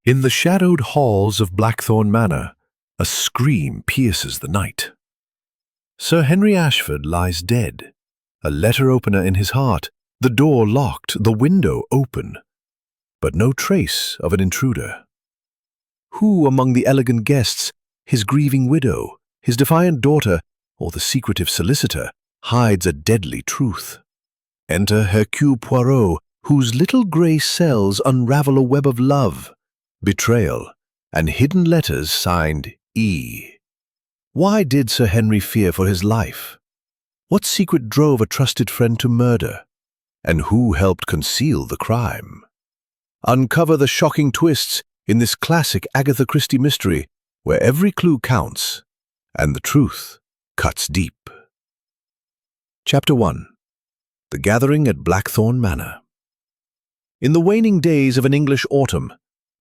In the shadowed halls of Blackthorn Manor, a scream pierces the night. Sir Henry Ashford lies dead, a letter opener in his heart, the door locked, the window open, but no trace of an intruder. Who among the elegant guests, his grieving widow, his defiant daughter, or the secretive solicitor, hides a deadly truth? Enter Hercule Poirot, whose little grey cells unravel a web of love, betrayal, and hidden letters signed E. Why did Sir Henry fear for his life? What secret drove a trusted friend to murder? And who helped conceal the crime? Uncover the shocking twists in this classic Agatha Christie mystery, where every clue counts and the truth cuts deep. Chapter 1. The Gathering at Blackthorn Manor. In the waning days of an English autumn,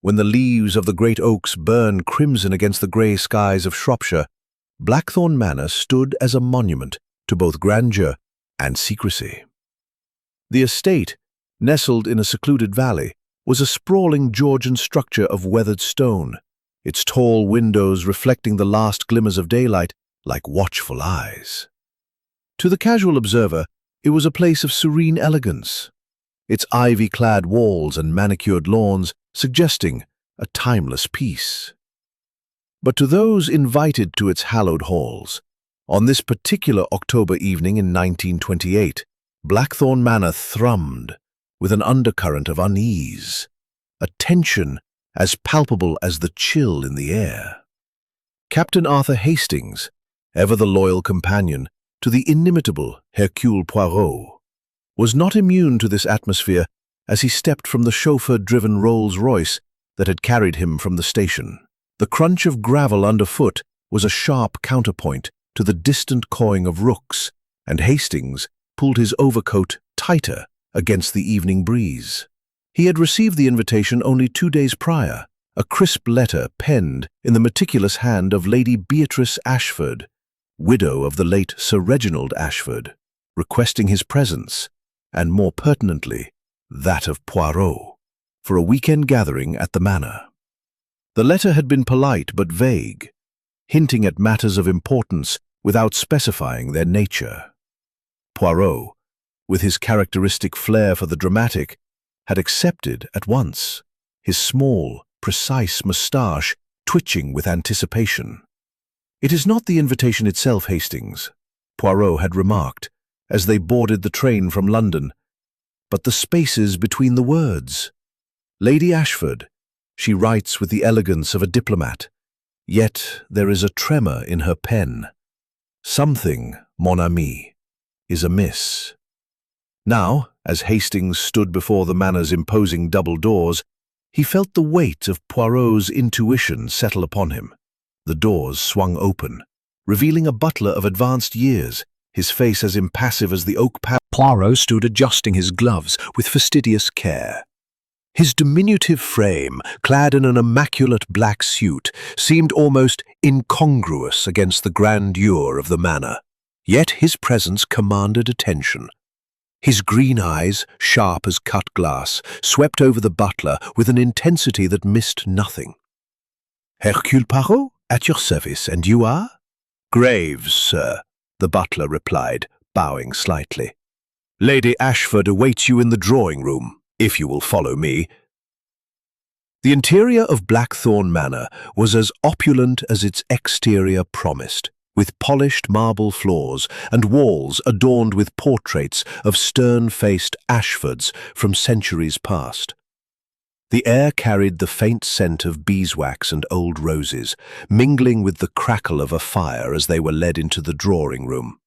when the leaves of the great oaks burn crimson against the grey skies of Shropshire, Blackthorn Manor stood as a monument to both grandeur and secrecy. The estate, nestled in a secluded valley, was a sprawling Georgian structure of weathered stone, its tall windows reflecting the last glimmers of daylight like watchful eyes. To the casual observer, it was a place of serene elegance, its ivy-clad walls and manicured lawns suggesting a timeless peace. But to those invited to its hallowed halls, on this particular October evening in 1928, Blackthorn Manor thrummed with an undercurrent of unease, a tension as palpable as the chill in the air. Captain Arthur Hastings, ever the loyal companion to the inimitable Hercule Poirot, was not immune to this atmosphere as he stepped from the chauffeur-driven Rolls-Royce that had carried him from the station. The crunch of gravel underfoot was a sharp counterpoint to the distant cawing of rooks, and Hastings pulled his overcoat tighter against the evening breeze. He had received the invitation only 2 days prior, a crisp letter penned in the meticulous hand of Lady Beatrice Ashford, widow of the late Sir Reginald Ashford, requesting his presence, and more pertinently, that of Poirot, for a weekend gathering at the manor. The letter had been polite but vague, hinting at matters of importance without specifying their nature. Poirot, with his characteristic flair for the dramatic, had accepted at once, his small, precise moustache twitching with anticipation. "It is not the invitation itself, Hastings," Poirot had remarked, as they boarded the train from London, "but the spaces between the words. Lady Ashford, she writes with the elegance of a diplomat, yet there is a tremor in her pen. Something, mon ami, is amiss." Now, as Hastings stood before the manor's imposing double doors, he felt the weight of Poirot's intuition settle upon him. The doors swung open, revealing a butler of advanced years, his face as impassive as the oak panel. Poirot stood adjusting his gloves with fastidious care. His diminutive frame, clad in an immaculate black suit, seemed almost incongruous against the grandeur of the manor, yet his presence commanded attention. His green eyes, sharp as cut glass, swept over the butler with an intensity that missed nothing. "Hercule Poirot, at your service, and you are?" "Graves, sir," the butler replied, bowing slightly. "Lady Ashford awaits you in the drawing-room, if you will follow me." The interior of Blackthorn Manor was as opulent as its exterior promised, with polished marble floors and walls adorned with portraits of stern-faced Ashfords from centuries past. The air carried the faint scent of beeswax and old roses, mingling with the crackle of a fire as they were led into the drawing-room.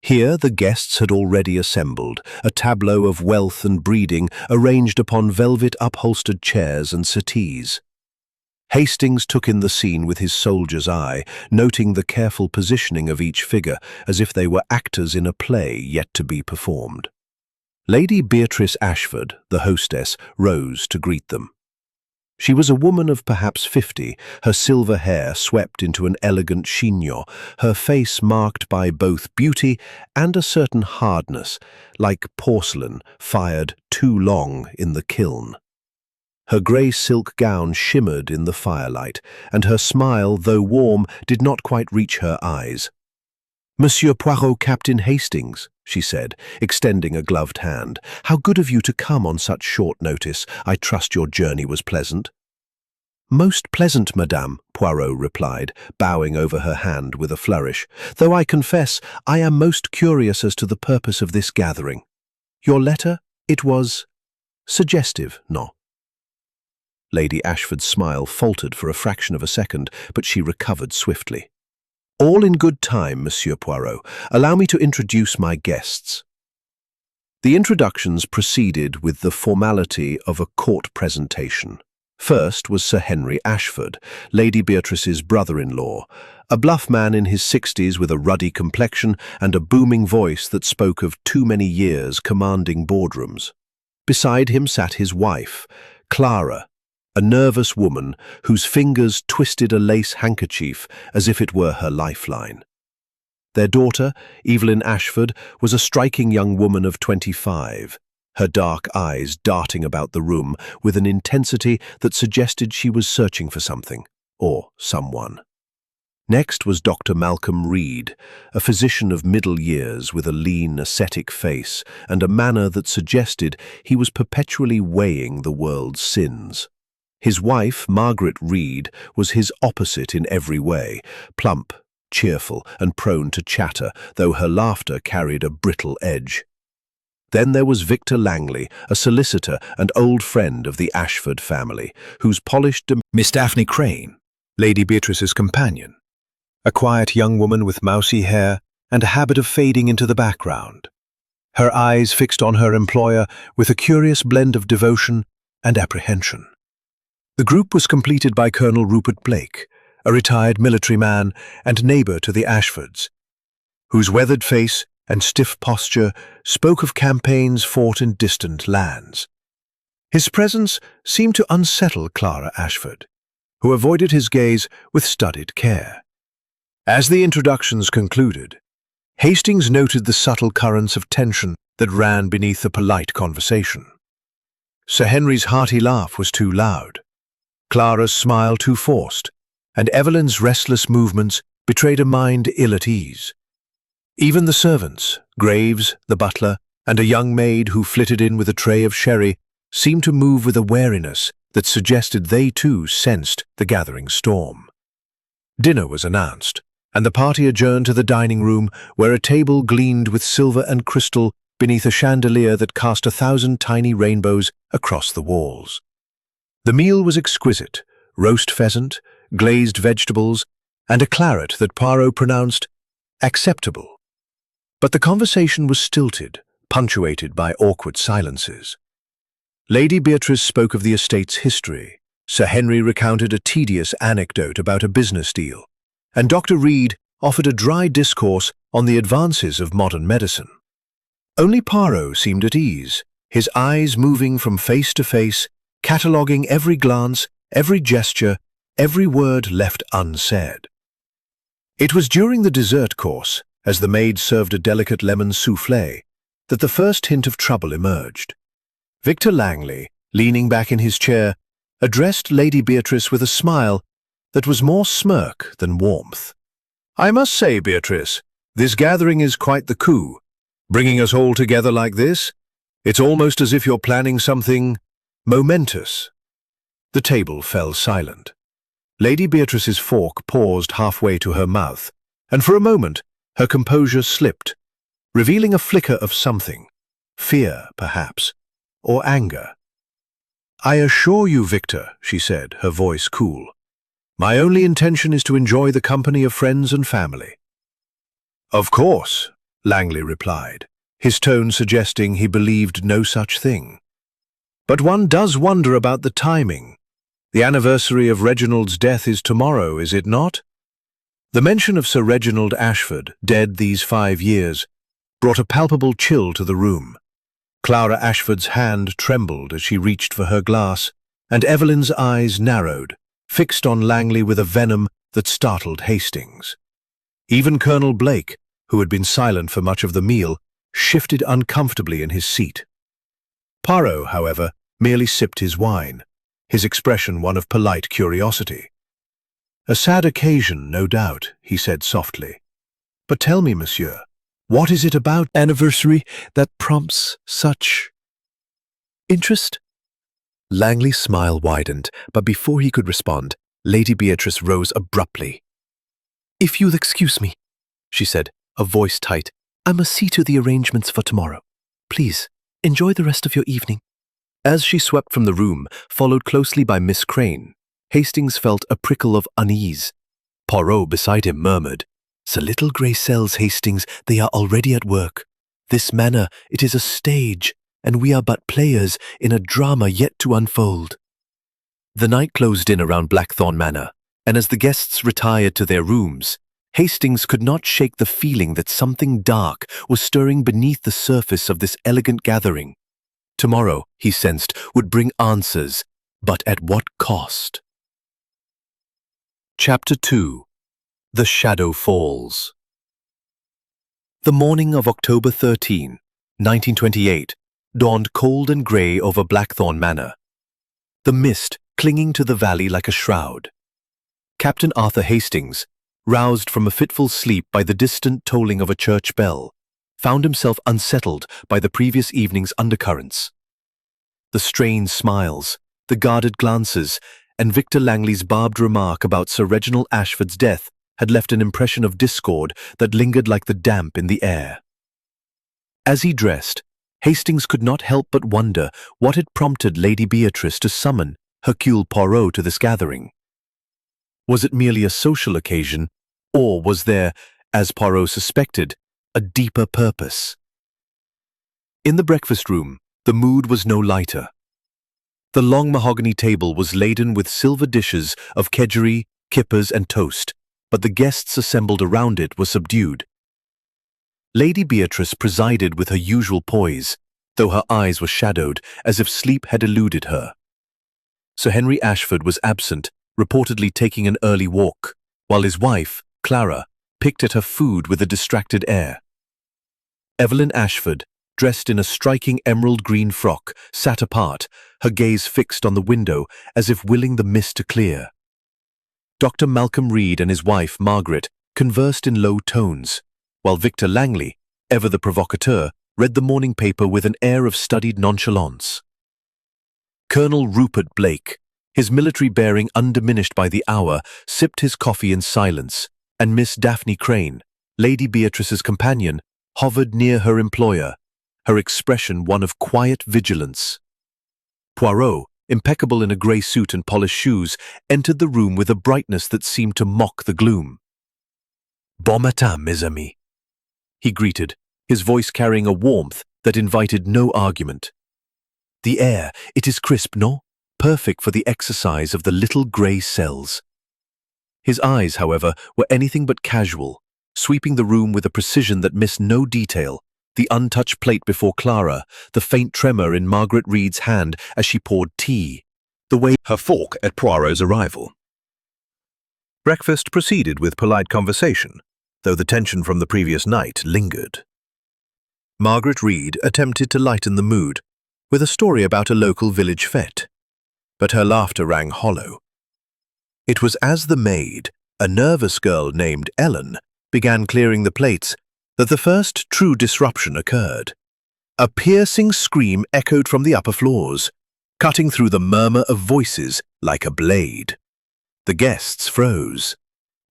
Here the guests had already assembled, a tableau of wealth and breeding arranged upon velvet-upholstered chairs and settees. Hastings took in the scene with his soldier's eye, noting the careful positioning of each figure as if they were actors in a play yet to be performed. Lady Beatrice Ashford, the hostess, rose to greet them. She was a woman of perhaps 50, her silver hair swept into an elegant chignon, her face marked by both beauty and a certain hardness, like porcelain fired too long in the kiln. Her grey silk gown shimmered in the firelight, and her smile, though warm, did not quite reach her eyes. "Monsieur Poirot, Captain Hastings," she said, extending a gloved hand. "How good of you to come on such short notice. I trust your journey was pleasant." "Most pleasant, madame," Poirot replied, bowing over her hand with a flourish, "though I confess I am most curious as to the purpose of this gathering. Your letter, it was suggestive, no?" Lady Ashford's smile faltered for a fraction of a second, but she recovered swiftly. "All in good time, Monsieur Poirot. Allow me to introduce my guests." The introductions proceeded with the formality of a court presentation. First was Sir Henry Ashford, Lady Beatrice's brother-in-law, a bluff man in his 60s with a ruddy complexion and a booming voice that spoke of too many years commanding boardrooms. Beside him sat his wife, Clara, a nervous woman whose fingers twisted a lace handkerchief as if it were her lifeline. Their daughter, Evelyn Ashford, was a striking young woman of 25, her dark eyes darting about the room with an intensity that suggested she was searching for something, or someone. Next was Dr. Malcolm Reed, a physician of middle years with a lean, ascetic face and a manner that suggested he was perpetually weighing the world's sins. His wife, Margaret Reed, was his opposite in every way, plump, cheerful, and prone to chatter, though her laughter carried a brittle edge. Then there was Victor Langley, a solicitor and old friend of the Ashford family, whose polished Miss Daphne Crane, Lady Beatrice's companion, a quiet young woman with mousy hair and a habit of fading into the background, her eyes fixed on her employer with a curious blend of devotion and apprehension. The group was completed by Colonel Rupert Blake, a retired military man and neighbour to the Ashfords, whose weathered face and stiff posture spoke of campaigns fought in distant lands. His presence seemed to unsettle Clara Ashford, who avoided his gaze with studied care. As the introductions concluded, Hastings noted the subtle currents of tension that ran beneath the polite conversation. Sir Henry's hearty laugh was too loud, Clara's smile too forced, and Evelyn's restless movements betrayed a mind ill at ease. Even the servants, Graves, the butler, and a young maid who flitted in with a tray of sherry, seemed to move with a wariness that suggested they too sensed the gathering storm. Dinner was announced, and the party adjourned to the dining room, where a table gleamed with silver and crystal beneath a chandelier that cast 1,000 tiny rainbows across the walls. The meal was exquisite: roast pheasant, glazed vegetables, and a claret that Poirot pronounced acceptable. But the conversation was stilted, punctuated by awkward silences. Lady Beatrice spoke of the estate's history, Sir Henry recounted a tedious anecdote about a business deal, and Dr. Reed offered a dry discourse on the advances of modern medicine. Only Poirot seemed at ease, his eyes moving from face to face, cataloguing every glance, every gesture, every word left unsaid. It was during the dessert course, as the maid served a delicate lemon soufflé, that the first hint of trouble emerged. Victor Langley, leaning back in his chair, addressed Lady Beatrice with a smile that was more smirk than warmth. "I must say, Beatrice, this gathering is quite the coup. Bringing us all together like this, it's almost as if you're planning something momentous." The table fell silent. Lady Beatrice's fork paused halfway to her mouth, and for a moment her composure slipped, revealing a flicker of something, fear, perhaps, or anger. "I assure you, Victor," she said, her voice cool, "my only intention is to enjoy the company of friends and family." "Of course," Langley replied, his tone suggesting he believed no such thing. "But one does wonder about the timing. The anniversary of Reginald's death is tomorrow, is it not?" The mention of Sir Reginald Ashford, dead these 5 years, brought a palpable chill to the room. Clara Ashford's hand trembled as she reached for her glass, and Evelyn's eyes narrowed, fixed on Langley with a venom that startled Hastings. Even Colonel Blake, who had been silent for much of the meal, shifted uncomfortably in his seat. Poirot, however, merely sipped his wine, his expression one of polite curiosity. "A sad occasion, no doubt," he said softly. "But tell me, monsieur, what is it about anniversary that prompts such interest?" Langley's smile widened, but before he could respond, Lady Beatrice rose abruptly. "If you'll excuse me," she said, a voice tight, "I must see to the arrangements for tomorrow. Please, enjoy the rest of your evening." As she swept from the room, followed closely by Miss Crane, Hastings felt a prickle of unease. Poirot beside him murmured, "The little grey cells, Hastings, they are already at work. This manor, it is a stage, and we are but players in a drama yet to unfold." The night closed in around Blackthorn Manor, and as the guests retired to their rooms, Hastings could not shake the feeling that something dark was stirring beneath the surface of this elegant gathering. Tomorrow, he sensed, would bring answers, but at what cost? Chapter 2. The Shadow Falls. The morning of October 13, 1928, dawned cold and grey over Blackthorn Manor, the mist clinging to the valley like a shroud. Captain Arthur Hastings, roused from a fitful sleep by the distant tolling of a church bell, found himself unsettled by the previous evening's undercurrents. The strained smiles, the guarded glances, and Victor Langley's barbed remark about Sir Reginald Ashford's death had left an impression of discord that lingered like the damp in the air. As he dressed, Hastings could not help but wonder what had prompted Lady Beatrice to summon Hercule Poirot to this gathering. Was it merely a social occasion, or was there, as Poirot suspected, a deeper purpose? In the breakfast room, the mood was no lighter. The long mahogany table was laden with silver dishes of kedgeree, kippers, and toast, but the guests assembled around it were subdued. Lady Beatrice presided with her usual poise, though her eyes were shadowed as if sleep had eluded her. Sir Henry Ashford was absent, reportedly taking an early walk, while his wife, Clara, picked at her food with a distracted air. Evelyn Ashford, dressed in a striking emerald green frock, sat apart, her gaze fixed on the window as if willing the mist to clear. Dr. Malcolm Reed and his wife, Margaret, conversed in low tones, while Victor Langley, ever the provocateur, read the morning paper with an air of studied nonchalance. Colonel Rupert Blake, his military bearing undiminished by the hour, sipped his coffee in silence, and Miss Daphne Crane, Lady Beatrice's companion, hovered near her employer, her expression one of quiet vigilance. Poirot, impeccable in a grey suit and polished shoes, entered the room with a brightness that seemed to mock the gloom. "Bon matin, mes amis," he greeted, his voice carrying a warmth that invited no argument. "The air, it is crisp, no? Perfect for the exercise of the little grey cells." His eyes, however, were anything but casual, sweeping the room with a precision that missed no detail, the untouched plate before Clara, the faint tremor in Margaret Reed's hand as she poured tea, the way her fork at Poirot's arrival. Breakfast proceeded with polite conversation, though the tension from the previous night lingered. Margaret Reed attempted to lighten the mood with a story about a local village fete, but her laughter rang hollow. It was as the maid, a nervous girl named Ellen, began clearing the plates that the first true disruption occurred. A piercing scream echoed from the upper floors, cutting through the murmur of voices like a blade. The guests froze,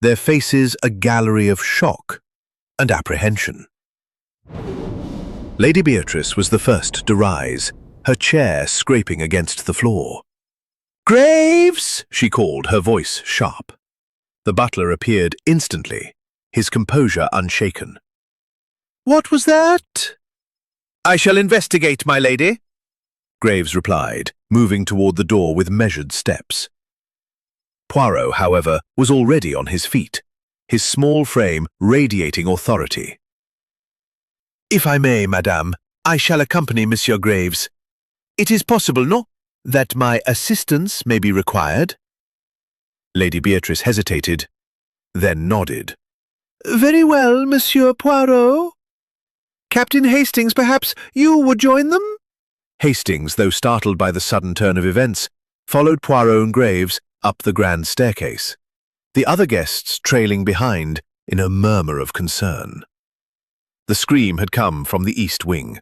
their faces a gallery of shock and apprehension. Lady Beatrice was the first to rise, her chair scraping against the floor. "Graves!" she called, her voice sharp. The butler appeared instantly, his composure unshaken. "What was that?" "I shall investigate, my lady," Graves replied, moving toward the door with measured steps. Poirot, however, was already on his feet, his small frame radiating authority. "If I may, madame, I shall accompany Monsieur Graves. It is possible, no, that my assistance may be required?" Lady Beatrice hesitated, then nodded. "Very well, Monsieur Poirot. Captain Hastings, perhaps you would join them?" Hastings, though startled by the sudden turn of events, followed Poirot and Graves up the grand staircase, the other guests trailing behind in a murmur of concern. The scream had come from the east wing,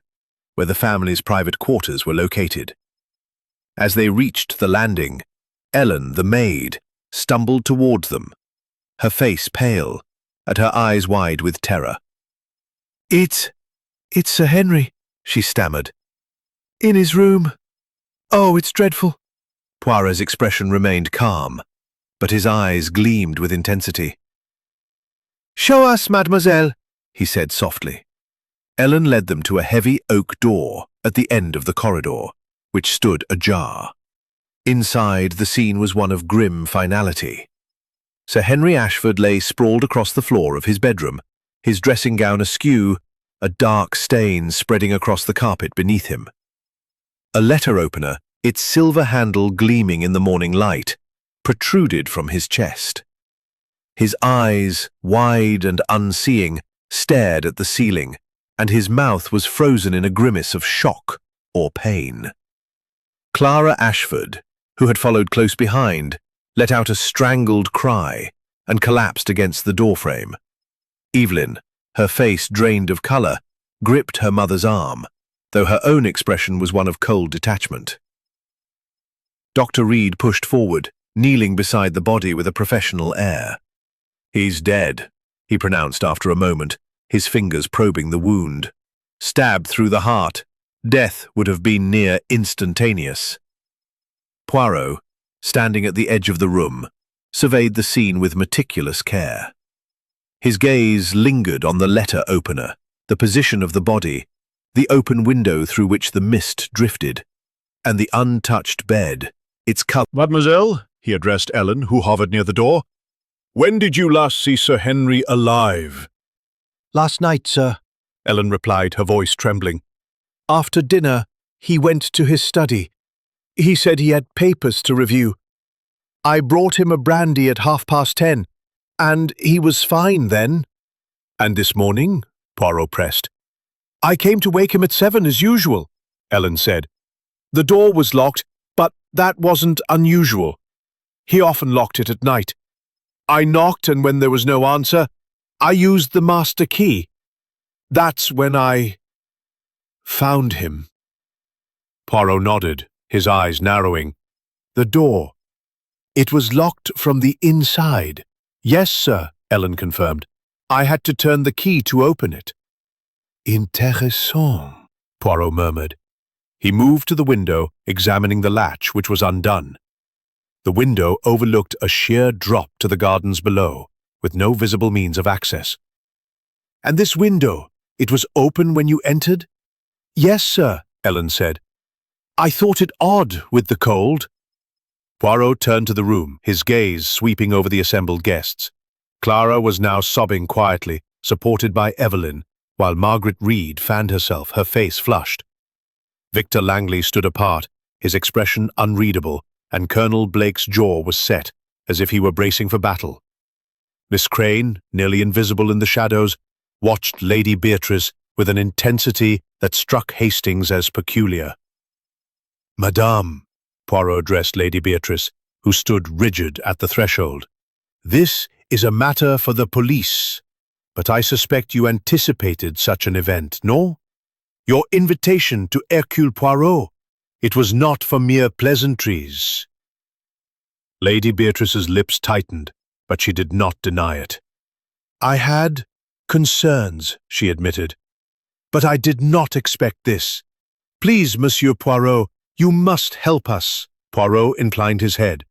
where the family's private quarters were located. As they reached the landing, Ellen, the maid, stumbled toward them, her face pale, and her eyes wide with terror. It's Sir Henry," she stammered. "In his room. Oh, it's dreadful." Poirot's expression remained calm, but his eyes gleamed with intensity. "Show us, mademoiselle," he said softly. Ellen led them to a heavy oak door at the end of the corridor, which stood ajar. Inside, the scene was one of grim finality. Sir Henry Ashford lay sprawled across the floor of his bedroom, his dressing gown askew, a dark stain spreading across the carpet beneath him. A letter opener, its silver handle gleaming in the morning light, protruded from his chest. His eyes, wide and unseeing, stared at the ceiling, and his mouth was frozen in a grimace of shock or pain. Clara Ashford, who had followed close behind, let out a strangled cry and collapsed against the doorframe. Evelyn, her face drained of colour, gripped her mother's arm, though her own expression was one of cold detachment. Dr. Reed pushed forward, kneeling beside the body with a professional air. "He's dead," he pronounced after a moment, his fingers probing the wound. "Stabbed through the heart. Death would have been near instantaneous." Poirot, standing at the edge of the room, surveyed the scene with meticulous care. His gaze lingered on the letter opener, the position of the body, the open window through which the mist drifted, and the untouched bed, its cup. "Mademoiselle," he addressed Ellen, who hovered near the door, "when did you last see Sir Henry alive?" "Last night, sir," Ellen replied, her voice trembling. "After dinner, he went to his study. He said he had papers to review. I brought him a brandy at 10:30, and he was fine then." "And this morning?" Poirot pressed. "I came to wake him at 7 as usual," Ellen said. "The door was locked, but that wasn't unusual. He often locked it at night. I knocked, and when there was no answer, I used the master key. That's when I found him." Poirot nodded, his eyes narrowing. "The door. It was locked from the inside." "Yes, sir," Ellen confirmed. "I had to turn the key to open it." "Intéressant," Poirot murmured. He moved to the window, examining the latch, which was undone. The window overlooked a sheer drop to the gardens below, with no visible means of access. "And this window, it was open when you entered?" "Yes, sir," Ellen said. "I thought it odd with the cold." Poirot turned to the room, his gaze sweeping over the assembled guests. Clara was now sobbing quietly, supported by Evelyn, while Margaret Reed fanned herself, her face flushed. Victor Langley stood apart, his expression unreadable, and Colonel Blake's jaw was set, as if he were bracing for battle. Miss Crane, nearly invisible in the shadows, watched Lady Beatrice with an intensity that struck Hastings as peculiar. "Madame," Poirot addressed Lady Beatrice, who stood rigid at the threshold, "this is a matter for the police, but I suspect you anticipated such an event, no? Your invitation to Hercule Poirot, it was not for mere pleasantries." Lady Beatrice's lips tightened, but she did not deny it. "I had concerns," she admitted, "but I did not expect this. Please, Monsieur Poirot, you must help us." Poirot inclined his head.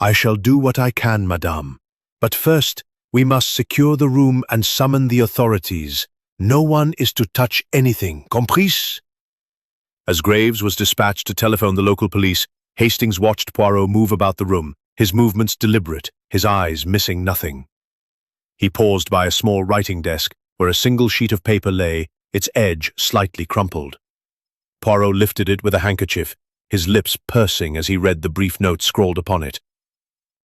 "I shall do what I can, madame. But first, we must secure the room and summon the authorities. No one is to touch anything, comprise?" As Graves was dispatched to telephone the local police, Hastings watched Poirot move about the room, his movements deliberate, his eyes missing nothing. He paused by a small writing desk where a single sheet of paper lay, its edge slightly crumpled. Poirot lifted it with a handkerchief, his lips pursing as he read the brief note scrawled upon it.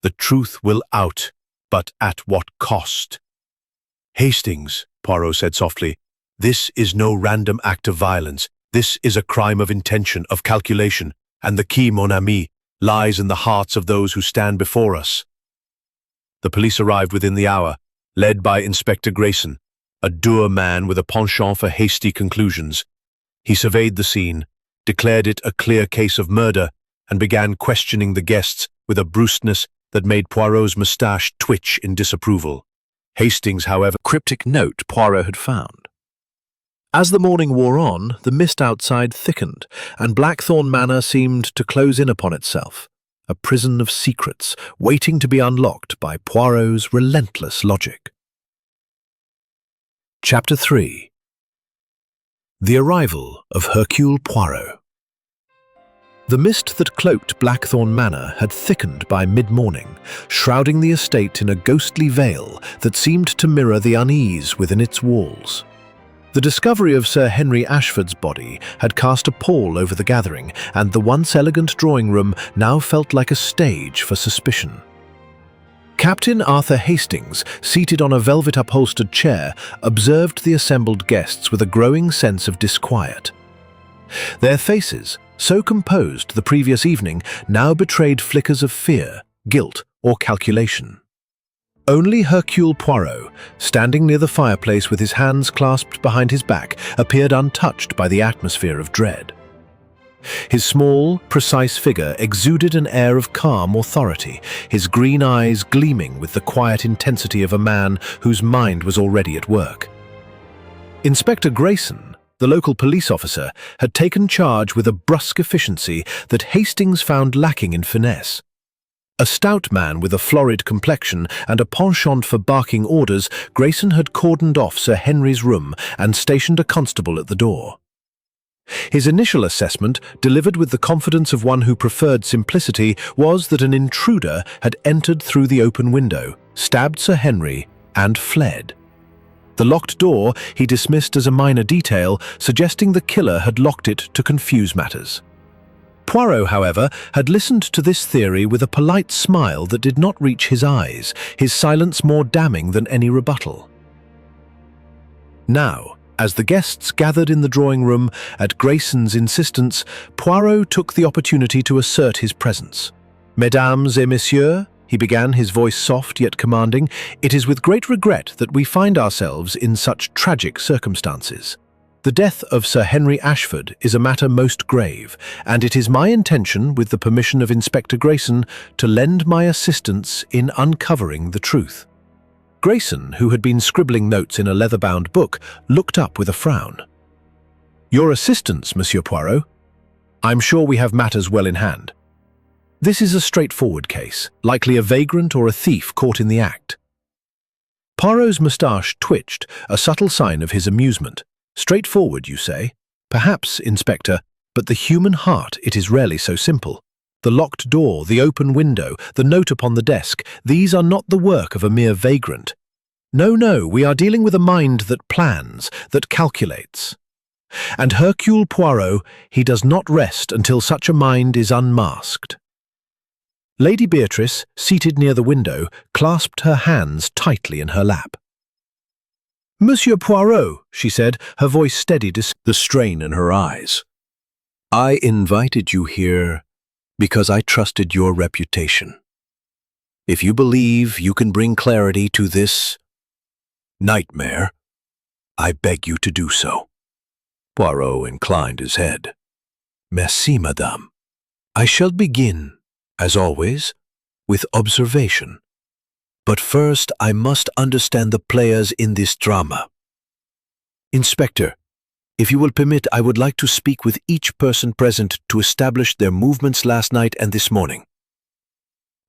"The truth will out, but at what cost?" "Hastings," Poirot said softly, "this is no random act of violence. This is a crime of intention, of calculation, and the key, mon ami, lies in the hearts of those who stand before us. The police arrived within the hour, led by Inspector Grayson, a dour man with a penchant for hasty conclusions. He surveyed the scene, declared it a clear case of murder, and began questioning the guests with a brusqueness that made Poirot's moustache twitch in disapproval. Hastings, however, Cryptic note Poirot had found. As the morning wore on, the mist outside thickened, and Blackthorn Manor seemed to close in upon itself, a prison of secrets waiting to be unlocked by Poirot's relentless logic. Chapter 3. The Arrival of Hercule Poirot. The mist that cloaked Blackthorn Manor had thickened by mid-morning, shrouding the estate in a ghostly veil that seemed to mirror the unease within its walls. The discovery of Sir Henry Ashford's body had cast a pall over the gathering, and the once elegant drawing room now felt like a stage for suspicion. Captain Arthur Hastings, seated on a velvet-upholstered chair, observed the assembled guests with a growing sense of disquiet. Their faces, so composed the previous evening, now betrayed flickers of fear, guilt, or calculation. Only Hercule Poirot, standing near the fireplace with his hands clasped behind his back, appeared untouched by the atmosphere of dread. His small, precise figure exuded an air of calm authority, his green eyes gleaming with the quiet intensity of a man whose mind was already at work. Inspector Grayson, the local police officer, had taken charge with a brusque efficiency that Hastings found lacking in finesse. A stout man with a florid complexion and a penchant for barking orders, Grayson had cordoned off Sir Henry's room and stationed a constable at the door. His initial assessment, delivered with the confidence of one who preferred simplicity, was that an intruder had entered through the open window, stabbed Sir Henry, and fled. The locked door he dismissed as a minor detail, suggesting the killer had locked it to confuse matters. Poirot, however, had listened to this theory with a polite smile that did not reach his eyes, his silence more damning than any rebuttal. Now, as the guests gathered in the drawing room at Grayson's insistence, Poirot took the opportunity to assert his presence. "Mesdames et messieurs," he began, his voice soft yet commanding, "it is with great regret that we find ourselves in such tragic circumstances. The death of Sir Henry Ashford is a matter most grave, and it is my intention, with the permission of Inspector Grayson, to lend my assistance in uncovering the truth." Grayson, who had been scribbling notes in a leather-bound book, looked up with a frown. "Your assistance, Monsieur Poirot? I'm sure we have matters well in hand. This is a straightforward case, likely a vagrant or a thief caught in the act." Poirot's moustache twitched, a subtle sign of his amusement. "Straightforward, you say? Perhaps, Inspector, but the human heart, it is rarely so simple. The locked door, the open window, the note upon the desk, these are not the work of a mere vagrant. No, we are dealing with a mind that plans, that calculates. And Hercule Poirot, he does not rest until such a mind is unmasked." Lady Beatrice, seated near the window, clasped her hands tightly in her lap. "Monsieur Poirot," she said, her voice steady despite the strain in her eyes, "I invited you here because I trusted your reputation. If you believe you can bring clarity to this nightmare, I beg you to do so." Poirot inclined his head. "Merci, madame. I shall begin, as always, with observation. But first I must understand the players in this drama. Inspector, if you will permit, I would like to speak with each person present to establish their movements last night and this morning."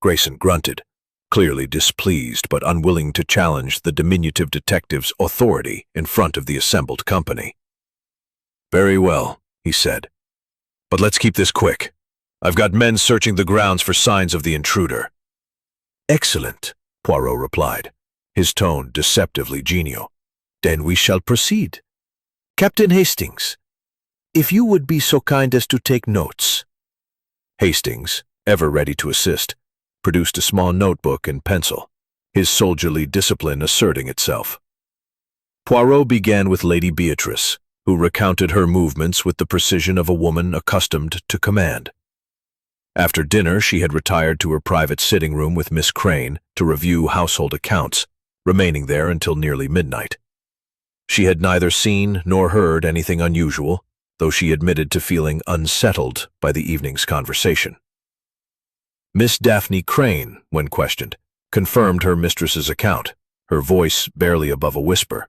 Grayson grunted, clearly displeased but unwilling to challenge the diminutive detective's authority in front of the assembled company. "Very well," he said. "But let's keep this quick. I've got men searching the grounds for signs of the intruder." "Excellent," Poirot replied, his tone deceptively genial. "Then we shall proceed. Captain Hastings, if you would be so kind as to take notes." Hastings, ever ready to assist, produced a small notebook and pencil, his soldierly discipline asserting itself. Poirot began with Lady Beatrice, who recounted her movements with the precision of a woman accustomed to command. After dinner, she had retired to her private sitting room with Miss Crane to review household accounts, remaining there until nearly midnight. She had neither seen nor heard anything unusual, though she admitted to feeling unsettled by the evening's conversation. Miss Daphne Crane, when questioned, confirmed her mistress's account, her voice barely above a whisper.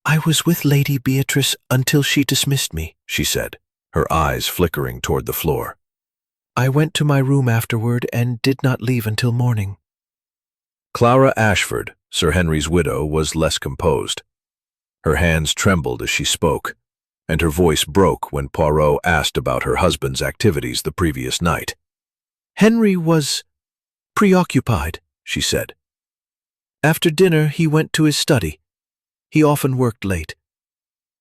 "I was with Lady Beatrice until she dismissed me," she said, her eyes flickering toward the floor. "I went to my room afterward and did not leave until morning." Clara Ashford, Sir Henry's widow, was less composed. Her hands trembled as she spoke, and her voice broke when Poirot asked about her husband's activities the previous night. "Henry was preoccupied," she said. "After dinner, he went to his study. He often worked late.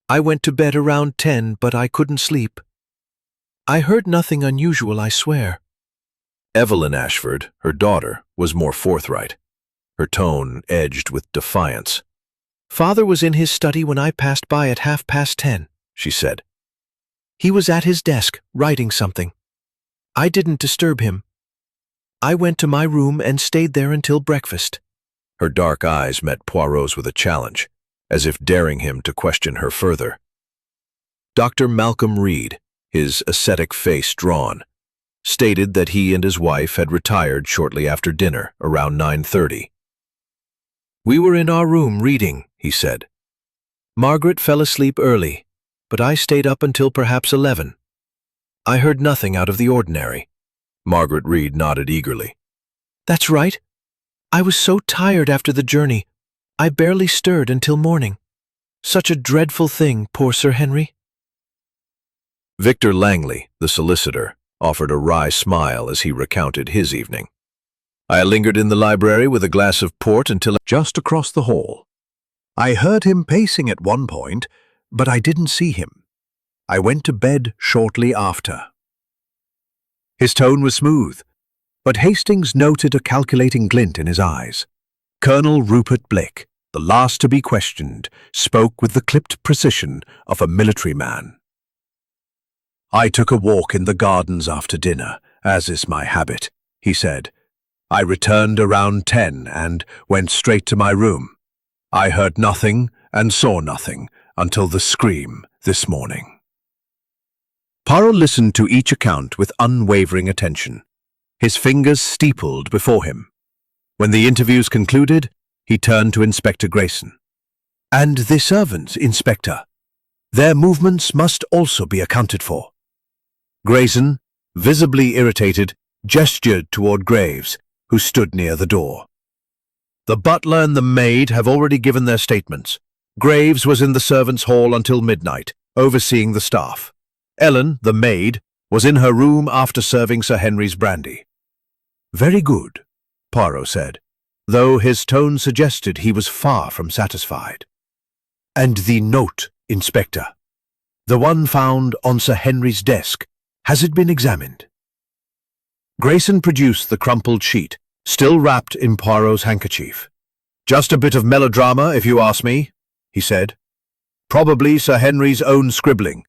I went to bed around 10, but I couldn't sleep. I heard nothing unusual, I swear." Evelyn Ashford, her daughter, was more forthright, her tone edged with defiance. "Father was in his study when I passed by at 10:30, she said. "He was at his desk, writing something. I didn't disturb him. I went to my room and stayed there until breakfast." Her dark eyes met Poirot's with a challenge, as if daring him to question her further. Dr. Malcolm Reed, his ascetic face drawn, stated that he and his wife had retired shortly after dinner, around 9:30. "We were in our room reading," he said. "Margaret fell asleep early, but I stayed up until perhaps 11. I heard nothing out of the ordinary." Margaret Reed nodded eagerly. "That's right. I was so tired after the journey, I barely stirred until morning. Such a dreadful thing, poor Sir Henry." Victor Langley, the solicitor, offered a wry smile as he recounted his evening. "I lingered in the library with a glass of port until just across the hall. I heard him pacing at one point, but I didn't see him. I went to bed shortly after." His tone was smooth, but Hastings noted a calculating glint in his eyes. Colonel Rupert Blake, the last to be questioned, spoke with the clipped precision of a military man. "I took a walk in the gardens after dinner, as is my habit," he said. "I returned around 10 and went straight to my room. I heard nothing and saw nothing until the scream this morning." Poirot listened to each account with unwavering attention, his fingers steepled before him. When the interviews concluded, he turned to Inspector Grayson. "And the servants, Inspector. Their movements must also be accounted for." Grayson, visibly irritated, gestured toward Graves, who stood near the door. "The butler and the maid have already given their statements. Graves was in the servants' hall until midnight, overseeing the staff. Ellen, the maid, was in her room after serving Sir Henry's brandy." "Very good," Poirot said, though his tone suggested he was far from satisfied. "And the note, Inspector? The one found on Sir Henry's desk, has it been examined?" Grayson produced the crumpled sheet, still wrapped in Poirot's handkerchief. "Just a bit of melodrama, if you ask me," he said. "Probably Sir Henry's own scribbling.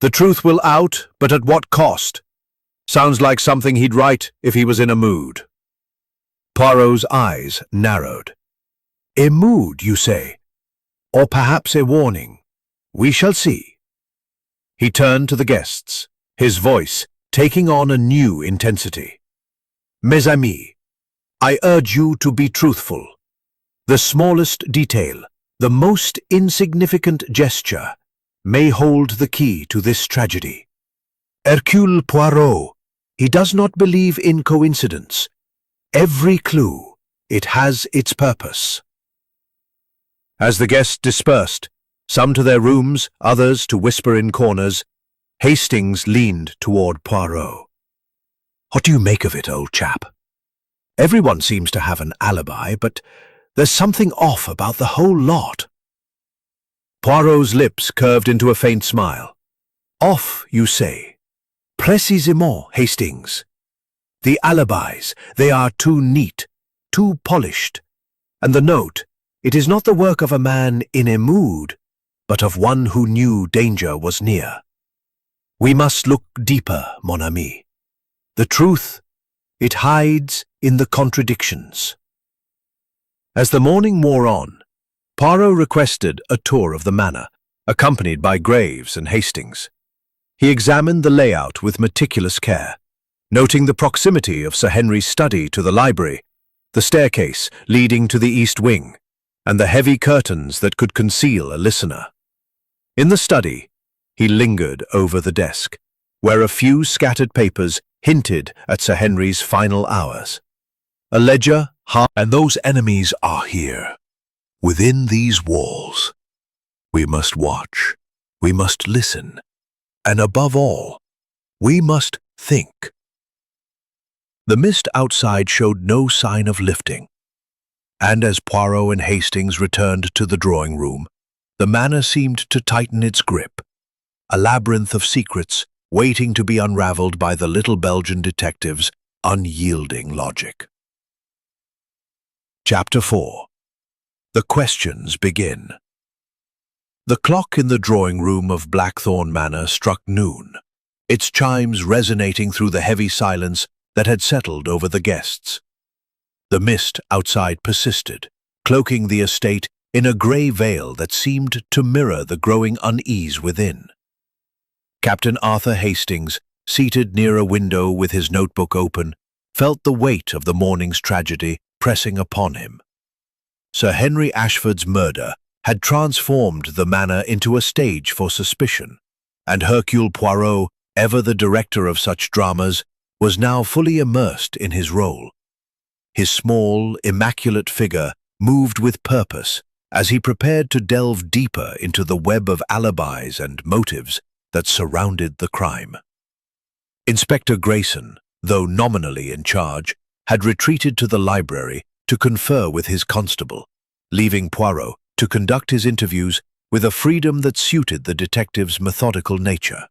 The truth will out, but at what cost? Sounds like something he'd write if he was in a mood." Poirot's eyes narrowed. "A mood, you say? Or perhaps a warning? We shall see." He turned to the guests, his voice taking on a new intensity. "Mes amis, I urge you to be truthful. The smallest detail, the most insignificant gesture, may hold the key to this tragedy. Hercule Poirot, he does not believe in coincidence. Every clue, it has its purpose." As the guests dispersed, some to their rooms, others to whisper in corners, Hastings leaned toward Poirot. "What do you make of it, old chap? Everyone seems to have an alibi, but there's something off about the whole lot." Poirot's lips curved into a faint smile. "Off, you say? Précisément, Hastings. The alibis, they are too neat, too polished. And the note, it is not the work of a man in a mood, but of one who knew danger was near. We must look deeper, mon ami. The truth, it hides in the contradictions. As the morning wore on, Poirot requested a tour of the manor, accompanied by Graves and Hastings. He examined the layout with meticulous care, noting the proximity of Sir Henry's study to the library, the staircase leading to the east wing, and the heavy curtains that could conceal a listener. In the study, he lingered over the desk, where a few scattered papers hinted at Sir Henry's final hours. A ledger, and those enemies are here, within these walls. We must watch, we must listen, and above all, we must think. The mist outside showed no sign of lifting, and as Poirot and Hastings returned to the drawing room, the manor seemed to tighten its grip, a labyrinth of secrets waiting to be unraveled by the little Belgian detective's unyielding logic. Chapter 4. The questions begin. The clock in the drawing room of Blackthorn Manor struck noon, its chimes resonating through the heavy silence that had settled over the guests. The mist outside persisted, cloaking the estate in a grey veil that seemed to mirror the growing unease within. Captain Arthur Hastings, seated near a window with his notebook open, felt the weight of the morning's tragedy pressing upon him. Sir Henry Ashford's murder had transformed the manor into a stage for suspicion, and Hercule Poirot, ever the director of such dramas, was now fully immersed in his role. His small, immaculate figure moved with purpose as he prepared to delve deeper into the web of alibis and motives that surrounded the crime. Inspector Grayson, though nominally in charge, had retreated to the library to confer with his constable, leaving Poirot to conduct his interviews with a freedom that suited the detective's methodical nature.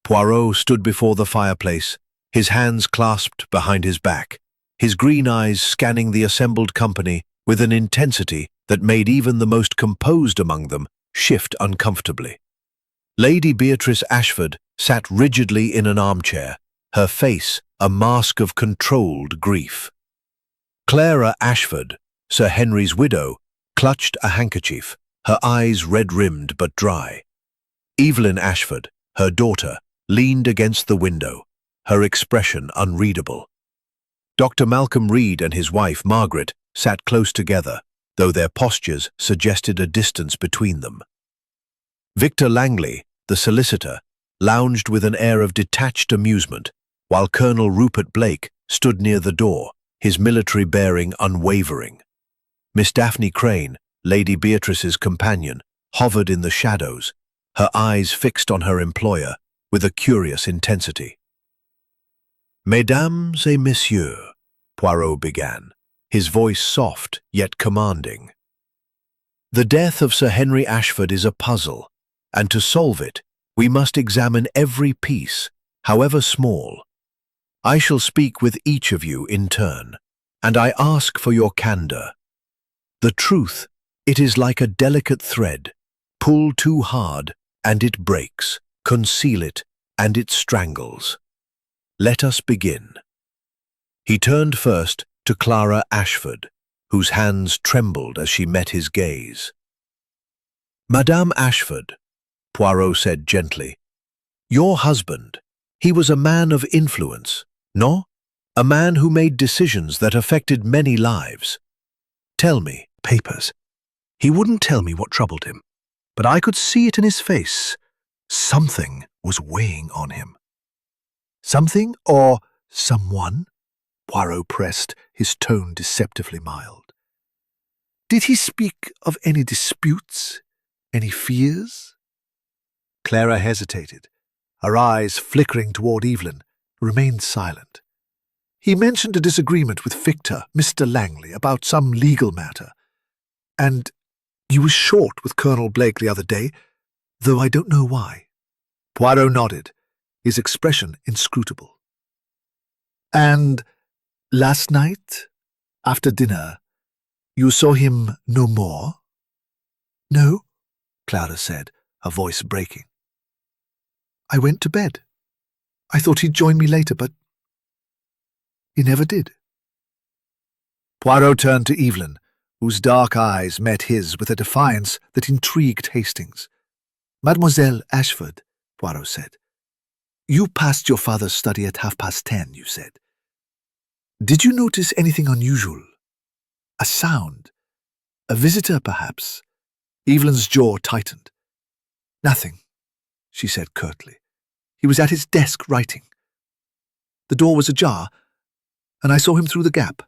Poirot stood before the fireplace, his hands clasped behind his back, his green eyes scanning the assembled company with an intensity that made even the most composed among them shift uncomfortably. Lady Beatrice Ashford sat rigidly in an armchair, her face a mask of controlled grief. Clara Ashford, Sir Henry's widow, clutched a handkerchief, her eyes red-rimmed but dry. Evelyn Ashford, her daughter, leaned against the window, her expression unreadable. Dr. Malcolm Reed and his wife, Margaret, sat close together, though their postures suggested a distance between them. Victor Langley, the solicitor, lounged with an air of detached amusement, while Colonel Rupert Blake stood near the door, his military bearing unwavering. Miss Daphne Crane, Lady Beatrice's companion, hovered in the shadows, her eyes fixed on her employer with a curious intensity. "Mesdames et messieurs," Poirot began, his voice soft yet commanding. "The death of Sir Henry Ashford is a puzzle, and to solve it, we must examine every piece, however small. I shall speak with each of you in turn, and I ask for your candor. The truth, it is like a delicate thread. Pull too hard, and it breaks. Conceal it, and it strangles. Let us begin." He turned first to Clara Ashford, whose hands trembled as she met his gaze. "Madame Ashford," Poirot said gently, "your husband, he was a man of influence, no? A man who made decisions that affected many lives. Tell me." "Papers. He wouldn't tell me what troubled him, but I could see it in his face. Something was weighing on him." "Something or someone?" Poirot pressed, his tone deceptively mild. "Did he speak of any disputes, any fears?" Clara hesitated, her eyes flickering toward Evelyn, remained silent. "He mentioned a disagreement with Victor, Mr. Langley, about some legal matter. And he was short with Colonel Blake the other day, though I don't know why." Poirot nodded, his expression inscrutable. "And last night, after dinner, you saw him no more?" "No," Clara said, her voice breaking. "I went to bed." I thought he'd join me later, but he never did. Poirot turned to Evelyn, whose dark eyes met his with a defiance that intrigued Hastings. "Mademoiselle Ashford," Poirot said, "you passed your father's study at 10:30, you said. Did you notice anything unusual? A sound? A visitor, perhaps?" Evelyn's jaw tightened. "Nothing," she said curtly. "He was at his desk writing. The door was ajar, and I saw him through the gap.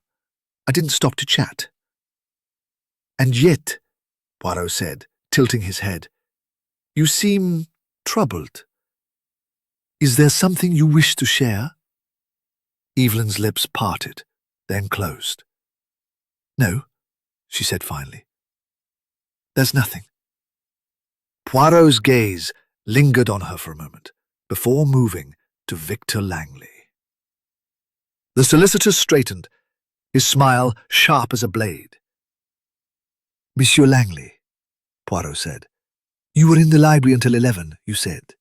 I didn't stop to chat." "And yet," Poirot said, tilting his head, "you seem troubled. Is there something you wish to share?" Evelyn's lips parted, then closed. "No," she said finally. "There's nothing." Poirot's gaze lingered on her for a moment, before moving to Victor Langley. The solicitor straightened, his smile sharp as a blade. "Monsieur Langley," Poirot said, "you were in the library until 11, you said.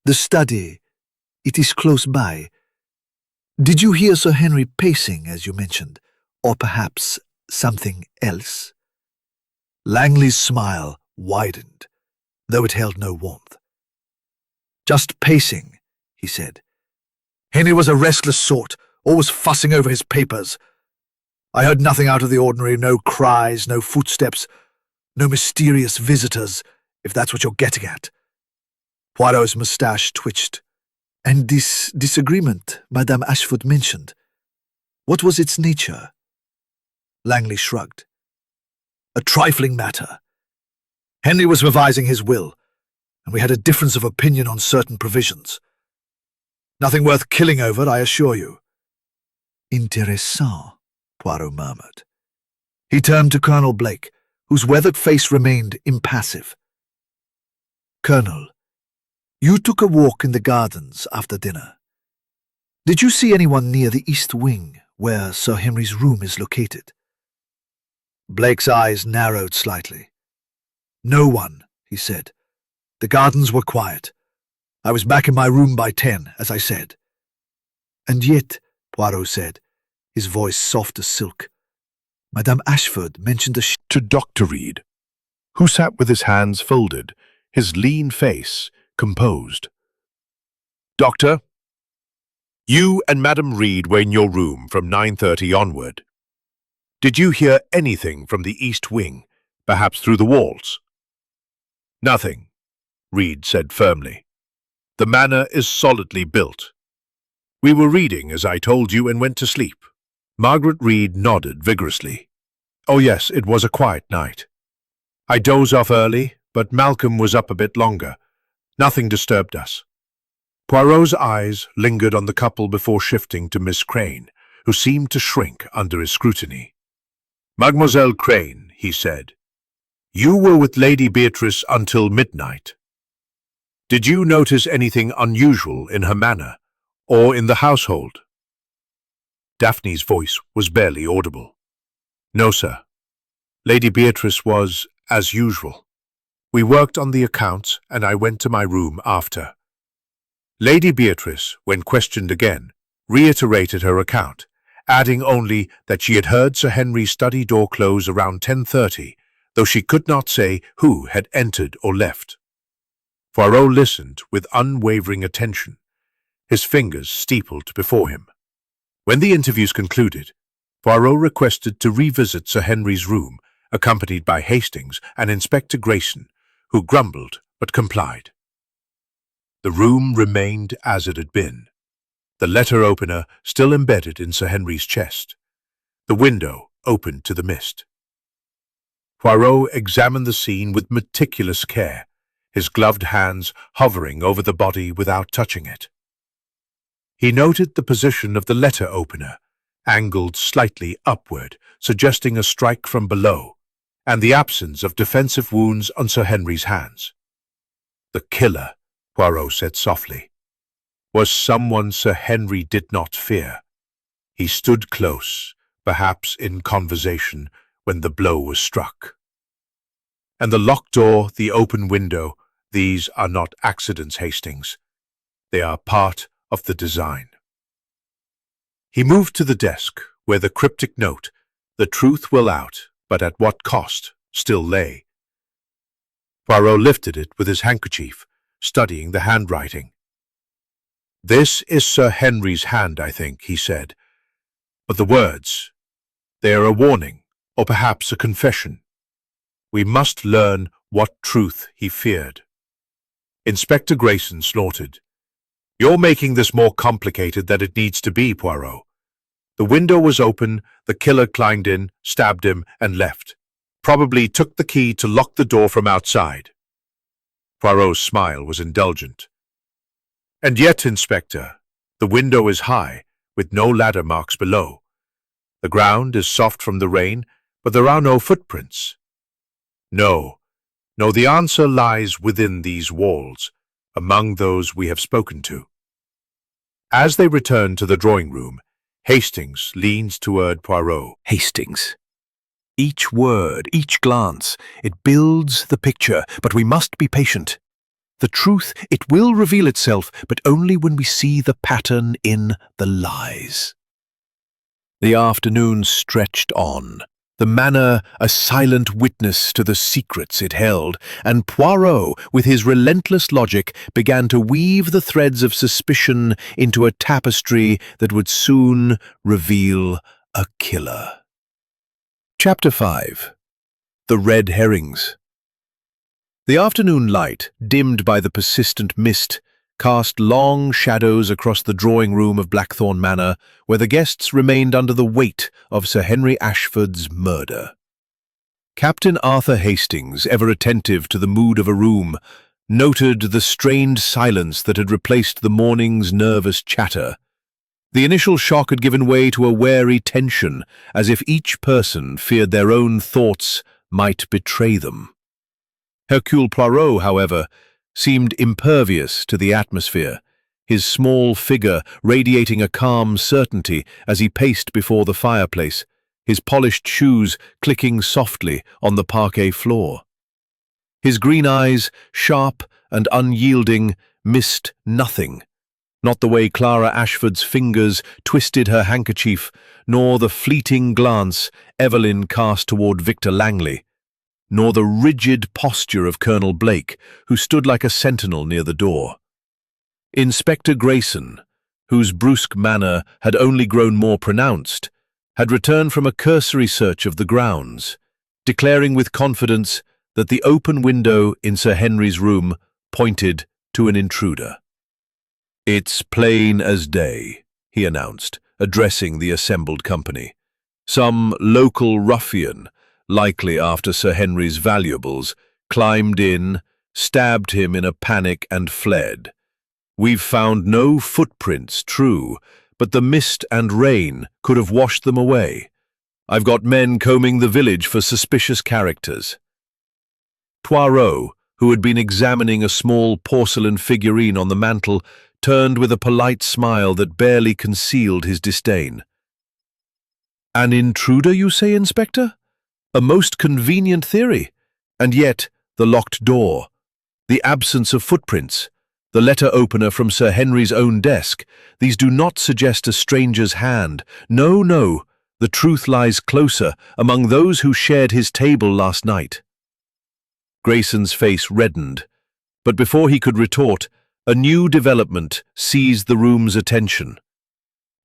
The study, it is close by. Did you hear Sir Henry pacing, as you mentioned, or perhaps something else?" Langley's smile widened, though it held no warmth. "Just pacing," he said. "Henry was a restless sort, always fussing over his papers. I heard nothing out of the ordinary, no cries, no footsteps, no mysterious visitors, if that's what you're getting at." Poirot's moustache twitched. "And this disagreement Madame Ashford mentioned, what was its nature?" Langley shrugged. "A trifling matter. Henry was revising his will, and we had a difference of opinion on certain provisions. Nothing worth killing over, I assure you." "Intéressant," Poirot murmured. He turned to Colonel Blake, whose weathered face remained impassive. "Colonel, you took a walk in the gardens after dinner. Did you see anyone near the east wing, where Sir Henry's room is located?" Blake's eyes narrowed slightly. "No one," he said. "The gardens were quiet. I was back in my room by 10, as I said." "And yet," Poirot said, his voice soft as silk, "Madame Ashford mentioned to Dr. Reed, who sat with his hands folded, his lean face composed. "Doctor, you and Madame Reed were in your room from 9:30 onward. Did you hear anything from the east wing, perhaps through the walls?" "Nothing," Reed said firmly. "The manor is solidly built. We were reading, as I told you, and went to sleep." Margaret Reed nodded vigorously. "Oh yes, it was a quiet night. I dozed off early, but Malcolm was up a bit longer. Nothing disturbed us." Poirot's eyes lingered on the couple before shifting to Miss Crane, who seemed to shrink under his scrutiny. "Mademoiselle Crane," he said, "you were with Lady Beatrice until midnight. Did you notice anything unusual in her manner, or in the household?" Daphne's voice was barely audible. "No, sir. Lady Beatrice was as usual. We worked on the accounts, and I went to my room after." Lady Beatrice, when questioned again, reiterated her account, adding only that she had heard Sir Henry's study door close around 10:30, though she could not say who had entered or left. Poirot listened with unwavering attention, his fingers steepled before him. When the interviews concluded, Poirot requested to revisit Sir Henry's room, accompanied by Hastings and Inspector Grayson, who grumbled but complied. The room remained as it had been, the letter opener still embedded in Sir Henry's chest, the window opened to the mist. Poirot examined the scene with meticulous care, his gloved hands hovering over the body without touching it. He noted the position of the letter opener, angled slightly upward, suggesting a strike from below, and the absence of defensive wounds on Sir Henry's hands. The killer, Poirot said softly, was someone Sir Henry did not fear. He stood close, perhaps in conversation, when the blow was struck. And the locked door, the open window, these are not accidents, Hastings. They are part of the design. He moved to the desk, where the cryptic note, "The truth will out, but at what cost?" still lay. Poirot lifted it with his handkerchief, studying the handwriting. "This is Sir Henry's hand, I think," he said. "But the words, they are a warning, or perhaps a confession. We must learn what truth he feared." Inspector Grayson snorted. "You're making this more complicated than it needs to be, Poirot. The window was open, the killer climbed in, stabbed him, and left. Probably took the key to lock the door from outside." Poirot's smile was indulgent. "And yet, Inspector, the window is high, with no ladder marks below. The ground is soft from the rain, but there are no footprints." No, the answer lies within these walls, among those we have spoken to." As they returned to the drawing room, Hastings leaned toward Poirot. Hastings. Each word, each glance, it builds the picture, but we must be patient. The truth, it will reveal itself, but only when we see the pattern in the lies. The afternoon stretched on, the manor a silent witness to the secrets it held, and Poirot, with his relentless logic, began to weave the threads of suspicion into a tapestry that would soon reveal a killer. Chapter 5. The Red Herrings. The afternoon light, dimmed by the persistent mist, cast long shadows across the drawing room of Blackthorn Manor, where the guests remained under the weight of Sir Henry Ashford's murder. Captain Arthur Hastings, ever attentive to the mood of a room, noted the strained silence that had replaced the morning's nervous chatter. The initial shock had given way to a wary tension, as if each person feared their own thoughts might betray them. Hercule Poirot, however, seemed impervious to the atmosphere, his small figure radiating a calm certainty as he paced before the fireplace, his polished shoes clicking softly on the parquet floor. His green eyes, sharp and unyielding, missed nothing, not the way Clara Ashford's fingers twisted her handkerchief, nor the fleeting glance Evelyn cast toward Victor Langley, nor the rigid posture of Colonel Blake, who stood like a sentinel near the door. Inspector Grayson, whose brusque manner had only grown more pronounced, had returned from a cursory search of the grounds, declaring with confidence that the open window in Sir Henry's room pointed to an intruder. "It's plain as day," he announced, addressing the assembled company. "Some local ruffian, likely after Sir Henry's valuables, climbed in, stabbed him in a panic and fled. We've found no footprints, true, but the mist and rain could have washed them away. I've got men combing the village for suspicious characters." Poirot, who had been examining a small porcelain figurine on the mantel, turned with a polite smile that barely concealed his disdain. "An intruder, you say, Inspector? A most convenient theory. And yet, the locked door, the absence of footprints, the letter opener from Sir Henry's own desk, these do not suggest a stranger's hand. No, the truth lies closer, among those who shared his table last night." Grayson's face reddened, but before he could retort, a new development seized the room's attention.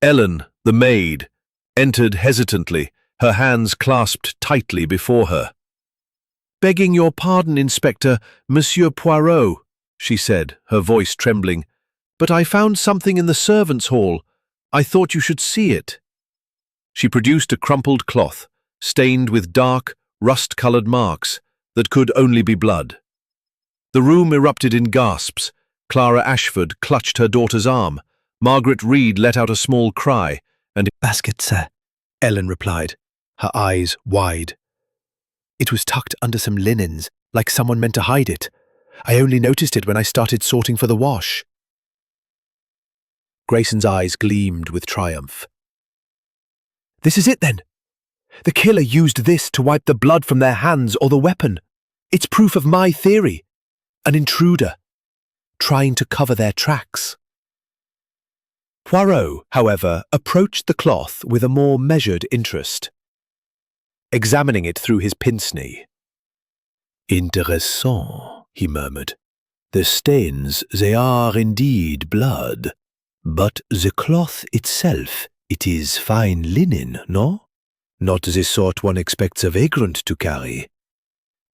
Ellen, the maid, entered hesitantly, her hands clasped tightly before her. "Begging your pardon, Inspector, Monsieur Poirot," she said, her voice trembling, "but I found something in the servants' hall. I thought you should see it." She produced a crumpled cloth, stained with dark, rust-colored marks that could only be blood. The room erupted in gasps. Clara Ashford clutched her daughter's arm. Margaret Reed let out a small cry, and "Basket, sir," Ellen replied, her eyes wide. "It was tucked under some linens, like someone meant to hide it. I only noticed it when I started sorting for the wash." Grayson's eyes gleamed with triumph. "This is it, then. The killer used this to wipe the blood from their hands or the weapon. It's proof of my theory. An intruder, trying to cover their tracks." Poirot, however, approached the cloth with a more measured interest, examining it through his pince-nez. Intéressant, he murmured. The stains, they are indeed blood. But the cloth itself, it is fine linen, no? Not the sort one expects a vagrant to carry.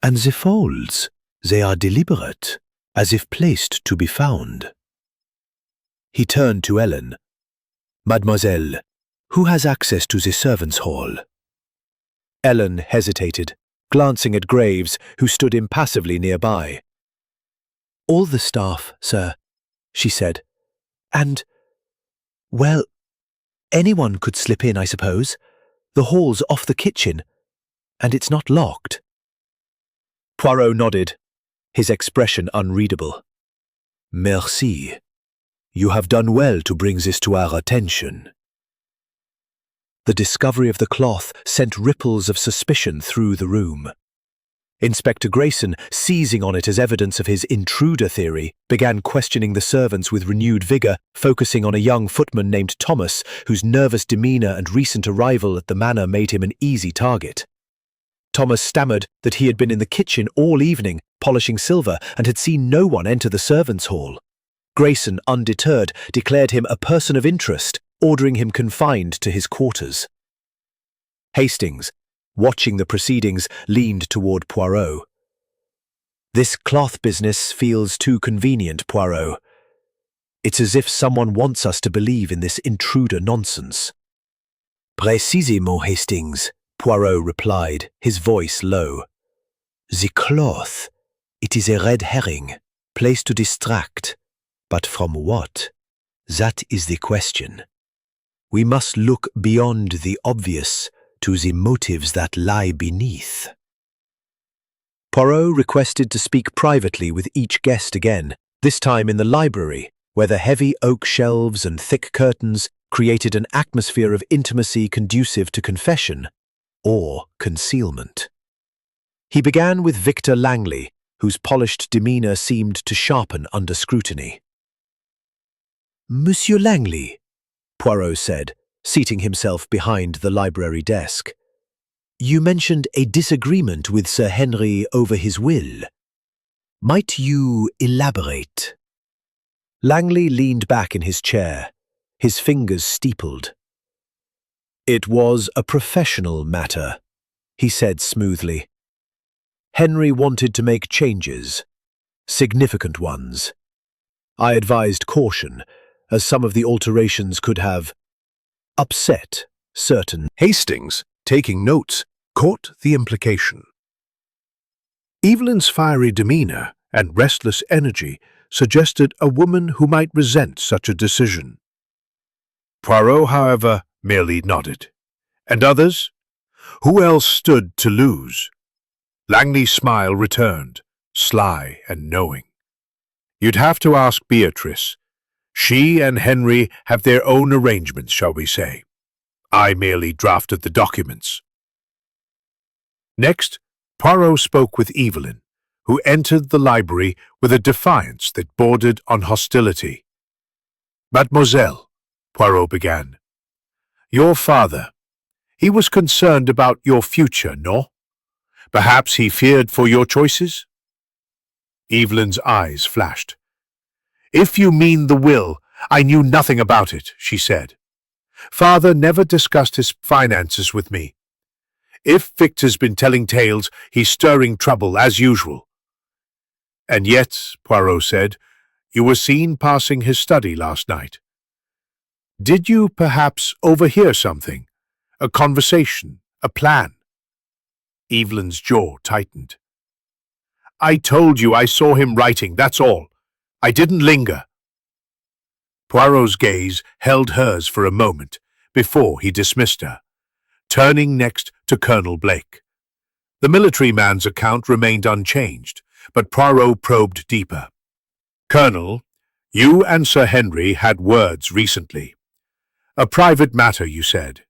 And the folds, they are deliberate, as if placed to be found. He turned to Ellen. Mademoiselle, who has access to the servants' hall? Ellen hesitated, glancing at Graves, who stood impassively nearby. All the staff, sir, she said. And, well, anyone could slip in, I suppose. The hall's off the kitchen, and it's not locked. Poirot nodded, his expression unreadable. Merci. You have done well to bring this to our attention. The discovery of the cloth sent ripples of suspicion through the room. Inspector Grayson, seizing on it as evidence of his intruder theory, began questioning the servants with renewed vigour, focusing on a young footman named Thomas, whose nervous demeanour and recent arrival at the manor made him an easy target. Thomas stammered that he had been in the kitchen all evening, polishing silver, and had seen no one enter the servants' hall. Grayson, undeterred, declared him a person of interest, ordering him confined to his quarters. Hastings, watching the proceedings, leaned toward Poirot. This cloth business feels too convenient, Poirot. It's as if someone wants us to believe in this intruder nonsense. Précisément, Hastings, Poirot replied, his voice low. The cloth, it is a red herring, placed to distract. But from what? That is the question. We must look beyond the obvious to the motives that lie beneath. Poirot requested to speak privately with each guest again, this time in the library, where the heavy oak shelves and thick curtains created an atmosphere of intimacy conducive to confession or concealment. He began with Victor Langley, whose polished demeanour seemed to sharpen under scrutiny. Monsieur Langley, Poirot said, seating himself behind the library desk. You mentioned a disagreement with Sir Henry over his will. Might you elaborate? Langley leaned back in his chair, his fingers steepled. It was a professional matter, he said smoothly. Henry wanted to make changes, significant ones. I advised caution, as some of the alterations could have upset certain. Hastings, taking notes, caught the implication. Evelyn's fiery demeanour and restless energy suggested a woman who might resent such a decision. Poirot, however, merely nodded. And others? Who else stood to lose? Langley's smile returned, sly and knowing. You'd have to ask Beatrice. She and Henry have their own arrangements, shall we say. I merely drafted the documents. Next, Poirot spoke with Evelyn, who entered the library with a defiance that bordered on hostility. Mademoiselle, Poirot began, your father, he was concerned about your future, no? Perhaps he feared for your choices? Evelyn's eyes flashed. If you mean the will, I knew nothing about it, she said. Father never discussed his finances with me. If Victor's been telling tales, he's stirring trouble as usual. And yet, Poirot said, you were seen passing his study last night. Did you perhaps overhear something? A conversation? A plan? Evelyn's jaw tightened. I told you I saw him writing, that's all. I didn't linger. Poirot's gaze held hers for a moment before he dismissed her, turning next to Colonel Blake. The military man's account remained unchanged, but Poirot probed deeper. Colonel, you and Sir Henry had words recently. A private matter, you said.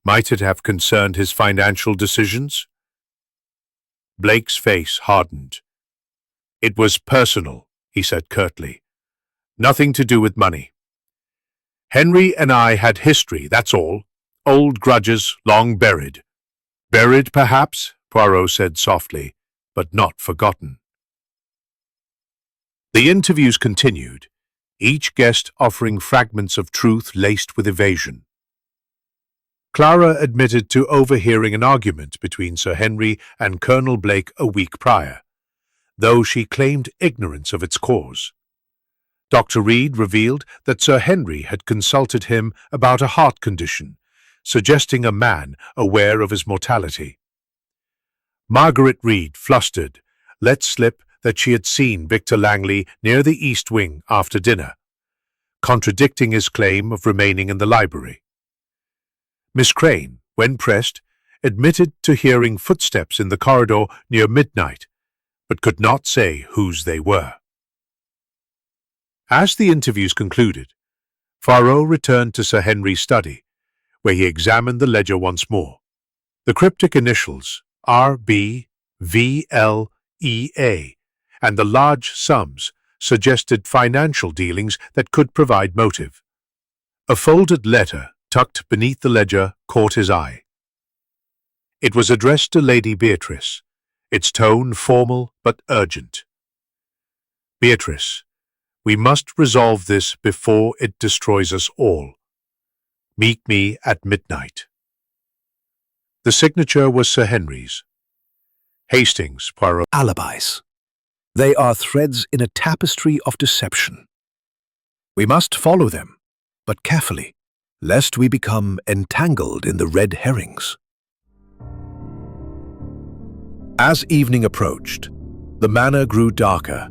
Might it have concerned his financial decisions? Blake's face hardened. It was personal, he said curtly. Nothing to do with money. Henry and I had history, that's all. Old grudges, long buried. Buried, perhaps, Poirot said softly, but not forgotten. The interviews continued, each guest offering fragments of truth laced with evasion. Clara admitted to overhearing an argument between Sir Henry and Colonel Blake a week prior, though she claimed ignorance of its cause. Dr. Reed revealed that Sir Henry had consulted him about a heart condition, suggesting a man aware of his mortality. Margaret Reed, flustered, let slip that she had seen Victor Langley near the East Wing after dinner, contradicting his claim of remaining in the library. Miss Crane, when pressed, admitted to hearing footsteps in the corridor near midnight, but could not say whose they were. As the interviews concluded, Poirot returned to Sir Henry's study, where he examined the ledger once more. The cryptic initials R.B., V.L.E.A. and the large sums suggested financial dealings that could provide motive. A folded letter tucked beneath the ledger caught his eye. It was addressed to Lady Beatrice, its tone formal but urgent. Beatrice, we must resolve this before it destroys us all. Meet me at midnight. The signature was Sir Henry's. Hastings, Poirot. Alibis. They are threads in a tapestry of deception. We must follow them, but carefully, lest we become entangled in the red herrings. As evening approached, the manor grew darker,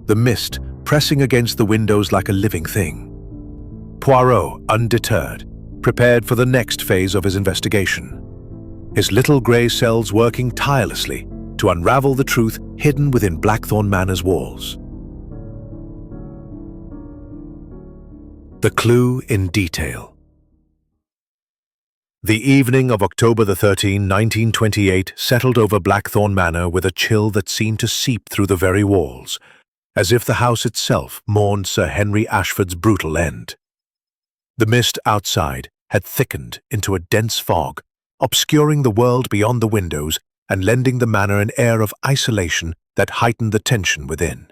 the mist pressing against the windows like a living thing. Poirot, undeterred, prepared for the next phase of his investigation. His little grey cells working tirelessly to unravel the truth hidden within Blackthorn Manor's walls. The clue in detail. The evening of October 13, 1928 settled over Blackthorn Manor with a chill that seemed to seep through the very walls, as if the house itself mourned Sir Henry Ashford's brutal end. The mist outside had thickened into a dense fog, obscuring the world beyond the windows and lending the manor an air of isolation that heightened the tension within.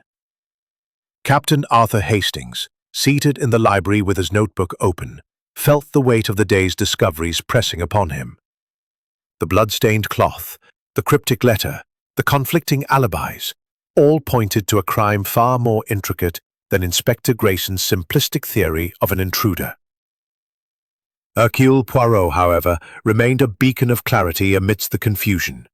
Captain Arthur Hastings, seated in the library with his notebook open, felt the weight of the day's discoveries pressing upon him. The blood-stained cloth, the cryptic letter, the conflicting alibis, all pointed to a crime far more intricate than Inspector Grayson's simplistic theory of an intruder. Hercule Poirot, however, remained a beacon of clarity amidst the confusion,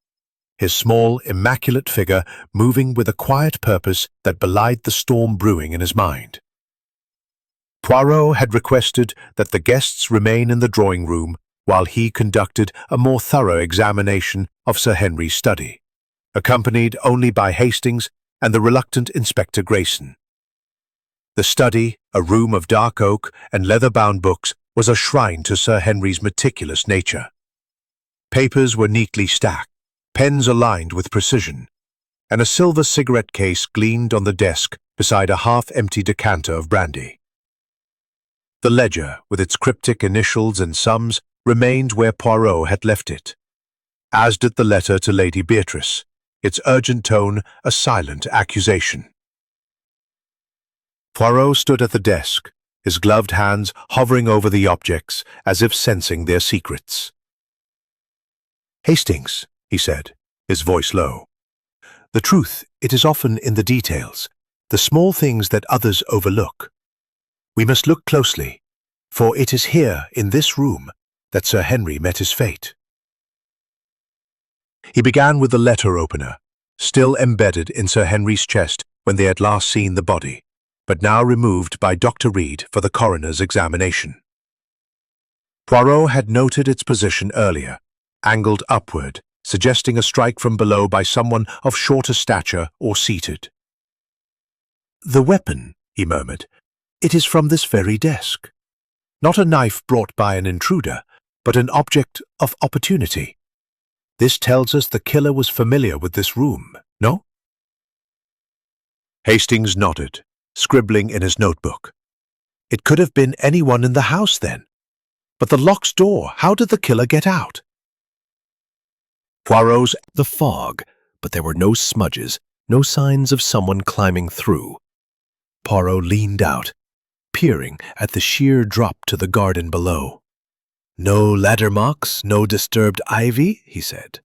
his small, immaculate figure moving with a quiet purpose that belied the storm brewing in his mind. Poirot had requested that the guests remain in the drawing-room while he conducted a more thorough examination of Sir Henry's study, accompanied only by Hastings and the reluctant Inspector Grayson. The study, a room of dark oak and leather-bound books, was a shrine to Sir Henry's meticulous nature. Papers were neatly stacked, pens aligned with precision, and a silver cigarette case gleamed on the desk beside a half-empty decanter of brandy. The ledger, with its cryptic initials and sums, remained where Poirot had left it, as did the letter to Lady Beatrice, its urgent tone a silent accusation. Poirot stood at the desk, his gloved hands hovering over the objects as if sensing their secrets. "Hastings," he said, his voice low. "The truth, it is often in the details, the small things that others overlook. We must look closely, for it is here, in this room, that Sir Henry met his fate." He began with the letter opener, still embedded in Sir Henry's chest when they had last seen the body, but now removed by Dr. Reed for the coroner's examination. Poirot had noted its position earlier, angled upward, suggesting a strike from below by someone of shorter stature or seated. "The weapon," he murmured. "It is from this very desk. Not a knife brought by an intruder, but an object of opportunity. This tells us the killer was familiar with this room, no?" Hastings nodded, scribbling in his notebook. It could have been anyone in the house then. But the locked door, how did the killer get out? Poirot's the fog, but there were no smudges, no signs of someone climbing through. Poirot leaned out, peering at the sheer drop to the garden below. "No ladder marks, no disturbed ivy," he said.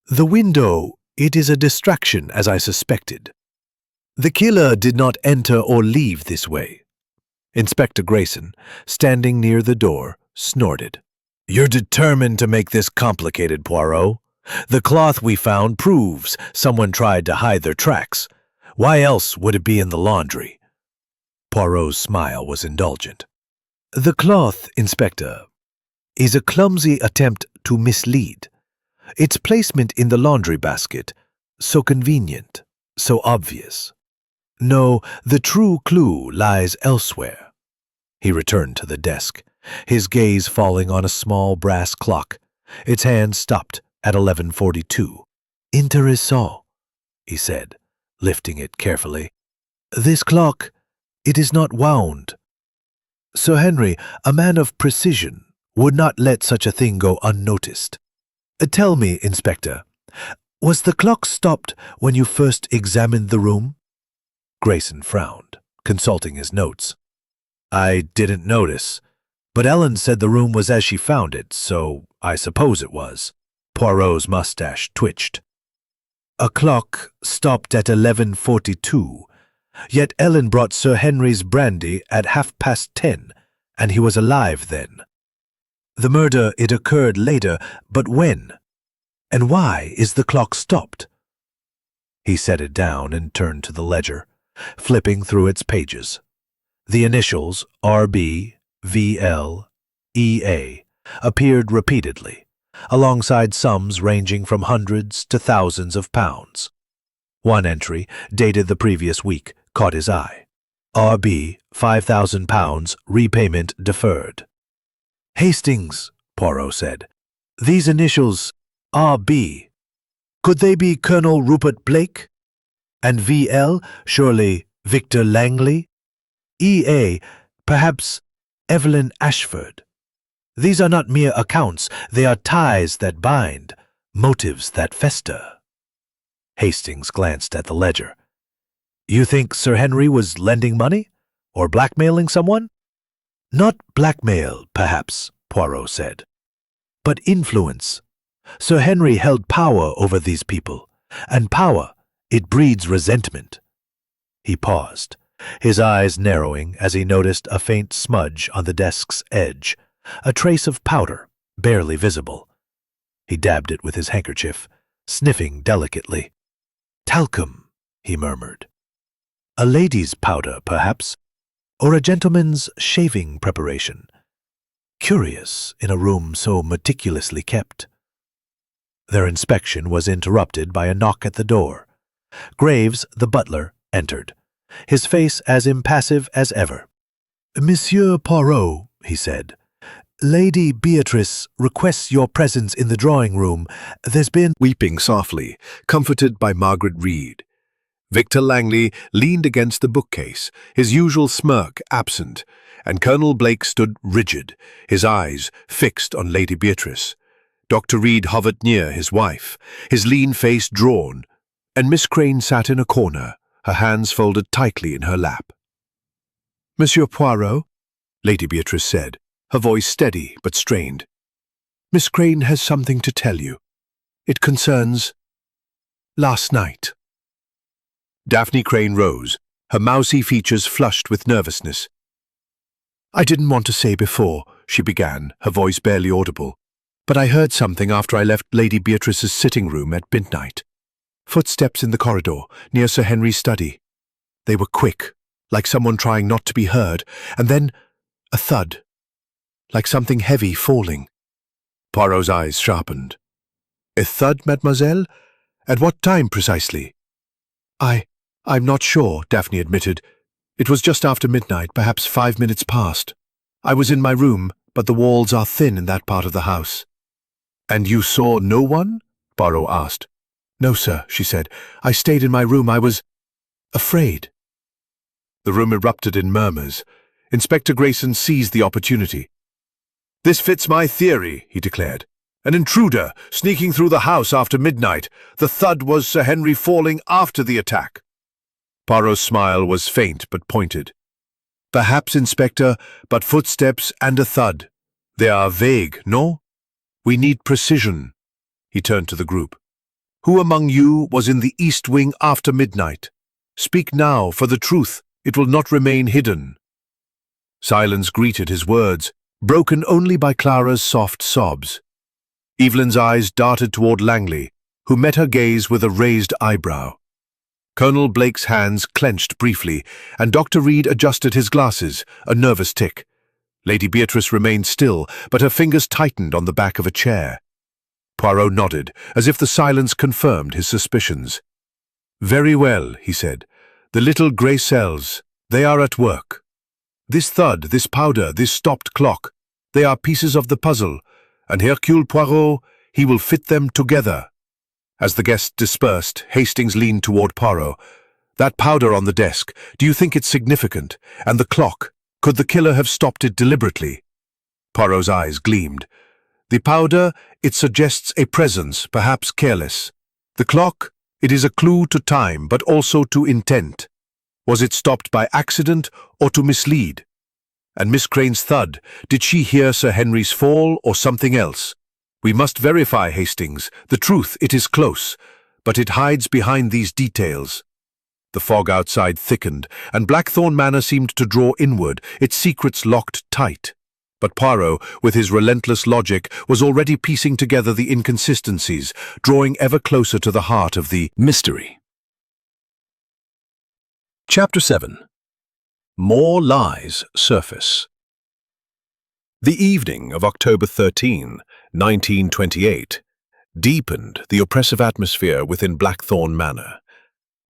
"The window, it is a distraction, as I suspected. The killer did not enter or leave this way." Inspector Grayson, standing near the door, snorted. "You're determined to make this complicated, Poirot. The cloth we found proves someone tried to hide their tracks. Why else would it be in the laundry?" Poirot's smile was indulgent. "The cloth, Inspector, is a clumsy attempt to mislead. Its placement in the laundry basket, so convenient, so obvious. No, the true clue lies elsewhere." He returned to the desk, his gaze falling on a small brass clock. Its hand stopped at 11:42. "Intéressant," he said, lifting it carefully. "This clock, it is not wound. Sir Henry, a man of precision, would not let such a thing go unnoticed. Tell me, Inspector, was the clock stopped when you first examined the room?" Grayson frowned, consulting his notes. "I didn't notice, but Ellen said the room was as she found it, so I suppose it was." Poirot's mustache twitched. "A clock stopped at 11:42, yet Ellen brought Sir Henry's brandy at 10:30, and he was alive then. The murder, it occurred later, but when? And why is the clock stopped?" He set it down and turned to the ledger, flipping through its pages. The initials RB, VL, EA appeared repeatedly, alongside sums ranging from hundreds to thousands of pounds. One entry, dated the previous week, caught his eye. RB, £5,000, repayment deferred. "Hastings," Poirot said. "These initials, RB, could they be Colonel Rupert Blake? And VL, surely Victor Langley? EA, perhaps Evelyn Ashford. These are not mere accounts, they are ties that bind, motives that fester." Hastings glanced at the ledger. "You think Sir Henry was lending money? Or blackmailing someone?" "Not blackmail, perhaps," Poirot said, "but influence. Sir Henry held power over these people, and power, it breeds resentment." He paused, his eyes narrowing as he noticed a faint smudge on the desk's edge, a trace of powder, barely visible. He dabbed it with his handkerchief, sniffing delicately. "Talcum," he murmured. "A lady's powder, perhaps, or a gentleman's shaving preparation. Curious in a room so meticulously kept." Their inspection was interrupted by a knock at the door. Graves, the butler, entered, his face as impassive as ever. "Monsieur Poirot," he said, "Lady Beatrice requests your presence in the drawing-room. There's been—" Weeping softly, comforted by Margaret Reed. Victor Langley leaned against the bookcase, his usual smirk absent, and Colonel Blake stood rigid, his eyes fixed on Lady Beatrice. Dr. Reed hovered near his wife, his lean face drawn, and Miss Crane sat in a corner, her hands folded tightly in her lap. "Monsieur Poirot," Lady Beatrice said, her voice steady but strained. "Miss Crane has something to tell you. It concerns last night." Daphne Crane rose, her mousy features flushed with nervousness. "I didn't want to say before," she began, her voice barely audible, "but I heard something after I left Lady Beatrice's sitting room at midnight. Footsteps in the corridor, near Sir Henry's study. They were quick, like someone trying not to be heard, and then a thud, like something heavy falling." Poirot's eyes sharpened. "A thud, mademoiselle? At what time precisely?" I'm not sure," Daphne admitted. "It was just after midnight, perhaps 5 minutes past. I was in my room, but the walls are thin in that part of the house." "And you saw no one?" Poirot asked. "No, sir," she said. "I stayed in my room. I was afraid." The room erupted in murmurs. Inspector Grayson seized the opportunity. "This fits my theory," he declared. "An intruder sneaking through the house after midnight. The thud was Sir Henry falling after the attack." Poirot's smile was faint but pointed. "Perhaps, Inspector, but footsteps and a thud. They are vague, no? We need precision." He turned to the group. "Who among you was in the east wing after midnight? Speak now, for the truth, it will not remain hidden." Silence greeted his words, broken only by Clara's soft sobs. Evelyn's eyes darted toward Langley, who met her gaze with a raised eyebrow. Colonel Blake's hands clenched briefly, and Dr. Reed adjusted his glasses, a nervous tic. Lady Beatrice remained still, but her fingers tightened on the back of a chair. Poirot nodded, as if the silence confirmed his suspicions. "Very well," he said. "The little grey cells, they are at work. This thud, this powder, this stopped clock, they are pieces of the puzzle, and Hercule Poirot, he will fit them together." As the guests dispersed, Hastings leaned toward Poirot. "That powder on the desk, do you think it's significant? And the clock, could the killer have stopped it deliberately?" Poirot's eyes gleamed. "The powder, it suggests a presence, perhaps careless. The clock, it is a clue to time, but also to intent. Was it stopped by accident or to mislead? And Miss Crane's thud, did she hear Sir Henry's fall or something else? We must verify, Hastings. The truth, it is close, but it hides behind these details." The fog outside thickened, and Blackthorn Manor seemed to draw inward, its secrets locked tight. But Poirot, with his relentless logic, was already piecing together the inconsistencies, drawing ever closer to the heart of the mystery. Chapter 7. More Lies Surface. The evening of October 13, 1928, deepened the oppressive atmosphere within Blackthorn Manor,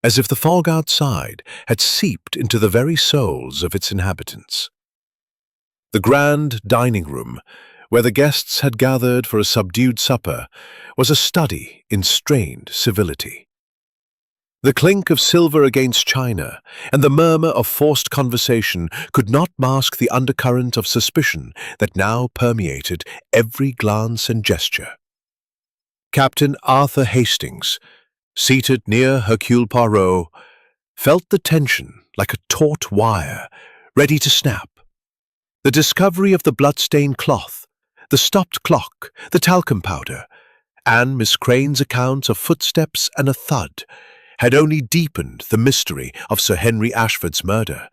as if the fog outside had seeped into the very souls of its inhabitants. The grand dining room, where the guests had gathered for a subdued supper, was a study in strained civility. The clink of silver against china and the murmur of forced conversation could not mask the undercurrent of suspicion that now permeated every glance and gesture. Captain Arthur Hastings, seated near Hercule Poirot, felt the tension like a taut wire, ready to snap. The discovery of the blood-stained cloth, the stopped clock, the talcum powder, and Miss Crane's accounts of footsteps and a thud had only deepened the mystery of Sir Henry Ashford's murder,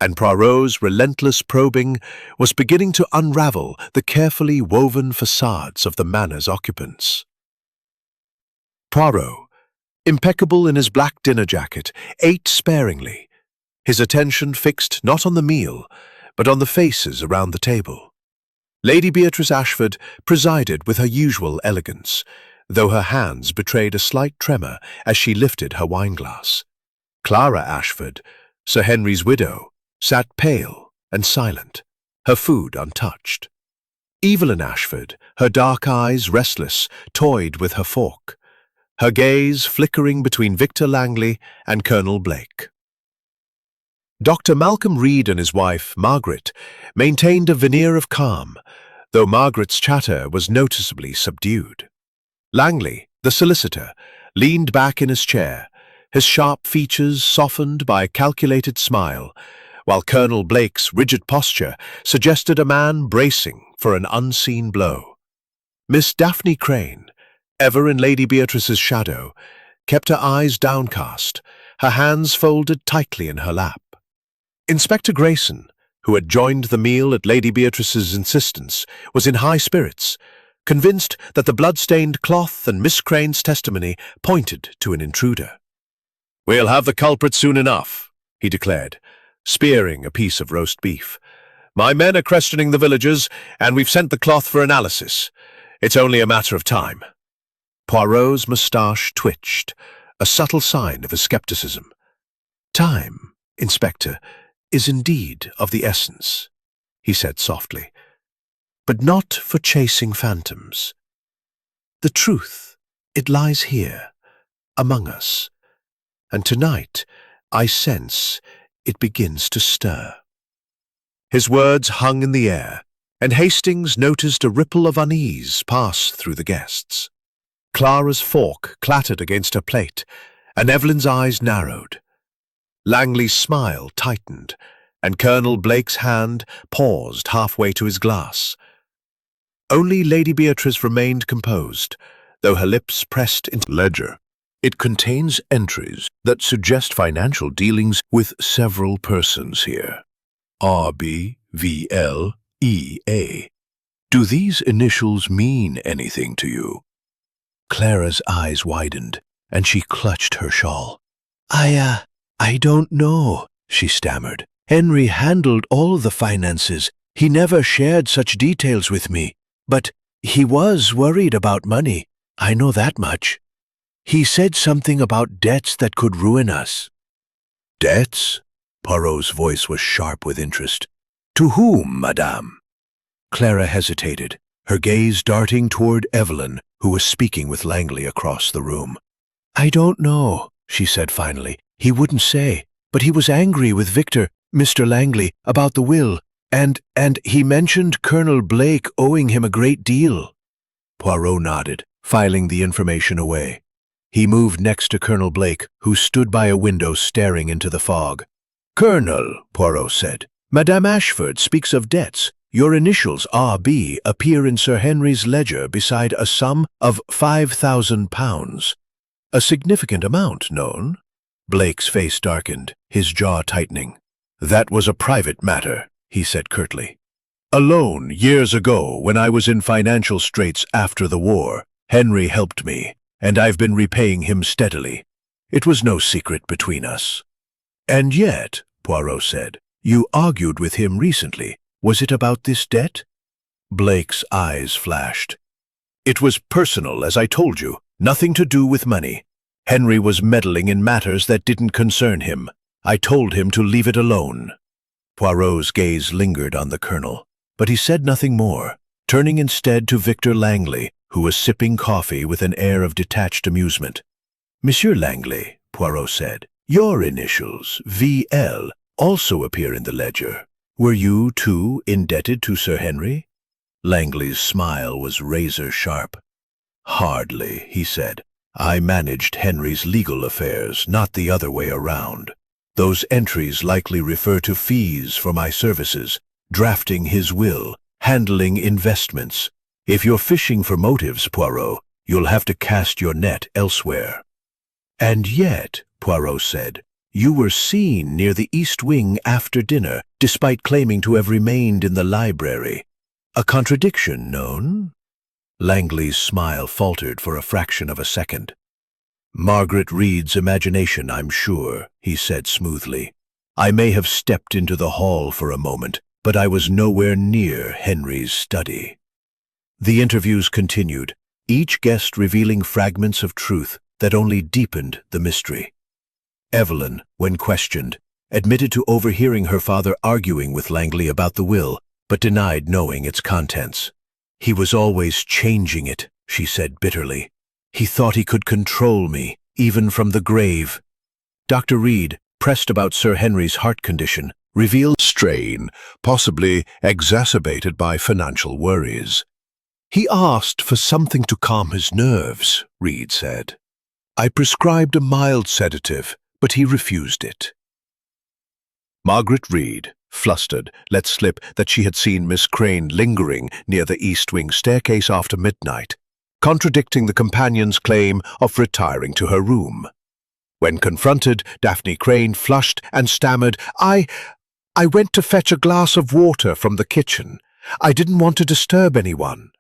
and Poirot's relentless probing was beginning to unravel the carefully woven facades of the manor's occupants. Poirot, impeccable in his black dinner jacket, ate sparingly, his attention fixed not on the meal, but on the faces around the table. Lady Beatrice Ashford presided with her usual elegance, though her hands betrayed a slight tremor as she lifted her wineglass. Clara Ashford, Sir Henry's widow, sat pale and silent, her food untouched. Evelyn Ashford, her dark eyes restless, toyed with her fork, her gaze flickering between Victor Langley and Colonel Blake. Dr. Malcolm Reed and his wife, Margaret, maintained a veneer of calm, though Margaret's chatter was noticeably subdued. Langley, the solicitor, leaned back in his chair, his sharp features softened by a calculated smile, while Colonel Blake's rigid posture suggested a man bracing for an unseen blow. Miss Daphne Crane, ever in Lady Beatrice's shadow, kept her eyes downcast, her hands folded tightly in her lap. Inspector Grayson, who had joined the meal at Lady Beatrice's insistence, was in high spirits, convinced that the blood-stained cloth and Miss Crane's testimony pointed to an intruder. "We'll have the culprit soon enough," he declared, spearing a piece of roast beef. "My men are questioning the villagers, and we've sent the cloth for analysis. It's only a matter of time." Poirot's moustache twitched, a subtle sign of his skepticism. "Time, Inspector, is indeed of the essence," he said softly, "but not for chasing phantoms. The truth, it lies here, among us, and tonight I sense it begins to stir." His words hung in the air, and Hastings noticed a ripple of unease pass through the guests. Clara's fork clattered against her plate, and Evelyn's eyes narrowed. Langley's smile tightened, and Colonel Blake's hand paused halfway to his glass. Only Lady Beatrice remained composed, though her lips pressed into the ledger. It contains entries that suggest financial dealings with several persons here. RBVLEA. Do these initials mean anything to you? Clara's eyes widened, and she clutched her shawl. I don't know, she stammered. Henry handled all the finances. He never shared such details with me, but he was worried about money. I know that much. He said something about debts that could ruin us. Debts? Poirot's voice was sharp with interest. To whom, madame? Clara hesitated, her gaze darting toward Evelyn, who was speaking with Langley across the room. I don't know, she said finally. He wouldn't say, but he was angry with Victor, Mr. Langley, about the will, and he mentioned Colonel Blake owing him a great deal. Poirot nodded, filing the information away. He moved next to Colonel Blake, who stood by a window staring into the fog. Colonel, Poirot said, Madame Ashford speaks of debts. Your initials, R.B., appear in Sir Henry's ledger beside a sum of £5,000. A significant amount, known? Blake's face darkened, his jaw tightening. That was a private matter, he said curtly. A loan years ago when I was in financial straits after the war. Henry helped me, and I've been repaying him steadily. It was no secret between us. And yet, Poirot said, you argued with him recently. Was it about this debt? Blake's eyes flashed. It was personal, as I told you, nothing to do with money. Henry was meddling in matters that didn't concern him. I told him to leave it alone. Poirot's gaze lingered on the colonel, but he said nothing more, turning instead to Victor Langley, who was sipping coffee with an air of detached amusement. Monsieur Langley, Poirot said, your initials, V.L., also appear in the ledger. Were you, too, indebted to Sir Henry? Langley's smile was razor-sharp. Hardly, he said. I managed Henry's legal affairs, not the other way around. Those entries likely refer to fees for my services, drafting his will, handling investments. If you're fishing for motives, Poirot, you'll have to cast your net elsewhere. And yet, Poirot said, you were seen near the East Wing after dinner, despite claiming to have remained in the library. A contradiction, known? Langley's smile faltered for a fraction of a second. Margaret Reed's imagination, I'm sure, he said smoothly. I may have stepped into the hall for a moment, but I was nowhere near Henry's study. The interviews continued, each guest revealing fragments of truth that only deepened the mystery. Evelyn, when questioned, admitted to overhearing her father arguing with Langley about the will, but denied knowing its contents. He was always changing it, she said bitterly. He thought he could control me, even from the grave. Dr. Reed, pressed about Sir Henry's heart condition, revealed strain, possibly exacerbated by financial worries. He asked for something to calm his nerves, Reed said. I prescribed a mild sedative, but he refused it. Margaret Reed, flustered, let slip that she had seen Miss Crane lingering near the East Wing staircase after midnight, contradicting the companion's claim of retiring to her room. When confronted, Daphne Crane flushed and stammered, I went to fetch a glass of water from the kitchen. I didn't want to disturb anyone.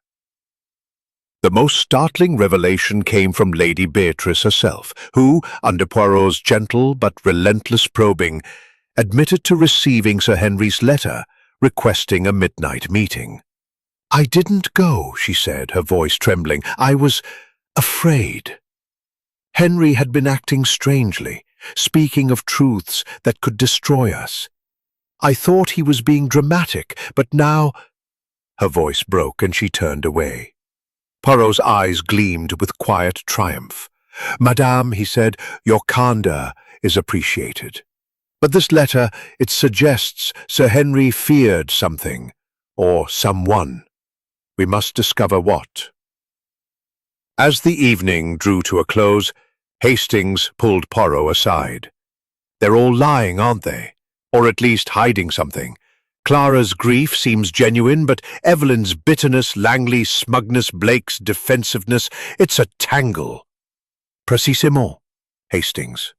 The most startling revelation came from Lady Beatrice herself, who, under Poirot's gentle but relentless probing, admitted to receiving Sir Henry's letter requesting a midnight meeting. I didn't go, she said, her voice trembling. I was afraid. Henry had been acting strangely, speaking of truths that could destroy us. I thought he was being dramatic, but now... Her voice broke and she turned away. Poirot's eyes gleamed with quiet triumph. Madame, he said, your candor is appreciated. But this letter, it suggests Sir Henry feared something, or someone. We must discover what. As the evening drew to a close, Hastings pulled Poirot aside. They're all lying, aren't they? Or at least hiding something. Clara's grief seems genuine, but Evelyn's bitterness, Langley's smugness, Blake's defensiveness, it's a tangle. Précisément, Hastings,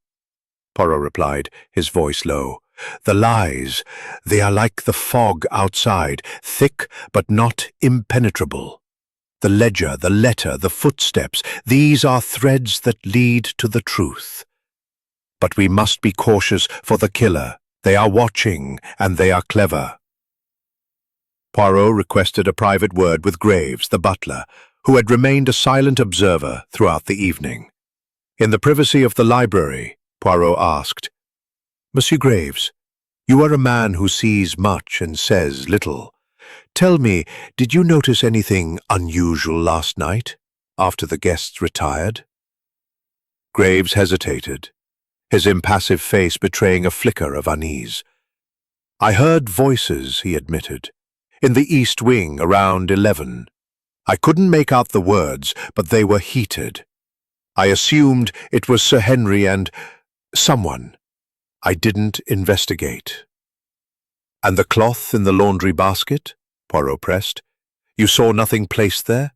Poirot replied, his voice low. The lies, they are like the fog outside, thick but not impenetrable. The ledger, the letter, the footsteps, these are threads that lead to the truth. But we must be cautious for the killer. They are watching, and they are clever. Poirot requested a private word with Graves, the butler, who had remained a silent observer throughout the evening. In the privacy of the library, Poirot asked, Monsieur Graves, you are a man who sees much and says little. Tell me, did you notice anything unusual last night, after the guests retired? Graves hesitated, his impassive face betraying a flicker of unease. I heard voices, he admitted, in the east wing around 11. I couldn't make out the words, but they were heated. I assumed it was Sir Henry and someone. I didn't investigate. And the cloth in the laundry basket? Poirot pressed. You saw nothing placed there?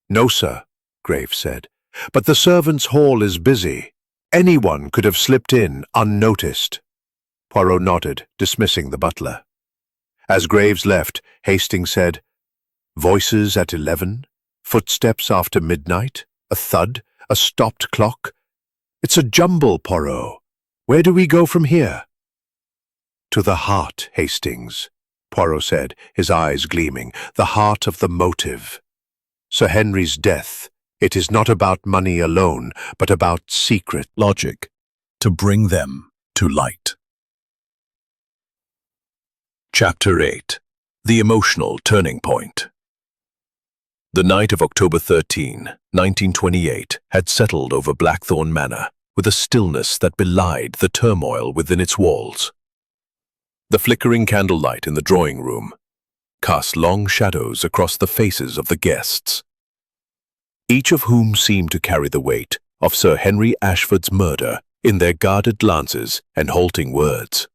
No, sir, Graves said. But the servants' hall is busy. Anyone could have slipped in unnoticed. Poirot nodded, dismissing the butler. As Graves left, Hastings said, Voices at 11, footsteps after midnight, a thud, a stopped clock. It's a jumble, Poirot. Where do we go from here? To the heart, Hastings, Poirot said, his eyes gleaming, the heart of the motive. Sir Henry's death. It is not about money alone, but about secret Logic, to bring them to light. Chapter 8. The Emotional Turning Point. The night of October 13, 1928, had settled over Blackthorn Manor with a stillness that belied the turmoil within its walls. The flickering candlelight in the drawing room cast long shadows across the faces of the guests, each of whom seemed to carry the weight of Sir Henry Ashford's murder in their guarded glances and halting words.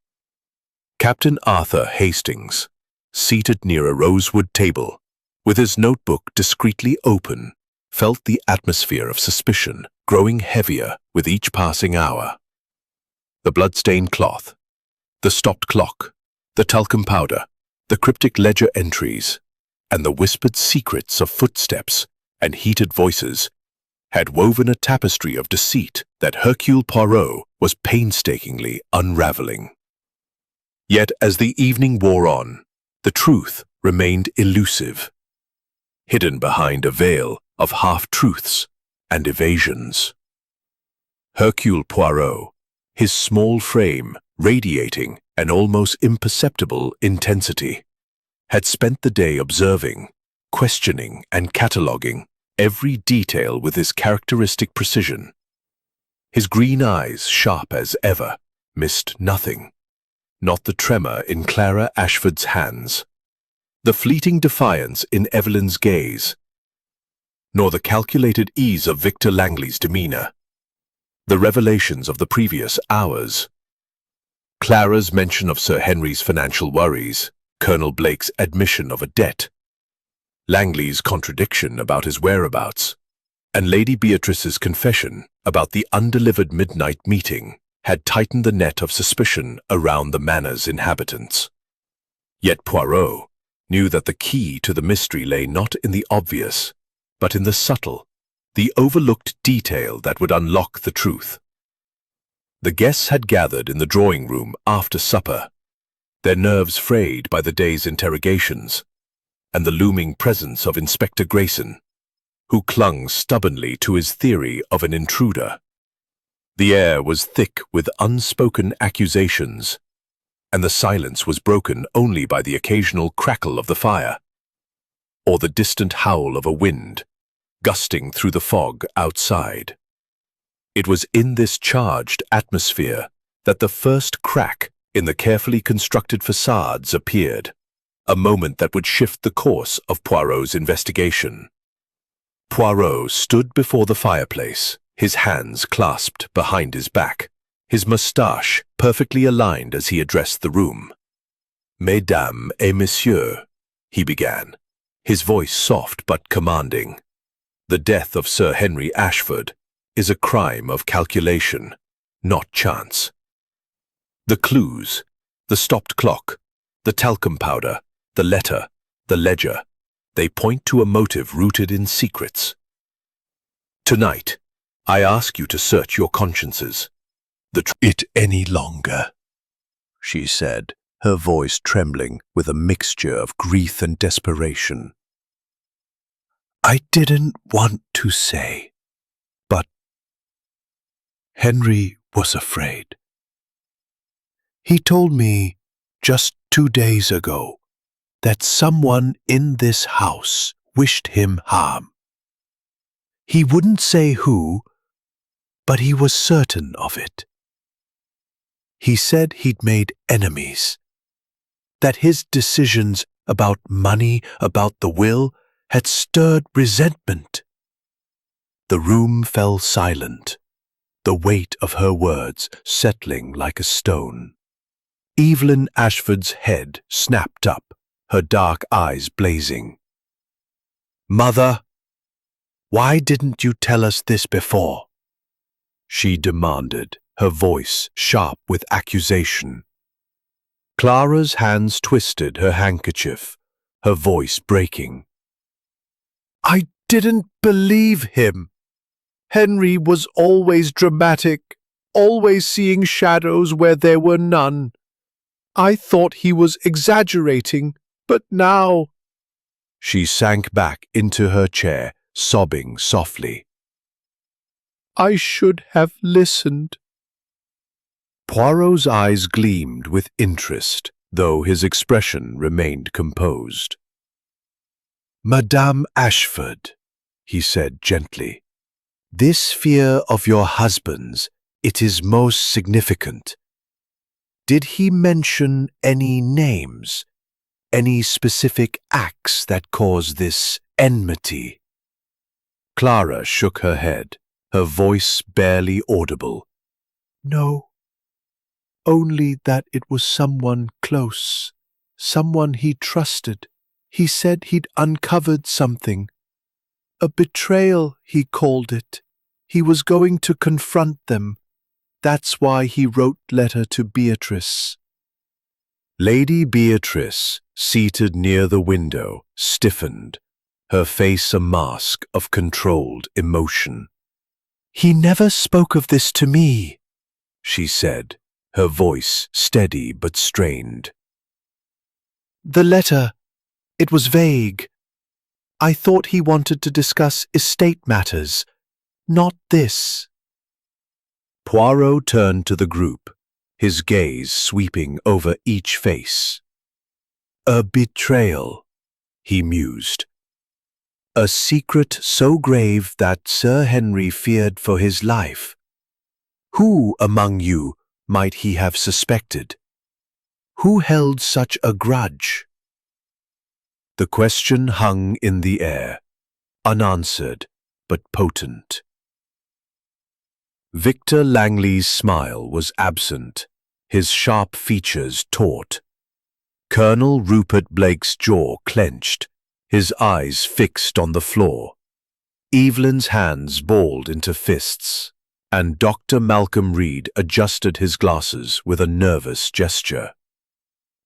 Captain Arthur Hastings, seated near a rosewood table, with his notebook discreetly open, felt the atmosphere of suspicion growing heavier with each passing hour. The blood-stained cloth, the stopped clock, the talcum powder, the cryptic ledger entries, and the whispered secrets of footsteps and heated voices had woven a tapestry of deceit that Hercule Poirot was painstakingly unraveling. Yet as the evening wore on, the truth remained elusive, hidden behind a veil of half-truths and evasions. Hercule Poirot, his small frame radiating an almost imperceptible intensity, had spent the day observing, questioning, and cataloguing every detail with his characteristic precision. His green eyes, sharp as ever, missed nothing, not the tremor in Clara Ashford's hands, the fleeting defiance in Evelyn's gaze, nor the calculated ease of Victor Langley's demeanor, the revelations of the previous hours, Clara's mention of Sir Henry's financial worries, Colonel Blake's admission of a debt, Langley's contradiction about his whereabouts, and Lady Beatrice's confession about the undelivered midnight meeting had tightened the net of suspicion around the manor's inhabitants. Yet Poirot knew that the key to the mystery lay not in the obvious, but in the subtle, the overlooked detail that would unlock the truth. The guests had gathered in the drawing room after supper, their nerves frayed by the day's interrogations, and the looming presence of Inspector Grayson, who clung stubbornly to his theory of an intruder. The air was thick with unspoken accusations, and the silence was broken only by the occasional crackle of the fire, or the distant howl of a wind, gusting through the fog outside. It was in this charged atmosphere that the first crack in the carefully constructed facades appeared, a moment that would shift the course of Poirot's investigation. Poirot stood before the fireplace, his hands clasped behind his back, his moustache perfectly aligned as he addressed the room. "Mesdames et messieurs," he began, his voice soft but commanding. "The death of Sir Henry Ashford is a crime of calculation, not chance. The clues, the stopped clock, the talcum powder, the letter, the ledger, they point to a motive rooted in secrets. Tonight, I ask you to search your consciences. It any longer," she said, her voice trembling with a mixture of grief and desperation. "I didn't want to say, but Henry was afraid. He told me just 2 days ago that someone in this house wished him harm. He wouldn't say who, but he was certain of it. He said he'd made enemies, that his decisions about money, about the will, had stirred resentment." The room fell silent, the weight of her words settling like a stone. Evelyn Ashford's head snapped up, her dark eyes blazing. "Mother, why didn't you tell us this before?" she demanded, her voice sharp with accusation. Clara's hands twisted her handkerchief, her voice breaking. "I didn't believe him. Henry was always dramatic, always seeing shadows where there were none. I thought he was exaggerating, but now—" She sank back into her chair, sobbing softly. "I should have listened." Poirot's eyes gleamed with interest, though his expression remained composed. "Madame Ashford," he said gently, "this fear of your husband's, it is most significant. Did he mention any names, any specific acts that caused this enmity?" Clara shook her head, her voice barely audible. "No. Only that it was someone close, someone he trusted. He said he'd uncovered something. A betrayal, he called it. He was going to confront them. That's why he wrote letter to Beatrice." Lady Beatrice, seated near the window, stiffened, her face a mask of controlled emotion. "He never spoke of this to me," she said, her voice steady but strained. "The letter, it was vague. I thought he wanted to discuss estate matters, not this." Poirot turned to the group, his gaze sweeping over each face. "A betrayal," he mused. "A secret so grave that Sir Henry feared for his life. Who among you might he have suspected? Who held such a grudge?" The question hung in the air, unanswered but potent. Victor Langley's smile was absent, his sharp features taut. Colonel Rupert Blake's jaw clenched, his eyes fixed on the floor. Evelyn's hands balled into fists, and Dr. Malcolm Reed adjusted his glasses with a nervous gesture.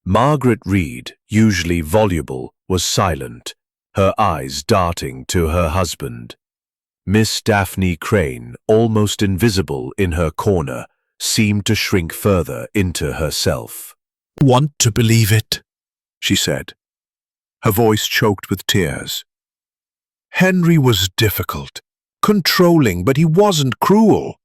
Margaret Reed, usually voluble, was silent, her eyes darting to her husband. Miss Daphne Crane, almost invisible in her corner, seemed to shrink further into herself. "Want to believe it," she said, her voice choked with tears. "Henry was difficult, controlling, but he wasn't cruel.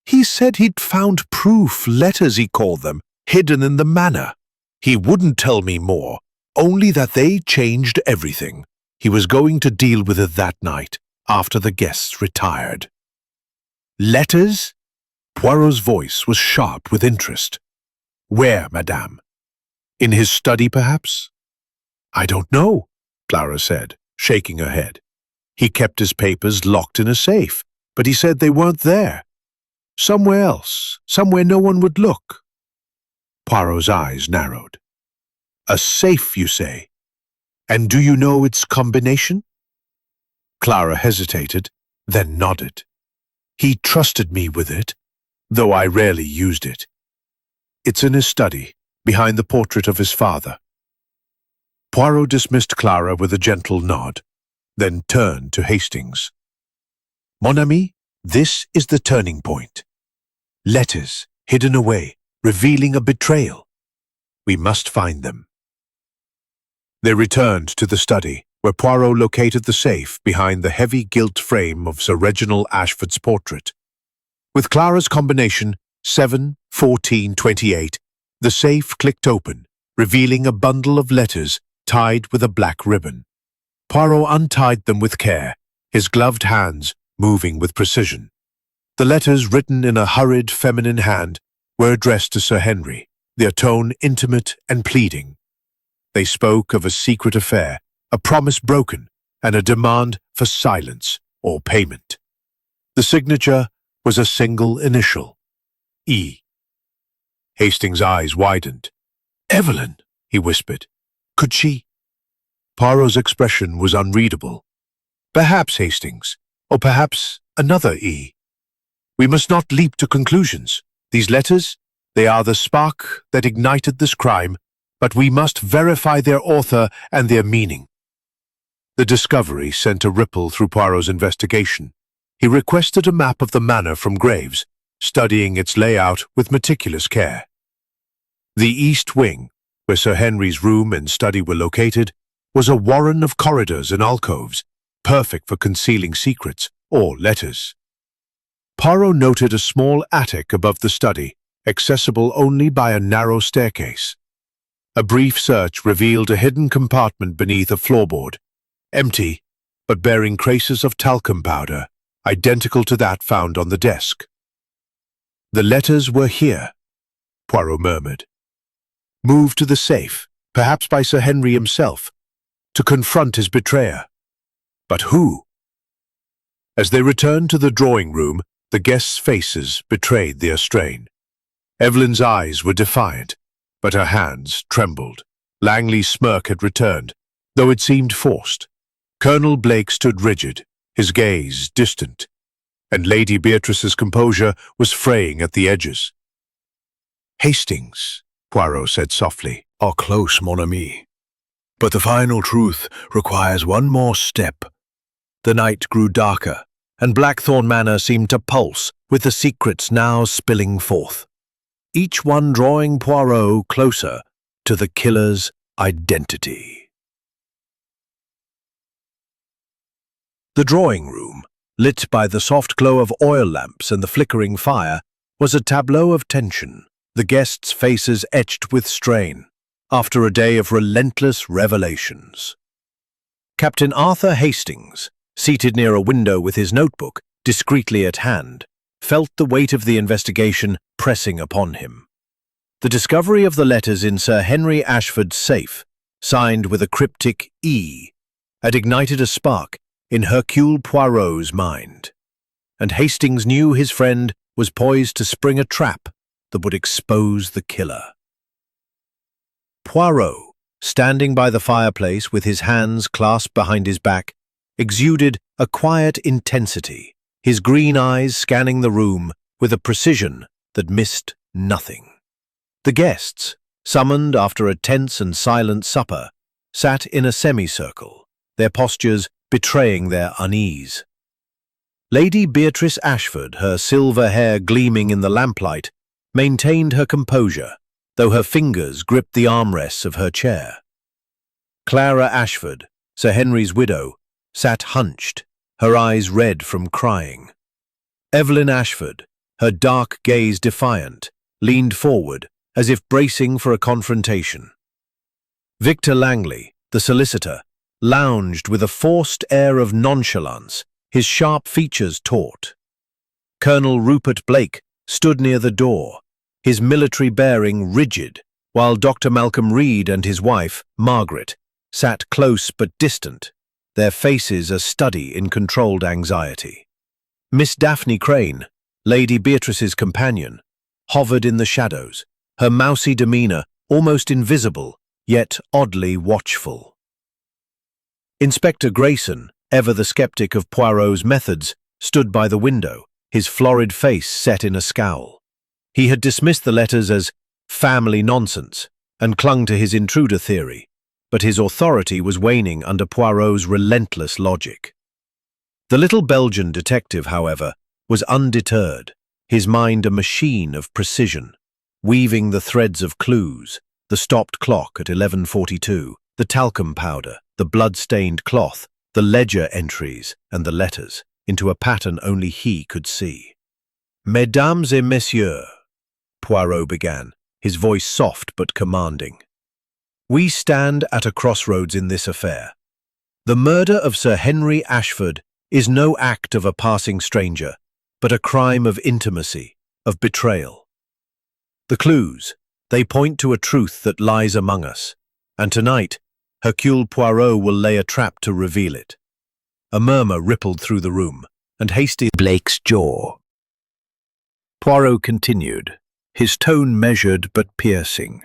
He said he'd found proof, letters he called them, hidden in the manor. He wouldn't tell me more, only that they changed everything. He was going to deal with it that night, after the guests retired." "Letters?" Poirot's voice was sharp with interest. "Where, madame? In his study, perhaps?" "I don't know," Clara said, shaking her head. "He kept his papers locked in a safe, but he said they weren't there. Somewhere else, somewhere no one would look." Poirot's eyes narrowed. "A safe, you say? And do you know its combination?" Clara hesitated, then nodded. "He trusted me with it, though I rarely used it. It's in his study, behind the portrait of his father." Poirot dismissed Clara with a gentle nod, then turned to Hastings. "Mon ami, this is the turning point. Letters hidden away, revealing a betrayal. We must find them." They returned to the study, where Poirot located the safe behind the heavy gilt frame of Sir Reginald Ashford's portrait. With Clara's combination, 7-14-28, the safe clicked open, revealing a bundle of letters tied with a black ribbon. Poirot untied them with care, his gloved hands moving with precision. The letters, written in a hurried feminine hand, were addressed to Sir Henry, their tone intimate and pleading. They spoke of a secret affair, a promise broken, and a demand for silence or payment. The signature was a single initial, E. Hastings' eyes widened. "Evelyn," he whispered. "Could she—" Poirot's expression was unreadable. "Perhaps, Hastings, or perhaps another E. We must not leap to conclusions. These letters, they are the spark that ignited this crime, but we must verify their author and their meaning." The discovery sent a ripple through Poirot's investigation. He requested a map of the manor from Graves, studying its layout with meticulous care. The east wing, where Sir Henry's room and study were located, was a warren of corridors and alcoves, perfect for concealing secrets or letters. Poirot noted a small attic above the study, accessible only by a narrow staircase. A brief search revealed a hidden compartment beneath a floorboard, empty, but bearing traces of talcum powder, identical to that found on the desk. "The letters were here," Poirot murmured. "Moved to the safe, perhaps by Sir Henry himself, to confront his betrayer. But who?" As they returned to the drawing room, the guests' faces betrayed their strain. Evelyn's eyes were defiant, but her hands trembled. Langley's smirk had returned, though it seemed forced. Colonel Blake stood rigid, his gaze distant, and Lady Beatrice's composure was fraying at the edges. "Hastings," Poirot said softly, "Are close, mon ami. But the final truth requires one more step." The night grew darker, and Blackthorn Manor seemed to pulse with the secrets now spilling forth, each one drawing Poirot closer to the killer's identity. The drawing room, lit by the soft glow of oil lamps and the flickering fire, was a tableau of tension, the guests' faces etched with strain, after a day of relentless revelations. Captain Arthur Hastings, seated near a window with his notebook discreetly at hand, felt the weight of the investigation pressing upon him. The discovery of the letters in Sir Henry Ashford's safe, signed with a cryptic E, had ignited a spark in Hercule Poirot's mind, and Hastings knew his friend was poised to spring a trap that would expose the killer. Poirot, standing by the fireplace with his hands clasped behind his back, exuded a quiet intensity, his green eyes scanning the room with a precision that missed nothing. The guests, summoned after a tense and silent supper, sat in a semicircle, their postures betraying their unease. Lady Beatrice Ashford, her silver hair gleaming in the lamplight, maintained her composure, though her fingers gripped the armrests of her chair. Clara Ashford, Sir Henry's widow, sat hunched, her eyes red from crying. Evelyn Ashford, her dark gaze defiant, leaned forward as if bracing for a confrontation. Victor Langley, the solicitor, lounged with a forced air of nonchalance, his sharp features taut. Colonel Rupert Blake stood near the door, his military bearing rigid, while Dr. Malcolm Reed and his wife, Margaret, sat close but distant, their faces a study in controlled anxiety. Miss Daphne Crane, Lady Beatrice's companion, hovered in the shadows, her mousy demeanour almost invisible, yet oddly watchful. Inspector Grayson, ever the skeptic of Poirot's methods, stood by the window, his florid face set in a scowl. He had dismissed the letters as family nonsense and clung to his intruder theory, but his authority was waning under Poirot's relentless logic. The little Belgian detective, however, was undeterred, his mind a machine of precision, weaving the threads of clues, the stopped clock at 11:42, the talcum powder, the blood-stained cloth, the ledger entries, and the letters, into a pattern only he could see. "Mesdames et messieurs," Poirot began, his voice soft but commanding. "We stand at a crossroads in this affair. The murder of Sir Henry Ashford is no act of a passing stranger, but a crime of intimacy, of betrayal. The clues, they point to a truth that lies among us, and tonight, Hercule Poirot will lay a trap to reveal it." A murmur rippled through the room, and hasty Blake's jaw. Poirot continued, his tone measured but piercing.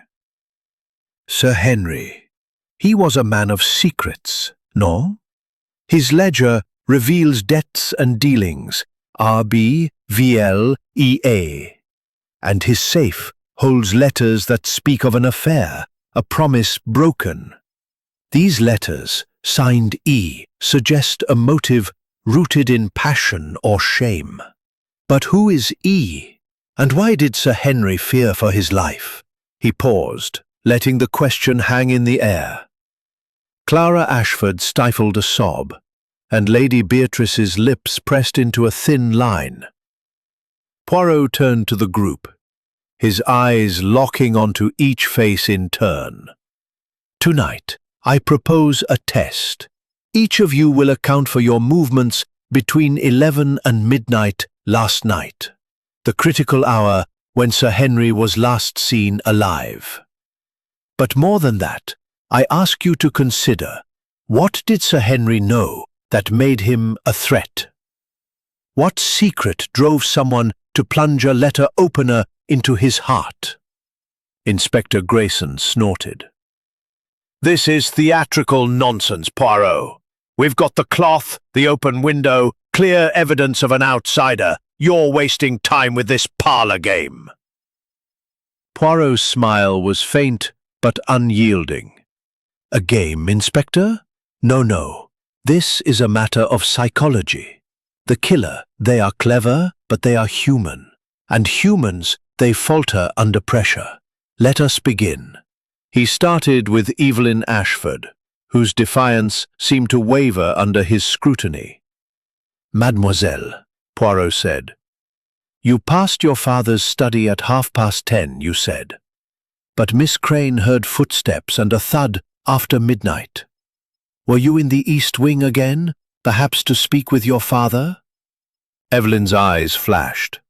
"Sir Henry, he was a man of secrets, no? His ledger reveals debts and dealings, RBVLEA, and his safe holds letters that speak of an affair, a promise broken. These letters, signed E, suggest a motive rooted in passion or shame. But who is E? And why did Sir Henry fear for his life?" He paused, letting the question hang in the air. Clara Ashford stifled a sob, and Lady Beatrice's lips pressed into a thin line. Poirot turned to the group, his eyes locking onto each face in turn. "Tonight, I propose a test. Each of you will account for your movements between 11 and midnight last night, the critical hour when Sir Henry was last seen alive. But more than that, I ask you to consider, what did Sir Henry know that made him a threat? What secret drove someone to plunge a letter opener into his heart?" Inspector Grayson snorted. "This is theatrical nonsense, Poirot. We've got the cloth, the open window, clear evidence of an outsider. You're wasting time with this parlour game." Poirot's smile was faint but unyielding. "A game, Inspector? No. This is a matter of psychology. The killer, they are clever, but they are human. And humans, they falter under pressure. Let us begin." He started with Evelyn Ashford, whose defiance seemed to waver under his scrutiny. "Mademoiselle," Poirot said, "you passed your father's study at 10:30, you said. But Miss Crane heard footsteps and a thud after midnight. Were you in the East Wing again, perhaps to speak with your father?" Evelyn's eyes flashed.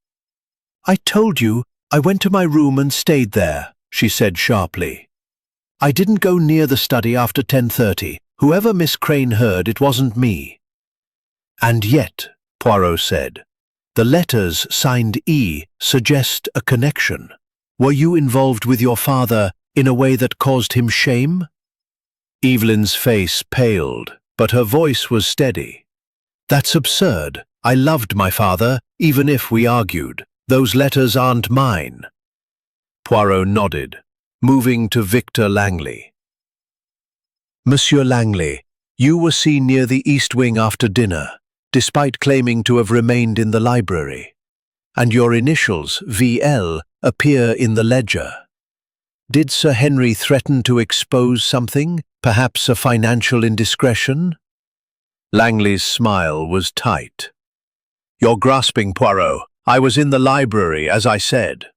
"I told you I went to my room and stayed there," she said sharply. "I didn't go near the study after 10:30. Whoever Miss Crane heard, it wasn't me." "And yet," Poirot said, "the letters signed E suggest a connection. Were you involved with your father in a way that caused him shame?" Evelyn's face paled, but her voice was steady. "That's absurd. I loved my father, even if we argued. Those letters aren't mine." Poirot nodded, moving to Victor Langley. "Monsieur Langley, you were seen near the East Wing after dinner, despite claiming to have remained in the library. And your initials, VL, appear in the ledger. Did Sir Henry threaten to expose something, perhaps a financial indiscretion?" Langley's smile was tight. "You're grasping, Poirot. I was in the library, as I said.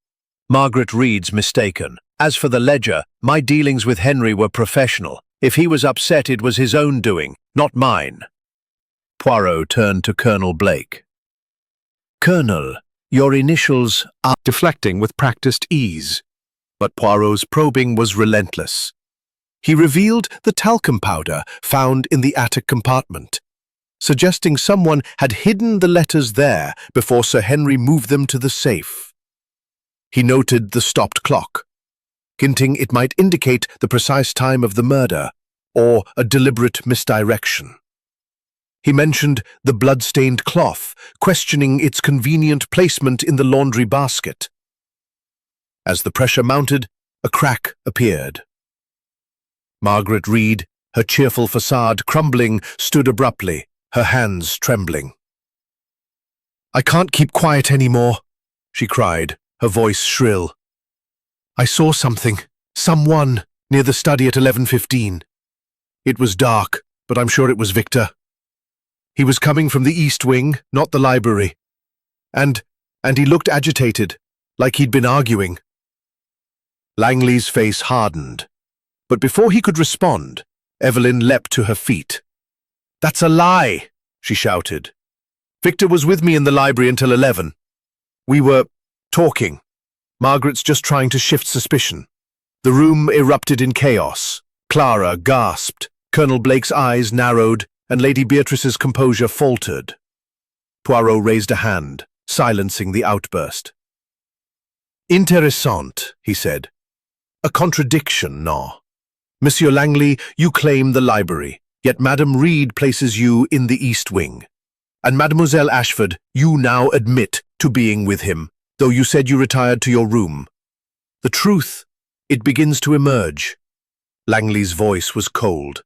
Margaret Reed's mistaken. As for the ledger, my dealings with Henry were professional. If he was upset, it was his own doing, not mine." Poirot turned to Colonel Blake. "Colonel, Your initials are deflecting with practiced ease. But Poirot's probing was relentless. He revealed the talcum powder found in the attic compartment, suggesting someone had hidden the letters there before Sir Henry moved them to the safe. He noted the stopped clock, hinting it might indicate the precise time of the murder or a deliberate misdirection. He mentioned the blood-stained cloth, questioning its convenient placement in the laundry basket. As the pressure mounted, a crack appeared. Margaret Reed, her cheerful facade crumbling, stood abruptly, her hands trembling. "I can't keep quiet anymore," she cried, her voice shrill. "I saw someone, near the study at 11:15. It was dark, but I'm sure it was Victor. He was coming from the east wing, not the library. And he looked agitated, like he'd been arguing." Langley's face hardened, but before he could respond, Evelyn leapt to her feet. "That's a lie," she shouted. "Victor was with me in the library until 11. We were talking. Margaret's just trying to shift suspicion." The room erupted in chaos. Clara gasped, Colonel Blake's eyes narrowed, and Lady Beatrice's composure faltered. Poirot raised a hand, silencing the outburst. "Interessant," he said. "A contradiction, no? Monsieur Langley, you claim the library, yet Madame Reed places you in the East Wing. And Mademoiselle Ashford, you now admit to being with him, though you said you retired to your room. The truth, it begins to emerge." Langley's voice was cold.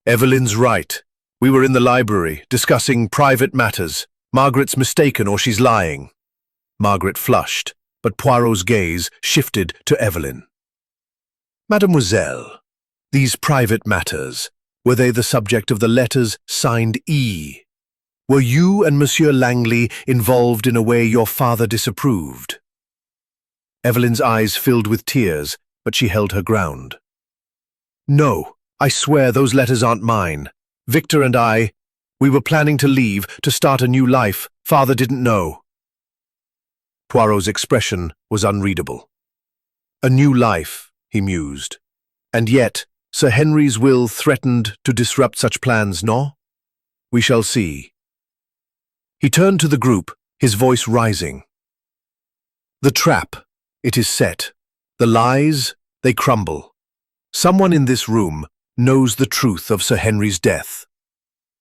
"Evelyn's right. We were in the library, discussing private matters. Margaret's mistaken or she's lying." Margaret flushed, but Poirot's gaze shifted to Evelyn. "Mademoiselle, these private matters, were they the subject of the letters signed E? Were you and Monsieur Langley involved in a way your father disapproved?" Evelyn's eyes filled with tears, but she held her ground. "No, I swear those letters aren't mine. Victor and we were planning to leave, to start a new life. Father didn't know." Poirot's expression was unreadable. "A new life," he mused. "And yet, Sir Henry's will threatened to disrupt such plans, no? We shall see." He turned to the group, his voice rising. "The trap, it is set. The lies, they crumble. Someone in this room knows the truth of Sir Henry's death.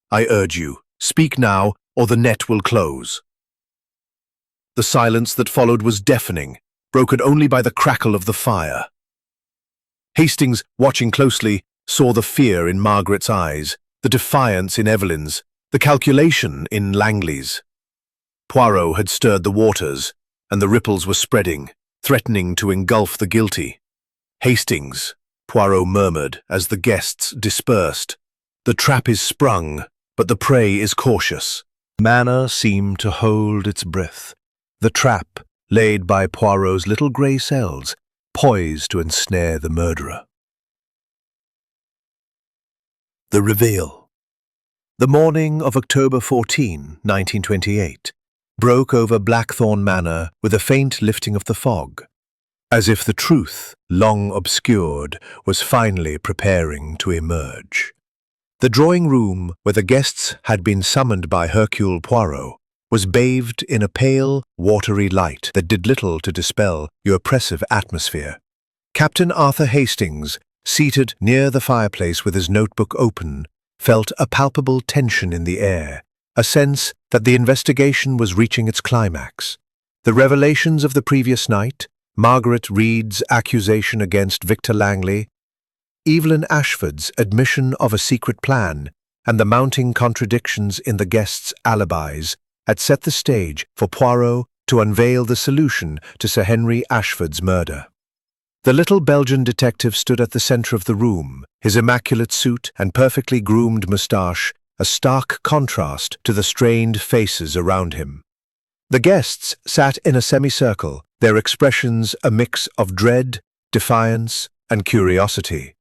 I urge you, speak now, or the net will close." The silence that followed was deafening, broken only by the crackle of the fire. Hastings, watching closely, saw the fear in Margaret's eyes, the defiance in Evelyn's, the calculation in Langley's. Poirot had stirred the waters, and the ripples were spreading, threatening to engulf the guilty. "Hastings," Poirot murmured as the guests dispersed. "The trap is sprung, but the prey is cautious." Manor seemed to hold its breath. The trap, laid by Poirot's little grey cells, poised to ensnare the murderer. The reveal. The morning of October 14, 1928, broke over Blackthorn Manor with a faint lifting of the fog, as if the truth, long obscured, was finally preparing to emerge. The drawing-room, where the guests had been summoned by Hercule Poirot, was bathed in a pale, watery light that did little to dispel the oppressive atmosphere. Captain Arthur Hastings, seated near the fireplace with his notebook open, felt a palpable tension in the air, a sense that the investigation was reaching its climax. The revelations of the previous night, Margaret Reed's accusation against Victor Langley, Evelyn Ashford's admission of a secret plan, and the mounting contradictions in the guests' alibis had set the stage for Poirot to unveil the solution to Sir Henry Ashford's murder. The little Belgian detective stood at the center of the room, his immaculate suit and perfectly groomed moustache a stark contrast to the strained faces around him. The guests sat in a semicircle, their expressions a mix of dread, defiance, and curiosity.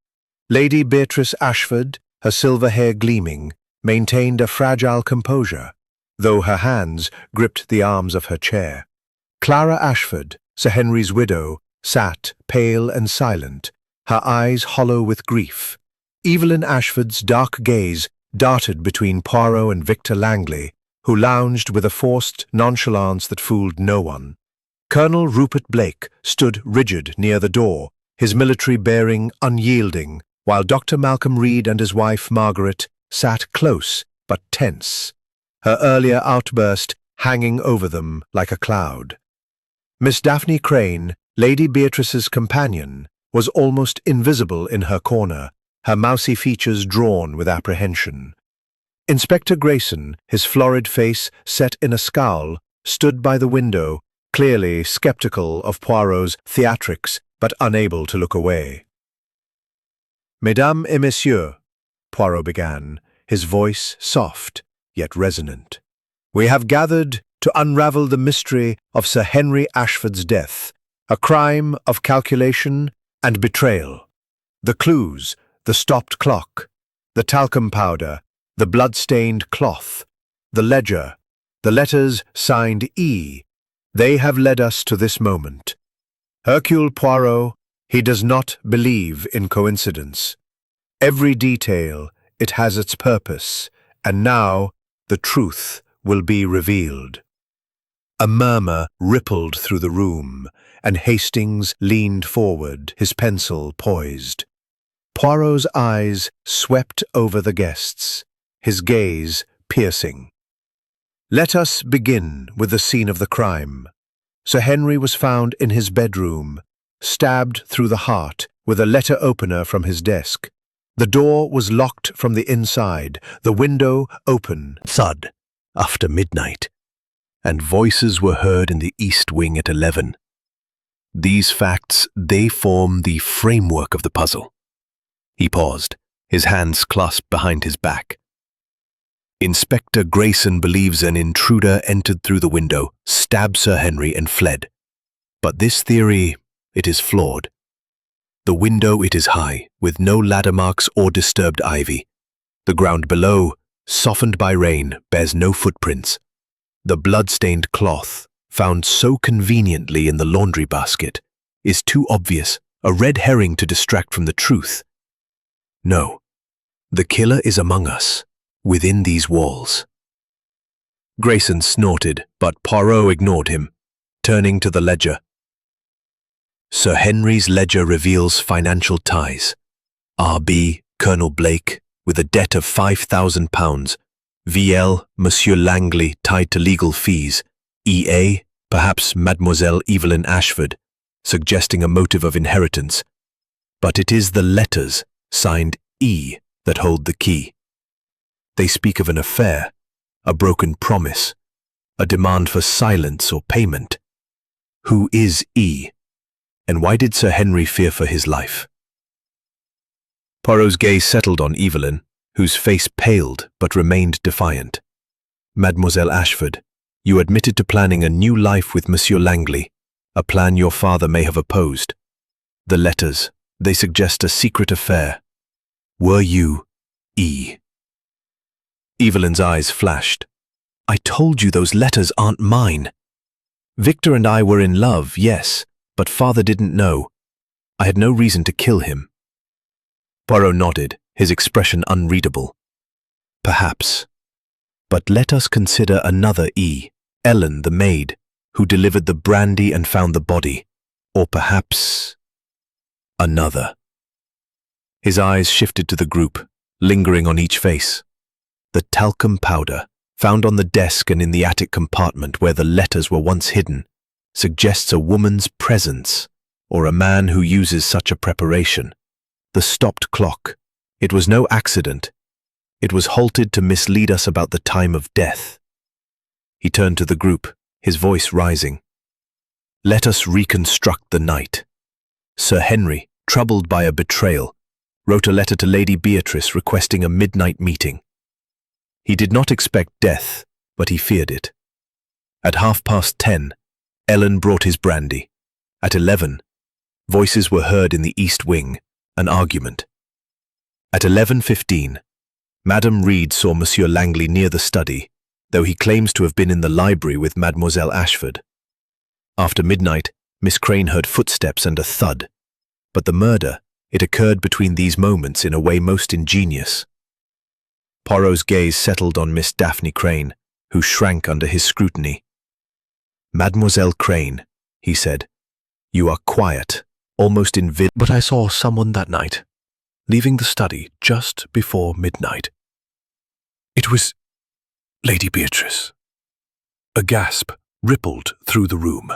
Lady Beatrice Ashford, her silver hair gleaming, maintained a fragile composure, though her hands gripped the arms of her chair. Clara Ashford, Sir Henry's widow, sat pale and silent, her eyes hollow with grief. Evelyn Ashford's dark gaze darted between Poirot and Victor Langley, who lounged with a forced nonchalance that fooled no one. Colonel Rupert Blake stood rigid near the door, his military bearing unyielding, while Dr. Malcolm Reed and his wife Margaret sat close but tense, her earlier outburst hanging over them like a cloud. Miss Daphne Crane, Lady Beatrice's companion, was almost invisible in her corner, her mousy features drawn with apprehension. Inspector Grayson, his florid face set in a scowl, stood by the window, clearly sceptical of Poirot's theatrics, but unable to look away. "Mesdames et messieurs," Poirot began, his voice soft yet resonant, "we have gathered to unravel the mystery of Sir Henry Ashford's death, a crime of calculation and betrayal. The clues, the stopped clock, the talcum powder, the blood-stained cloth, the ledger, the letters signed E, they have led us to this moment. Hercule Poirot, he does not believe in coincidence. Every detail, it has its purpose, and now the truth will be revealed." A murmur rippled through the room, and Hastings leaned forward, his pencil poised. Poirot's eyes swept over the guests, his gaze piercing. "Let us begin with the scene of the crime. Sir Henry was found in his bedroom, stabbed through the heart with a letter opener from his desk. The door was locked from the inside, the window open. Thud, after midnight, and voices were heard in the East Wing at 11. These facts, they form the framework of the puzzle." He paused, his hands clasped behind his back. "Inspector Grayson believes an intruder entered through the window, stabbed Sir Henry and fled. But this theory, it is flawed. The window, it is high, with no ladder marks or disturbed ivy. The ground below, softened by rain, bears no footprints. The blood-stained cloth, found so conveniently in the laundry basket, is too obvious, a red herring to distract from the truth. No, the killer is among us, within these walls." Grayson snorted, but Poirot ignored him, turning to the ledger. "Sir Henry's ledger reveals financial ties. R.B. Colonel Blake, with a debt of £5,000. V.L. Monsieur Langley, tied to legal fees. E.A. perhaps Mademoiselle Evelyn Ashford, suggesting a motive of inheritance. But it is the letters, signed E, that hold the key. They speak of an affair, a broken promise, a demand for silence or payment. Who is E? And why did Sir Henry fear for his life?" Poirot's gaze settled on Evelyn, whose face paled but remained defiant. "Mademoiselle Ashford, you admitted to planning a new life with Monsieur Langley, a plan your father may have opposed. The letters, they suggest a secret affair. Were you E?" Evelyn's eyes flashed. "I told you those letters aren't mine. Victor and I were in love, yes, but father didn't know. I had no reason to kill him." Poirot nodded, his expression unreadable. "Perhaps. But let us consider another E, Ellen, the maid, who delivered the brandy and found the body. Or perhaps another." His eyes shifted to the group, lingering on each face. The talcum powder, found on the desk and in the attic compartment where the letters were once hidden, suggests a woman's presence, or a man who uses such a preparation. The stopped clock, it was no accident. It was halted to mislead us about the time of death. He turned to the group, his voice rising. "Let us reconstruct the night. Sir Henry, troubled by a betrayal, wrote a letter to Lady Beatrice requesting a midnight meeting. He did not expect death, but he feared it. At 10:30, Ellen brought his brandy. At 11, voices were heard in the East Wing, an argument. At 11:15, Madame Reed saw Monsieur Langley near the study, though he claims to have been in the library with Mademoiselle Ashford. After midnight, Miss Crane heard footsteps and a thud. But the murder, it occurred between these moments in a way most ingenious. Poirot's gaze settled on Miss Daphne Crane, who shrank under his scrutiny. "Mademoiselle Crane," he said, "you are quiet, almost invisible." But I saw someone that night, leaving the study just before midnight. It was Lady Beatrice. A gasp rippled through the room,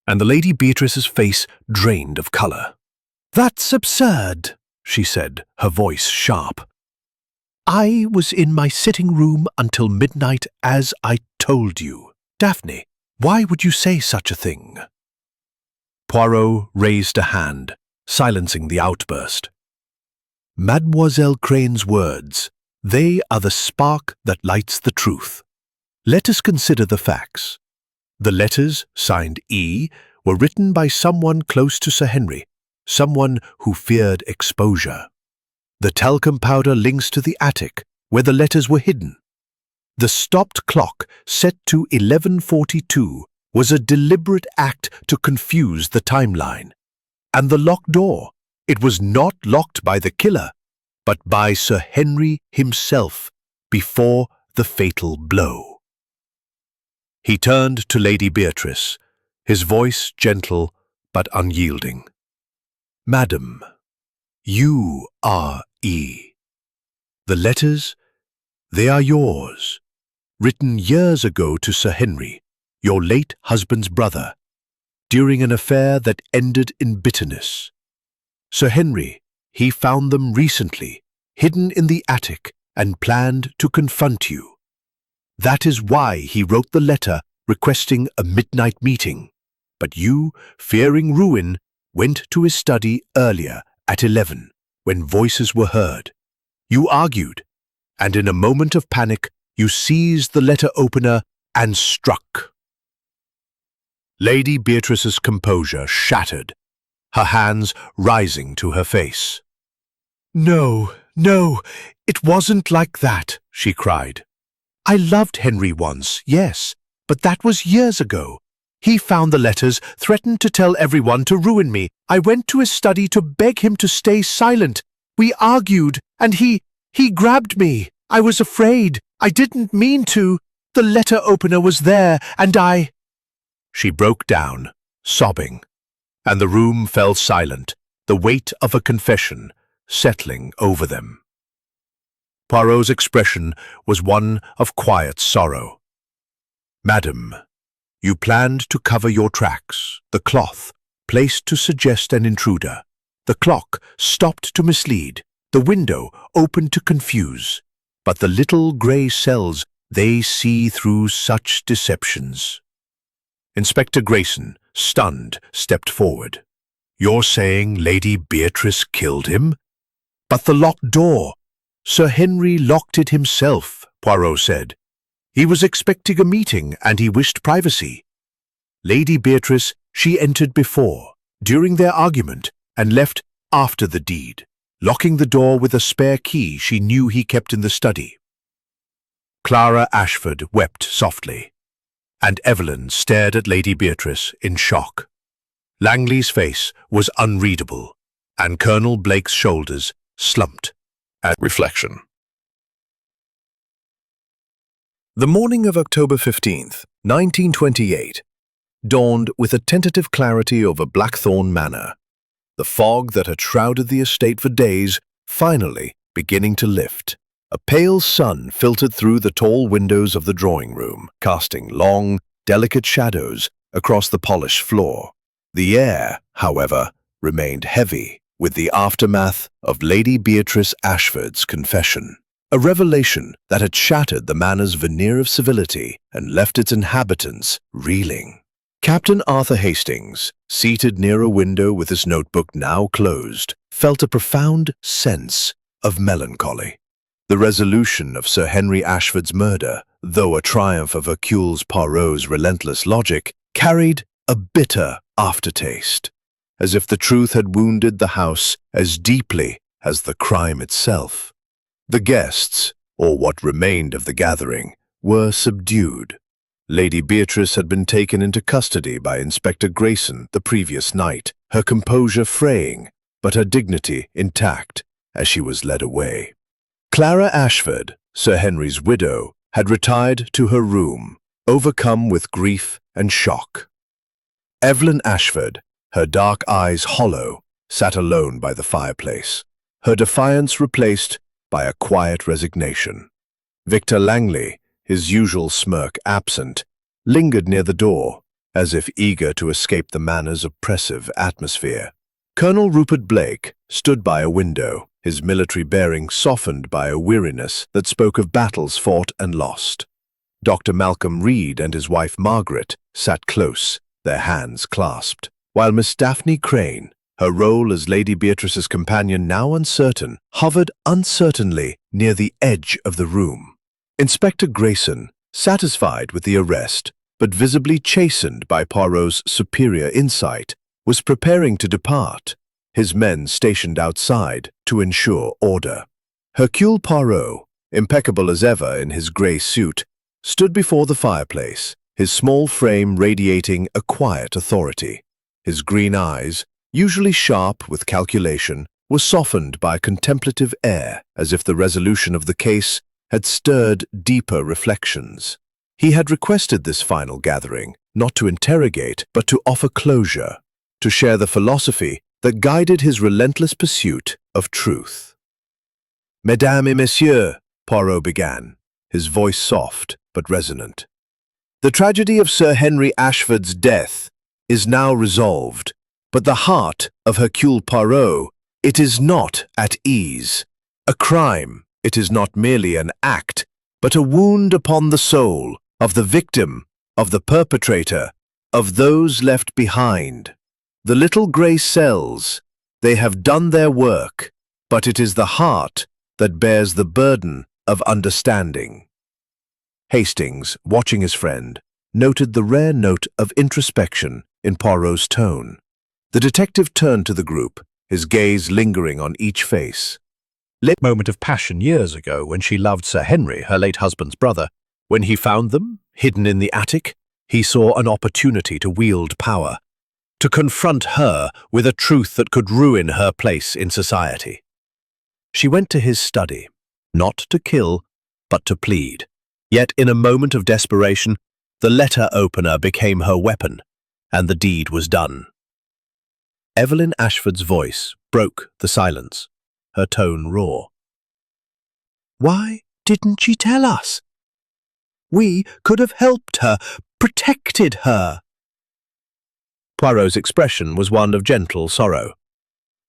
and the Lady Beatrice's face drained of colour. "That's absurd," she said, her voice sharp. "I was in my sitting room until midnight, as I told you. Daphne, why would you say such a thing?" Poirot raised a hand, silencing the outburst. "Mademoiselle Crane's words, they are the spark that lights the truth. Let us consider the facts. The letters, signed E, were written by someone close to Sir Henry, someone who feared exposure. The talcum powder links to the attic, where the letters were hidden. The stopped clock, set to 11:42, was a deliberate act to confuse the timeline. And the locked door, it was not locked by the killer, but by Sir Henry himself before the fatal blow." He turned to Lady Beatrice, his voice gentle but unyielding. "Madam, you are E. The letters, they are yours, written years ago to Sir Henry, your late husband's brother, during an affair that ended in bitterness. Sir Henry, he found them recently, hidden in the attic, and planned to confront you. That is why he wrote the letter requesting a midnight meeting. But you, fearing ruin, went to his study earlier at 11, when voices were heard. You argued, and in a moment of panic, you seized the letter opener and struck." Lady Beatrice's composure shattered, her hands rising to her face. "No, it wasn't like that," she cried. "I loved Henry once, yes, but that was years ago. He found the letters, threatened to tell everyone to ruin me. I went to his study to beg him to stay silent. We argued, and he grabbed me. I was afraid. I didn't mean to. The letter opener was there, and I—" She broke down, sobbing, and the room fell silent, the weight of a confession settling over them. Poirot's expression was one of quiet sorrow. "Madam, you planned to cover your tracks, the cloth placed to suggest an intruder, the clock stopped to mislead, the window opened to confuse. But the little grey cells, they see through such deceptions." Inspector Grayson, stunned, stepped forward. "You're saying Lady Beatrice killed him?" "But the locked door. Sir Henry locked it himself," Poirot said. "He was expecting a meeting and he wished privacy. Lady Beatrice, she entered before, during their argument, and left after the deed, locking the door with a spare key she knew he kept in the study." Clara Ashford wept softly, and Evelyn stared at Lady Beatrice in shock. Langley's face was unreadable, and Colonel Blake's shoulders slumped at reflection. The morning of October 15th, 1928, dawned with a tentative clarity over Blackthorn Manor, the fog that had shrouded the estate for days finally beginning to lift. A pale sun filtered through the tall windows of the drawing room, casting long, delicate shadows across the polished floor. The air, however, remained heavy with the aftermath of Lady Beatrice Ashford's confession, a revelation that had shattered the manor's veneer of civility and left its inhabitants reeling. Captain Arthur Hastings, seated near a window with his notebook now closed, felt a profound sense of melancholy. The resolution of Sir Henry Ashford's murder, though a triumph of Hercule Poirot's relentless logic, carried a bitter aftertaste, as if the truth had wounded the house as deeply as the crime itself. The guests, or what remained of the gathering, were subdued. Lady Beatrice had been taken into custody by Inspector Grayson the previous night, her composure fraying, but her dignity intact as she was led away. Clara Ashford, Sir Henry's widow, had retired to her room, overcome with grief and shock. Evelyn Ashford, her dark eyes hollow, sat alone by the fireplace, her defiance replaced by a quiet resignation. Victor Langley, his usual smirk absent, lingered near the door, as if eager to escape the manor's oppressive atmosphere. Colonel Rupert Blake stood by a window, his military bearing softened by a weariness that spoke of battles fought and lost. Dr. Malcolm Reed and his wife Margaret sat close, their hands clasped, while Miss Daphne Crane, her role as Lady Beatrice's companion now uncertain, hovered uncertainly near the edge of the room. Inspector Grayson, satisfied with the arrest, but visibly chastened by Poirot's superior insight, was preparing to depart, his men stationed outside to ensure order. Hercule Poirot, impeccable as ever in his grey suit, stood before the fireplace, his small frame radiating a quiet authority. His green eyes, usually sharp with calculation, were softened by a contemplative air, as if the resolution of the case had stirred deeper reflections. He had requested this final gathering, not to interrogate, but to offer closure, to share the philosophy that guided his relentless pursuit of truth. Mesdames et messieurs, Poirot began, his voice soft but resonant. The tragedy of Sir Henry Ashford's death is now resolved, but the heart of Hercule Poirot, it is not at ease. A crime, it is not merely an act, but a wound upon the soul of the victim, of the perpetrator, of those left behind. The little grey cells, they have done their work, but it is the heart that bears the burden of understanding. Hastings, watching his friend, noted the rare note of introspection in Poirot's tone. The detective turned to the group, his gaze lingering on each face. Moment of passion years ago when she loved Sir Henry, her late husband's brother. When he found them, hidden in the attic, he saw an opportunity to wield power, to confront her with a truth that could ruin her place in society. She went to his study, not to kill, but to plead. Yet in a moment of desperation, the letter opener became her weapon, and the deed was done. Evelyn Ashford's voice broke the silence, her tone raw. "Why didn't she tell us? We could have helped her, protected her." Poirot's expression was one of gentle sorrow.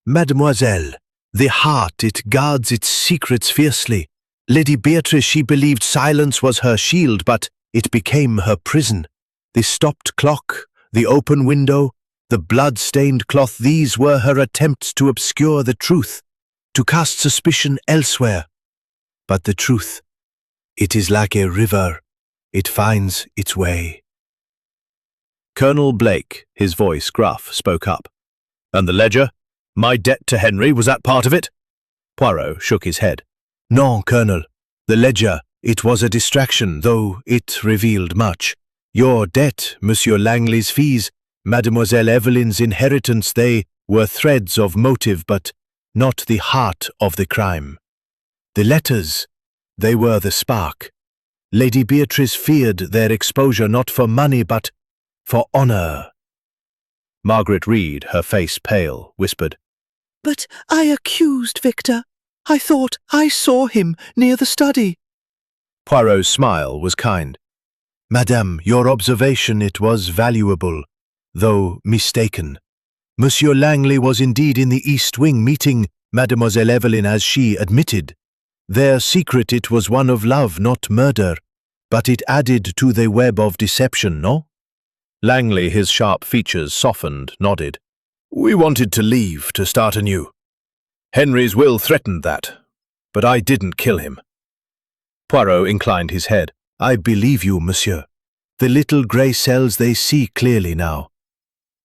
"Mademoiselle, the heart, it guards its secrets fiercely. Lady Beatrice, she believed silence was her shield, but it became her prison. The stopped clock, the open window, the blood-stained cloth, these were her attempts to obscure the truth, to cast suspicion elsewhere. But the truth, it is like a river, it finds its way." Colonel Blake, his voice gruff, spoke up. "And the ledger? My debt to Henry, was that part of it?" Poirot shook his head. "Non, Colonel. The ledger, it was a distraction, though it revealed much. Your debt, Monsieur Langley's fees, Mademoiselle Evelyn's inheritance, they were threads of motive, but not the heart of the crime. The letters, they were the spark. Lady Beatrice feared their exposure not for money, but for honor." Margaret Reed, her face pale, whispered, "But I accused Victor. I thought I saw him near the study." Poirot's smile was kind. "Madame, your observation, it was valuable, though mistaken. Monsieur Langley was indeed in the East Wing meeting Mademoiselle Evelyn as she admitted. Their secret, it was one of love, not murder, but it added to the web of deception, no?" Langley, his sharp features softened, nodded. "We wanted to leave, to start anew. Henry's will threatened that, but I didn't kill him." Poirot inclined his head. "I believe you, monsieur. The little grey cells, they see clearly now."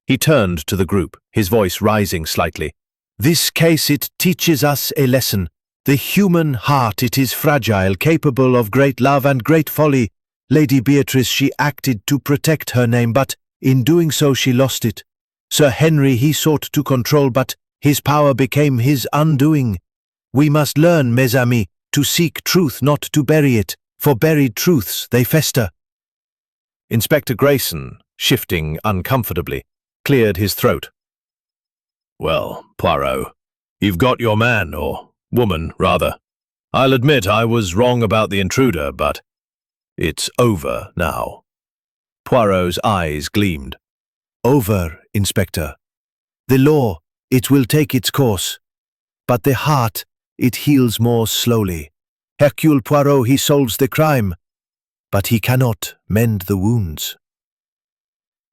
He turned to the group, his voice rising slightly. "This case, it teaches us a lesson. The human heart, it is fragile, capable of great love and great folly. Lady Beatrice, she acted to protect her name, but in doing so she lost it. Sir Henry, he sought to control, but his power became his undoing. We must learn, mes amis, to seek truth, not to bury it, for buried truths, they fester." Inspector Grayson, shifting uncomfortably, cleared his throat. "Well, Poirot, you've got your man, or woman, rather. I'll admit I was wrong about the intruder, but it's over now." Poirot's eyes gleamed. "Over, Inspector. The law, it will take its course. But the heart, it heals more slowly. Hercule Poirot, he solves the crime, but he cannot mend the wounds."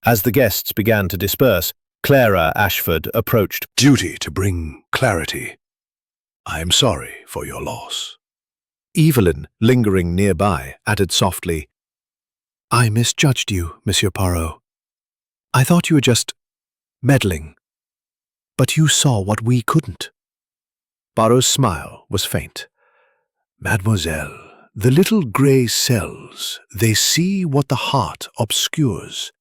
As the guests began to disperse, Clara Ashford approached. Duty to bring clarity. I am sorry for your loss. Evelyn, lingering nearby, added softly, I misjudged you, Monsieur Poirot. I thought you were just meddling, but you saw what we couldn't. Poirot's smile was faint. Mademoiselle, the little grey cells, they see what the heart obscures.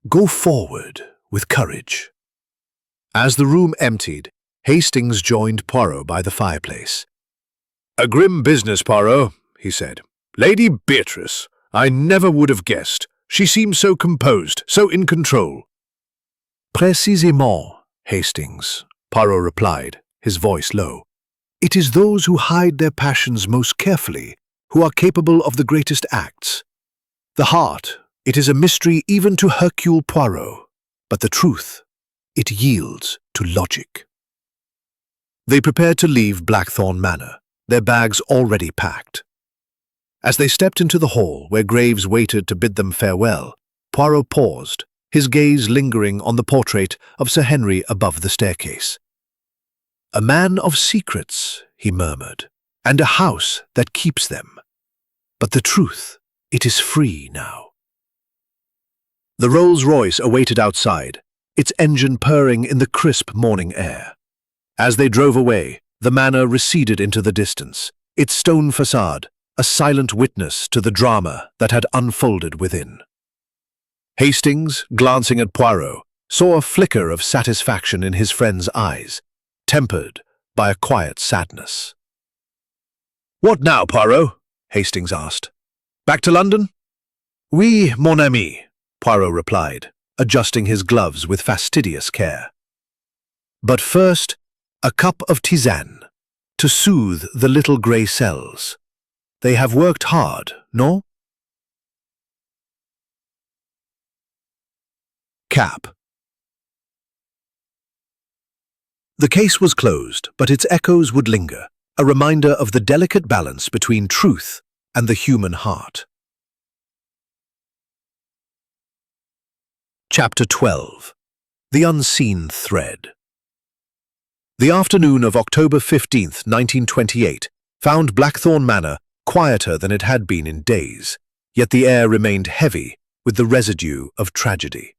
Go forward with courage. As the room emptied, Hastings joined Poirot by the fireplace. "A grim business, Poirot," he said. "Lady Beatrice, I never would have guessed. She seems so composed, so in control." Précisément, Hastings, Poirot replied, his voice low. It is those who hide their passions most carefully who are capable of the greatest acts. The heart, it is a mystery even to Hercule Poirot, but the truth, it yields to logic. They prepared to leave Blackthorn Manor, their bags already packed. As they stepped into the hall where Graves waited to bid them farewell, Poirot paused, his gaze lingering on the portrait of Sir Henry above the staircase. "A man of secrets," he murmured, "and a house that keeps them. But the truth, it is free now." The Rolls-Royce awaited outside, its engine purring in the crisp morning air. As they drove away, the manor receded into the distance, its stone facade a silent witness to the drama that had unfolded within. Hastings, glancing at Poirot, saw a flicker of satisfaction in his friend's eyes, tempered by a quiet sadness. "What now, Poirot?" Hastings asked. "Back to London?" "Oui, mon ami," Poirot replied, adjusting his gloves with fastidious care. "But first, a cup of tisane, to soothe the little grey cells. They have worked hard, no?" Cap. The case was closed, but its echoes would linger, a reminder of the delicate balance between truth and the human heart. Chapter 12. The Unseen Thread. The afternoon of October 15th, 1928, found Blackthorn Manor quieter than it had been in days, yet the air remained heavy with the residue of tragedy.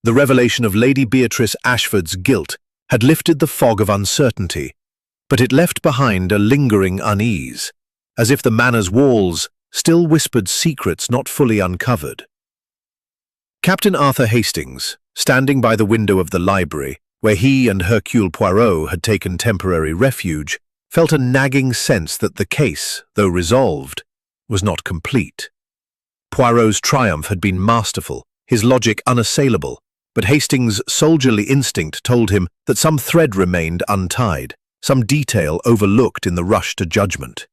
The revelation of Lady Beatrice Ashford's guilt had lifted the fog of uncertainty, but it left behind a lingering unease, as if the manor's walls still whispered secrets not fully uncovered. Captain Arthur Hastings, standing by the window of the library, where he and Hercule Poirot had taken temporary refuge, felt a nagging sense that the case, though resolved, was not complete. Poirot's triumph had been masterful, his logic unassailable, but Hastings' soldierly instinct told him that some thread remained untied, some detail overlooked in the rush to judgment.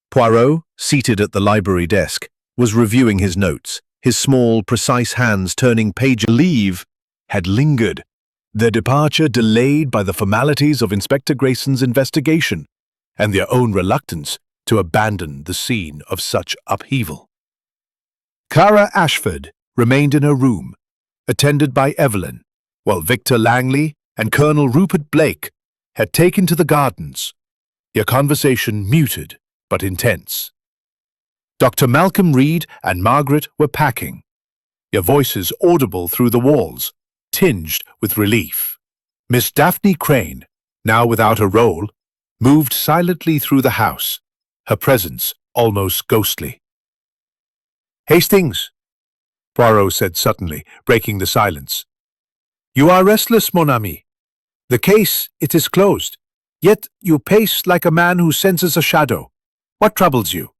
Poirot, seated at the library desk, was reviewing his notes, his small, precise hands turning page. Leave had lingered, their departure delayed by the formalities of Inspector Grayson's investigation and their own reluctance to abandon the scene of such upheaval. Clara Ashford remained in her room, attended by Evelyn, while Victor Langley and Colonel Rupert Blake had taken to the gardens, their conversation muted but intense. Dr. Malcolm Reed and Margaret were packing, their voices audible through the walls, tinged with relief. Miss Daphne Crane, now without a role, moved silently through the house, her presence almost ghostly. Hastings, Poirot said suddenly, breaking the silence. You are restless, mon ami. The case, it is closed. Yet you pace like a man who senses a shadow. What troubles you?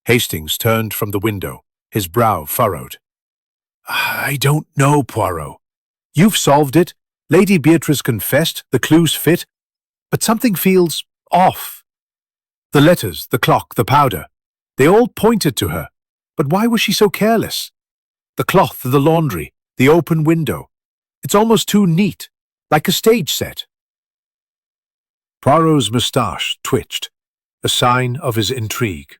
Hastings turned from the window, his brow furrowed. I don't know, Poirot. You've solved it. Lady Beatrice confessed, the clues fit. But something feels off. The letters, the clock, the powder, they all pointed to her. But why was she so careless? The cloth, the laundry, the open window. It's almost too neat, like a stage set. Poirot's moustache twitched, a sign of his intrigue.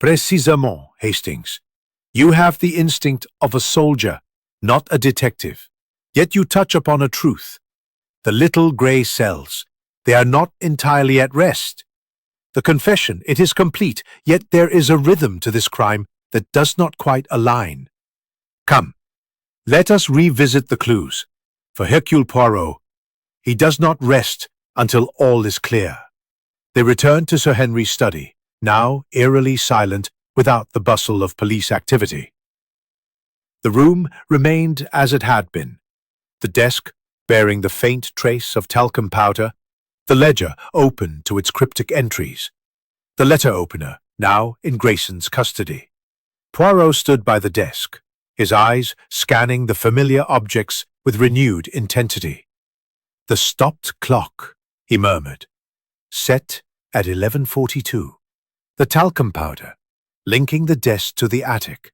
Précisément, Hastings. You have the instinct of a soldier, not a detective. Yet you touch upon a truth. The little grey cells, they are not entirely at rest. The confession, it is complete, yet there is a rhythm to this crime that does not quite align. Come, let us revisit the clues. For Hercule Poirot, he does not rest until all is clear. They returned to Sir Henry's study, now eerily silent without the bustle of police activity. The room remained as it had been. The desk, bearing the faint trace of talcum powder, the ledger open to its cryptic entries, the letter opener now in Grayson's custody. Poirot stood by the desk, his eyes scanning the familiar objects with renewed intensity. The stopped clock, he murmured, set at 11:42. The talcum powder, linking the desk to the attic.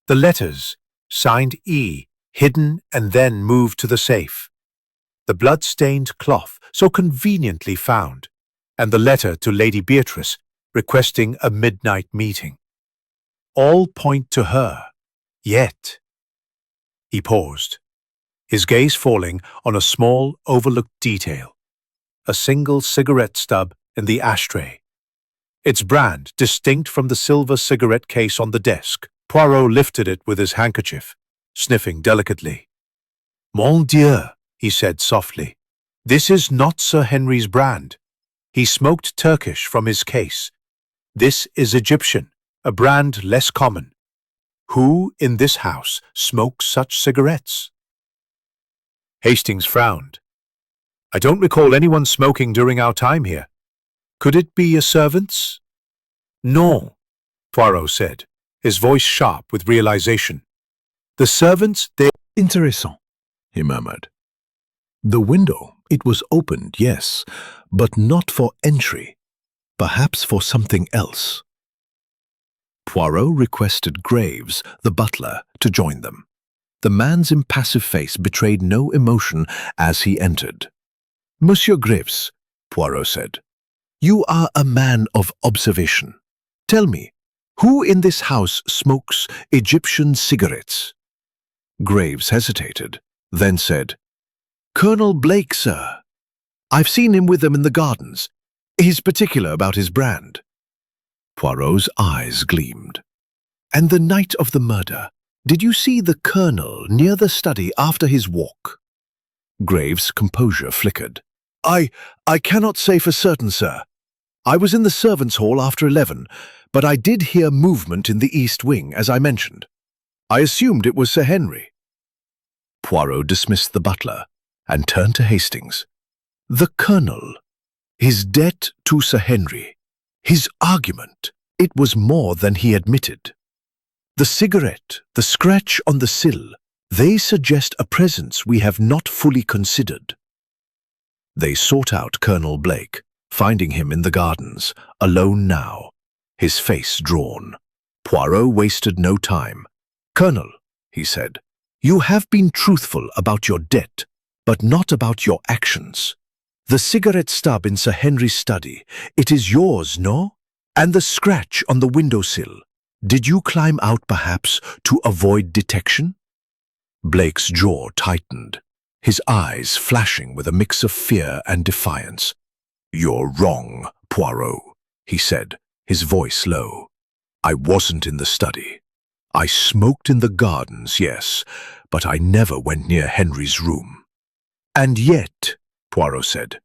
The letters, signed E, hidden and then moved to the safe. The blood-stained cloth, so conveniently found, and the letter to Lady Beatrice requesting a midnight meeting. All point to her, yet. He paused, his gaze falling on a small, overlooked detail. A single cigarette stub in the ashtray. Its brand distinct from the silver cigarette case on the desk. Poirot lifted it with his handkerchief, sniffing delicately. Mon Dieu, he said softly. This is not Sir Henry's brand. He smoked Turkish from his case. This is Egyptian, a brand less common. Who in this house smokes such cigarettes? Hastings frowned. I don't recall anyone smoking during our time here. Could it be a servant's? Non, Poirot said, his voice sharp with realization. The servants, they... Intéressant, he murmured. The window, it was opened, yes, but not for entry. Perhaps for something else. Poirot requested Graves, the butler, to join them. The man's impassive face betrayed no emotion as he entered. Monsieur Graves, Poirot said, you are a man of observation. Tell me, who in this house smokes Egyptian cigarettes? Graves hesitated, then said, Colonel Blake, sir. I've seen him with them in the gardens. He's particular about his brand. Poirot's eyes gleamed. And the night of the murder, did you see the colonel near the study after his walk? Graves' composure flickered. I cannot say for certain, sir. I was in the servants' hall after 11, but I did hear movement in the east wing, as I mentioned. I assumed it was Sir Henry. Poirot dismissed the butler and turned to Hastings. The colonel, his debt to Sir Henry, his argument, it was more than he admitted. The cigarette, the scratch on the sill, they suggest a presence we have not fully considered. They sought out Colonel Blake, finding him in the gardens, alone now, his face drawn. Poirot wasted no time. Colonel, he said, you have been truthful about your debt, but not about your actions. The cigarette stub in Sir Henry's study, it is yours, no? And the scratch on the windowsill, did you climb out perhaps to avoid detection? Blake's jaw tightened, his eyes flashing with a mix of fear and defiance. You're wrong, Poirot, he said, his voice low. I wasn't in the study. I smoked in the gardens, yes, but I never went near Henry's room. And yet, Poirot said,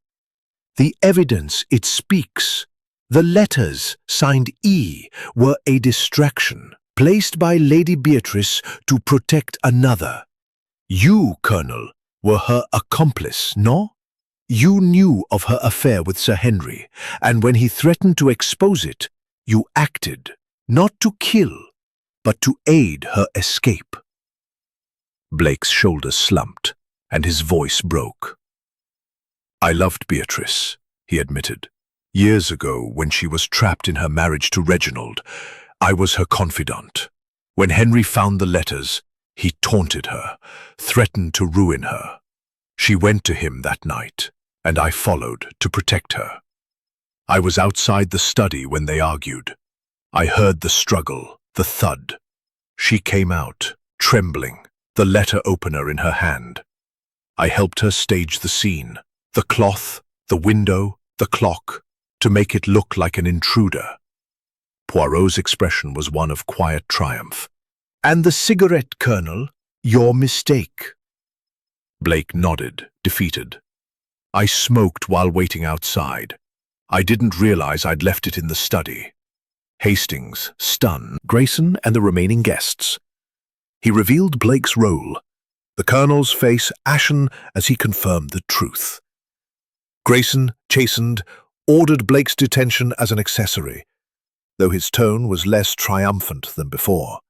the evidence it speaks, the letters signed E, were a distraction. placed by Lady Beatrice to protect another. You, Colonel, were her accomplice, no? You knew of her affair with Sir Henry, and when he threatened to expose it, you acted, not to kill, but to aid her escape. Blake's shoulders slumped, and his voice broke. I loved Beatrice, he admitted. Years ago, when she was trapped in her marriage to Reginald, I was her confidant. When Henry found the letters, he taunted her, threatened to ruin her. She went to him that night, and I followed to protect her. I was outside the study when they argued. I heard the struggle, the thud. She came out, trembling, the letter opener in her hand. I helped her stage the scene, the cloth, the window, the clock, to make it look like an intruder. Poirot's expression was one of quiet triumph. And the cigarette, Colonel, your mistake. Blake nodded, defeated. I smoked while waiting outside. I didn't realize I'd left it in the study. Hastings, stunned, Grayson and the remaining guests. He revealed Blake's role, the Colonel's face ashen as he confirmed the truth. Grayson, chastened, ordered Blake's detention as an accessory, though his tone was less triumphant than before.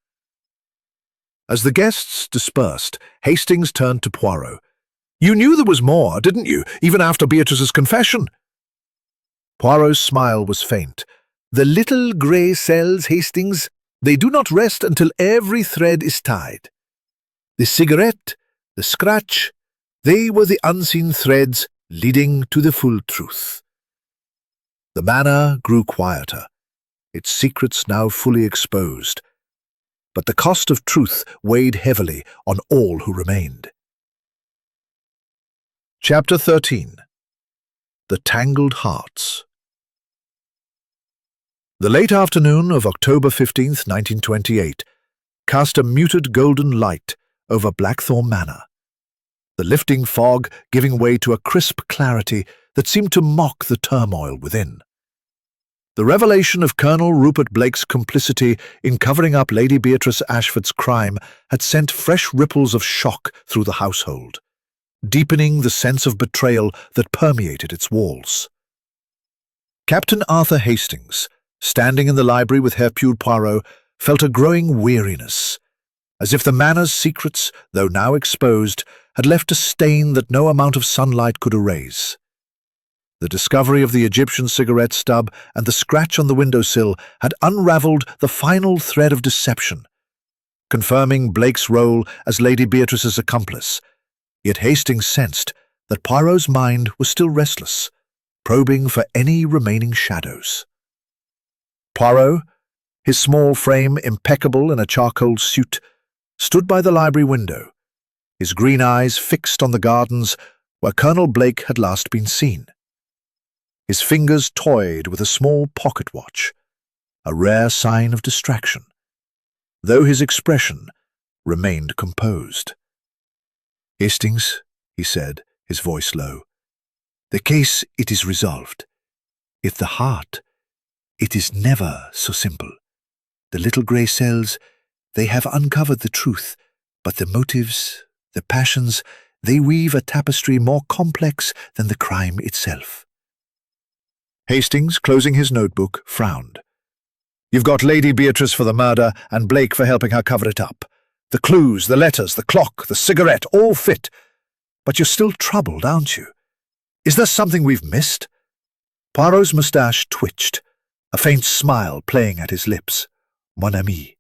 As the guests dispersed, Hastings turned to Poirot. You knew there was more, didn't you, even after Beatrice's confession? Poirot's smile was faint. The little grey cells, Hastings, they do not rest until every thread is tied. The cigarette, the scratch, they were the unseen threads leading to the full truth. The manor grew quieter, its secrets now fully exposed, but the cost of truth weighed heavily on all who remained. Chapter 13. The Tangled Hearts. The late afternoon of October 15th, 1928, cast a muted golden light over Blackthorn Manor, the lifting fog giving way to a crisp clarity that seemed to mock the turmoil within. The revelation of Colonel Rupert Blake's complicity in covering up Lady Beatrice Ashford's crime had sent fresh ripples of shock through the household, deepening the sense of betrayal that permeated its walls. Captain Arthur Hastings, standing in the library with Hercule Poirot, felt a growing weariness, as if the manor's secrets, though now exposed, had left a stain that no amount of sunlight could erase. The discovery of the Egyptian cigarette stub and the scratch on the windowsill had unraveled the final thread of deception, confirming Blake's role as Lady Beatrice's accomplice. Yet Hastings sensed that Poirot's mind was still restless, probing for any remaining shadows. Poirot, his small frame impeccable in a charcoal suit, stood by the library window, his green eyes fixed on the gardens where Colonel Blake had last been seen. His fingers toyed with a small pocket watch, a rare sign of distraction, though his expression remained composed. Hastings, he said, his voice low, the case, it is resolved. If the heart, it is never so simple. The little grey cells, they have uncovered the truth, but the motives, the passions, they weave a tapestry more complex than the crime itself. Hastings, closing his notebook, frowned. You've got Lady Beatrice for the murder and Blake for helping her cover it up. The clues, the letters, the clock, the cigarette, all fit. But you're still troubled, aren't you? Is there something we've missed? Poirot's moustache twitched, a faint smile playing at his lips. Mon ami,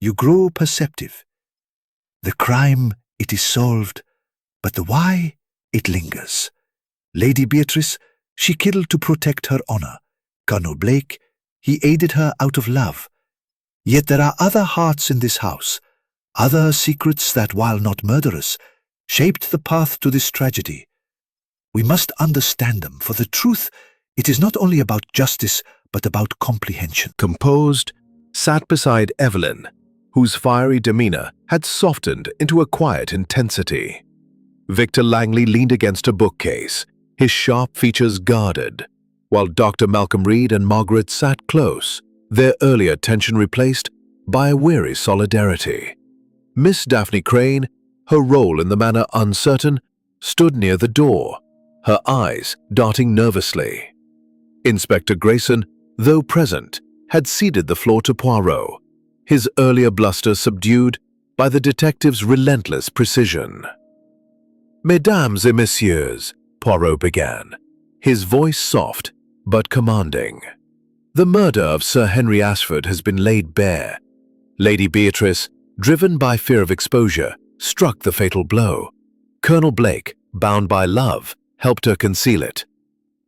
you grow perceptive. The crime, it is solved, but the why, it lingers. Lady Beatrice, she killed to protect her honor. Colonel Blake, he aided her out of love. Yet there are other hearts in this house, other secrets that, while not murderous, shaped the path to this tragedy. We must understand them, for the truth, it is not only about justice, but about comprehension. Composed, sat beside Evelyn, whose fiery demeanor had softened into a quiet intensity. Victor Langley leaned against a bookcase, his sharp features guarded, while Dr. Malcolm Reed and Margaret sat close, their earlier tension replaced by a weary solidarity. Miss Daphne Crane, her role in the manner uncertain, stood near the door, her eyes darting nervously. Inspector Grayson, though present, had ceded the floor to Poirot, his earlier bluster subdued by the detective's relentless precision. "Mesdames et messieurs," Poirot began, his voice soft but commanding. "The murder of Sir Henry Ashford has been laid bare. Lady Beatrice, driven by fear of exposure, struck the fatal blow. Colonel Blake, bound by love, helped her conceal it.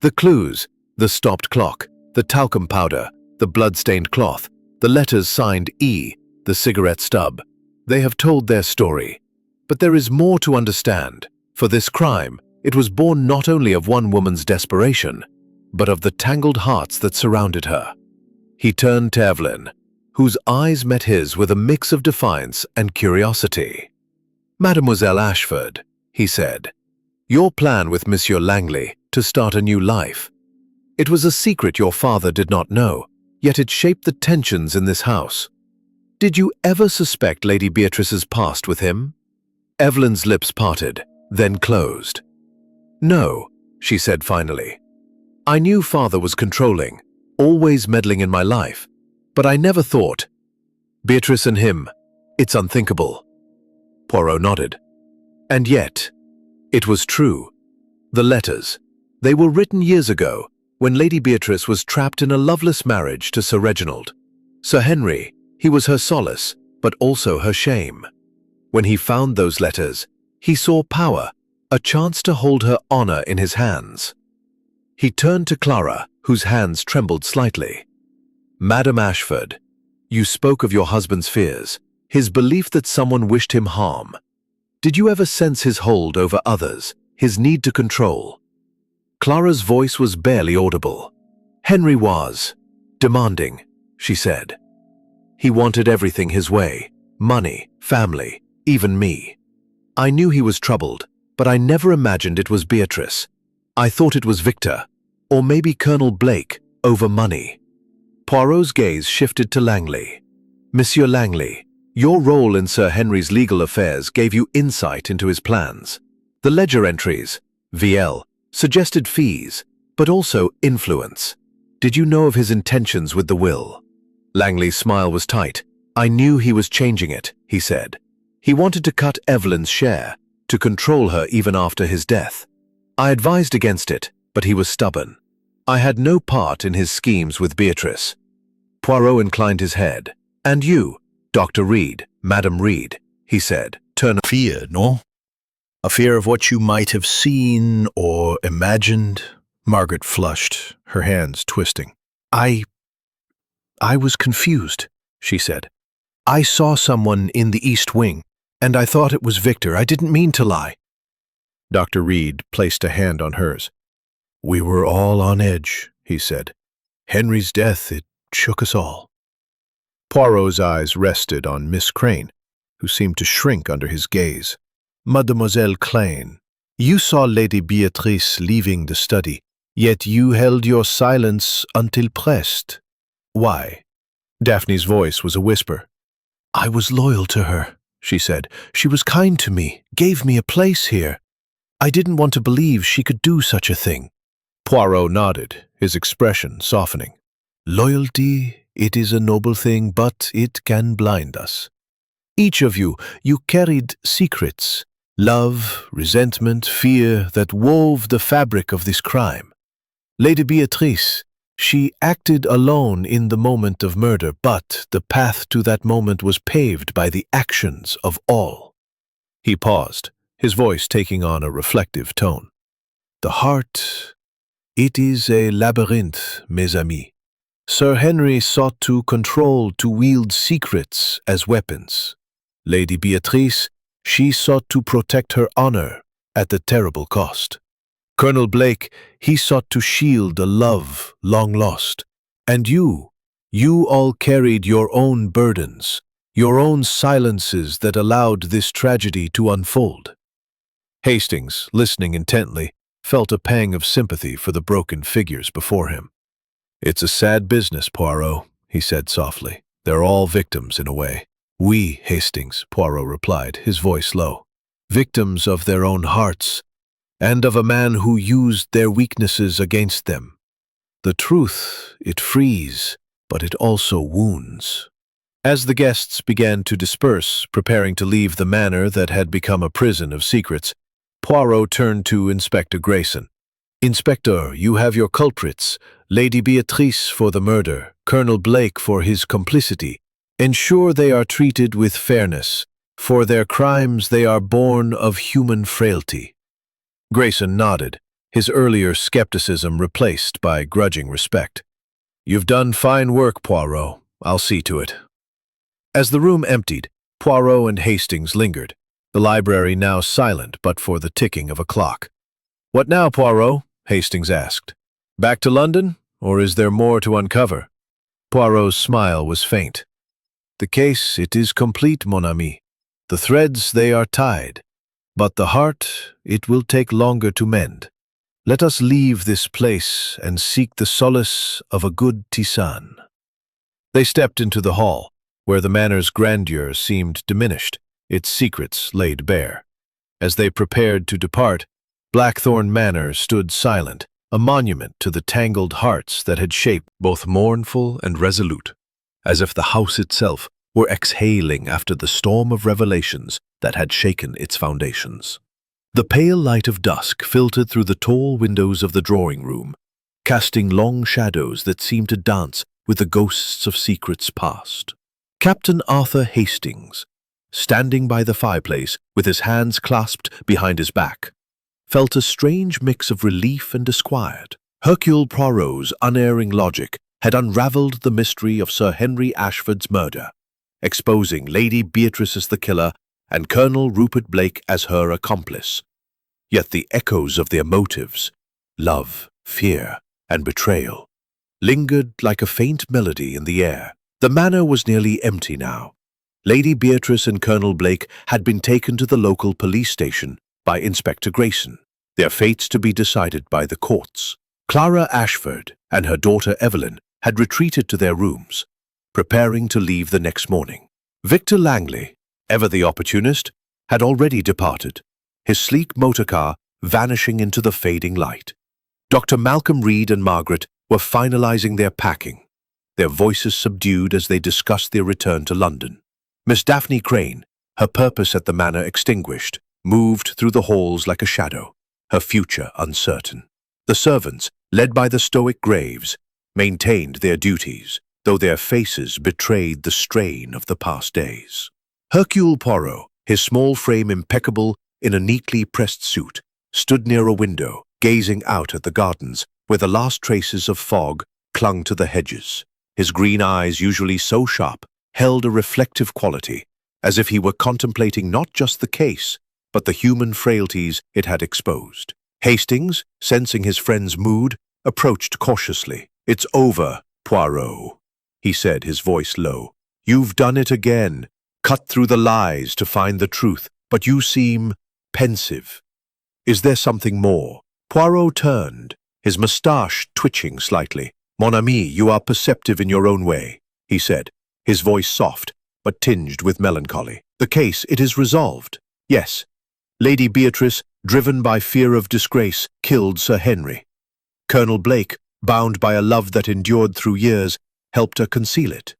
The clues, the stopped clock, the talcum powder, the blood-stained cloth, the letters signed E, the cigarette stub, they have told their story. But there is more to understand. For this crime, it was born not only of one woman's desperation, but of the tangled hearts that surrounded her." He turned to Evelyn, whose eyes met his with a mix of defiance and curiosity. "Mademoiselle Ashford," he said, "your plan with Monsieur Langley to start a new life. It was a secret your father did not know, yet it shaped the tensions in this house. Did you ever suspect Lady Beatrice's past with him?" Evelyn's lips parted, then closed. "No," she said finally. "I knew father was controlling, always meddling in my life, but I never thought. Beatrice and him, it's unthinkable." Poirot nodded. "And yet, it was true. The letters, they were written years ago, when Lady Beatrice was trapped in a loveless marriage to Sir Reginald. Sir Henry, he was her solace, but also her shame. When he found those letters, he saw power, a chance to hold her honor in his hands." He turned to Clara, whose hands trembled slightly. "Madam Ashford, you spoke of your husband's fears, his belief that someone wished him harm. Did you ever sense his hold over others, his need to control?" Clara's voice was barely audible. "Henry was demanding," she said. "He wanted everything his way, money, family, even me. I knew he was troubled, but I never imagined it was Beatrice. I thought it was Victor, or maybe Colonel Blake, over money." Poirot's gaze shifted to Langley. "Monsieur Langley, your role in Sir Henry's legal affairs gave you insight into his plans. The ledger entries, VL, suggested fees, but also influence. Did you know of his intentions with the will?" Langley's smile was tight. "I knew he was changing it," he said. "He wanted to cut Evelyn's share, to control her even after his death. I advised against it, but he was stubborn. I had no part in his schemes with Beatrice." Poirot inclined his head. "And you, Dr. Reed, Madam Reed," he said, Fear, no? A fear of what you might have seen or imagined?" Margaret flushed, her hands twisting. I was confused," she said. "I saw someone in the East Wing, and I thought it was Victor. I didn't mean to lie." Dr. Reed placed a hand on hers. "We were all on edge," he said. "Henry's death, it shook us all." Poirot's eyes rested on Miss Crane, who seemed to shrink under his gaze. "Mademoiselle Crane, you saw Lady Beatrice leaving the study, yet you held your silence until pressed. Why?" Daphne's voice was a whisper. "I was loyal to her," she said. "She was kind to me, gave me a place here. I didn't want to believe she could do such a thing." Poirot nodded, his expression softening. "Loyalty, it is a noble thing, but it can blind us. Each of you carried secrets, love, resentment, fear that wove the fabric of this crime. Lady Beatrice, she acted alone in the moment of murder, but the path to that moment was paved by the actions of all." He paused, his voice taking on a reflective tone. "The heart, it is a labyrinth, mes amis. Sir Henry sought to control, to wield secrets as weapons. Lady Beatrice, she sought to protect her honor at the terrible cost. Colonel Blake, he sought to shield a love long lost. And you all carried your own burdens, your own silences that allowed this tragedy to unfold." Hastings, listening intently, felt a pang of sympathy for the broken figures before him. "It's a sad business, Poirot," he said softly. They're all victims, in a way. We, Hastings, Poirot replied, his voice low. Victims of their own hearts, and of a man who used their weaknesses against them. The truth, it frees, but it also wounds. As the guests began to disperse, preparing to leave the manor that had become a prison of secrets, Poirot turned to Inspector Grayson. Inspector, you have your culprits, Lady Beatrice for the murder, Colonel Blake for his complicity. Ensure they are treated with fairness. For their crimes they are born of human frailty. Grayson nodded, his earlier skepticism replaced by grudging respect. You've done fine work, Poirot. I'll see to it. As the room emptied, Poirot and Hastings lingered, the library now silent but for the ticking of a clock. What now, Poirot? Hastings asked. Back to London, or is there more to uncover? Poirot's smile was faint. The case, it is complete, mon ami. The threads, they are tied. But the heart, it will take longer to mend. Let us leave this place and seek the solace of a good tisane. They stepped into the hall, where the manor's grandeur seemed diminished, its secrets laid bare. As they prepared to depart, Blackthorn Manor stood silent, a monument to the tangled hearts that had shaped both mournful and resolute, as if the house itself were exhaling after the storm of revelations that had shaken its foundations. The pale light of dusk filtered through the tall windows of the drawing-room, casting long shadows that seemed to dance with the ghosts of secrets past. Captain Arthur Hastings, standing by the fireplace with his hands clasped behind his back, felt a strange mix of relief and disquiet. Hercule Poirot's unerring logic had unraveled the mystery of Sir Henry Ashford's murder, exposing Lady Beatrice as the killer and Colonel Rupert Blake as her accomplice. Yet the echoes of their motives, love, fear, and betrayal, lingered like a faint melody in the air. The manor was nearly empty now. Lady Beatrice and Colonel Blake had been taken to the local police station by Inspector Grayson, their fates to be decided by the courts. Clara Ashford and her daughter Evelyn had retreated to their rooms, preparing to leave the next morning. Victor Langley, ever the opportunist, had already departed, his sleek motor car vanishing into the fading light. Dr. Malcolm Reed and Margaret were finalizing their packing, their voices subdued as they discussed their return to London. Miss Daphne Crane, her purpose at the manor extinguished, moved through the halls like a shadow, her future uncertain. The servants, led by the stoic Graves, maintained their duties, though their faces betrayed the strain of the past days. Hercule Poirot, his small frame impeccable in a neatly pressed suit, stood near a window, gazing out at the gardens, where the last traces of fog clung to the hedges. His green eyes, usually so sharp, held a reflective quality, as if he were contemplating not just the case, but the human frailties it had exposed. Hastings, sensing his friend's mood, approached cautiously. "It's over, Poirot," he said, his voice low. "You've done it again, cut through the lies to find the truth, but you seem pensive. Is there something more?" Poirot turned, his moustache twitching slightly. "Mon ami, you are perceptive in your own way," he said, his voice soft, but tinged with melancholy. "The case, it is resolved. Yes, Lady Beatrice, driven by fear of disgrace, killed Sir Henry. Colonel Blake, bound by a love that endured through years, helped her conceal it.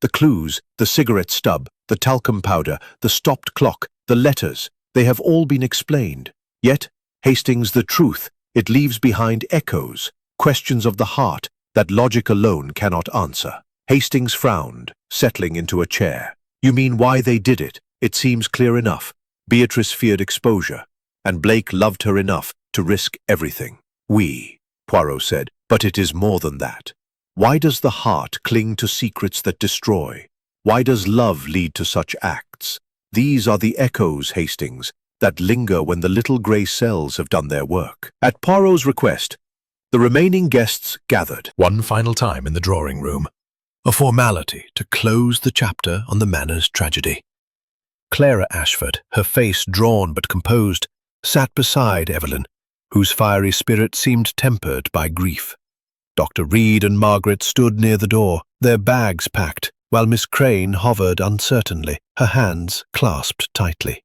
The clues, the cigarette stub, the talcum powder, the stopped clock, the letters, they have all been explained. Yet, Hastings, the truth, it leaves behind echoes, questions of the heart that logic alone cannot answer." Hastings frowned, settling into a chair. "You mean why they did it? It seems clear enough. Beatrice feared exposure, and Blake loved her enough to risk everything." "Oui," Poirot said, "but it is more than that. Why does the heart cling to secrets that destroy? Why does love lead to such acts? These are the echoes, Hastings, that linger when the little grey cells have done their work." At Poirot's request, the remaining guests gathered one final time in the drawing-room, a formality to close the chapter on the manor's tragedy. Clara Ashford, her face drawn but composed, sat beside Evelyn, whose fiery spirit seemed tempered by grief. Dr. Reed and Margaret stood near the door, their bags packed, while Miss Crane hovered uncertainly, her hands clasped tightly.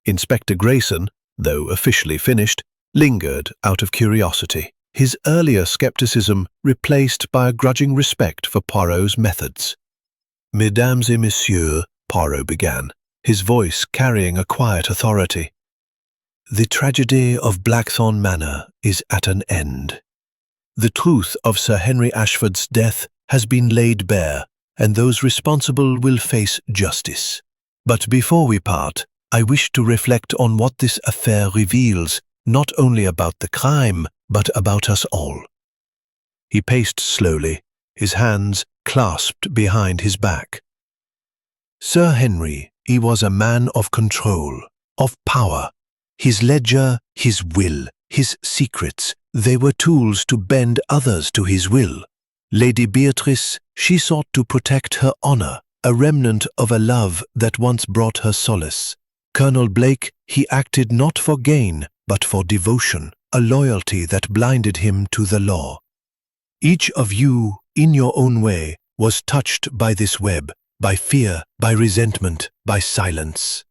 Inspector Grayson, though officially finished, lingered out of curiosity, his earlier skepticism replaced by a grudging respect for Poirot's methods. "Mesdames et messieurs," Poirot began, his voice carrying a quiet authority, "the tragedy of Blackthorn Manor is at an end. The truth of Sir Henry Ashford's death has been laid bare, and those responsible will face justice. But before we part, I wish to reflect on what this affair reveals, not only about the crime, but about us all." He paced slowly, his hands clasped behind his back. "Sir Henry, he was a man of control, of power. His ledger, his will, his secrets, they were tools to bend others to his will. Lady Beatrice, she sought to protect her honor, a remnant of a love that once brought her solace. Colonel Blake, he acted not for gain, but for devotion, a loyalty that blinded him to the law. Each of you, in your own way, was touched by this web, by fear, by resentment, by silence."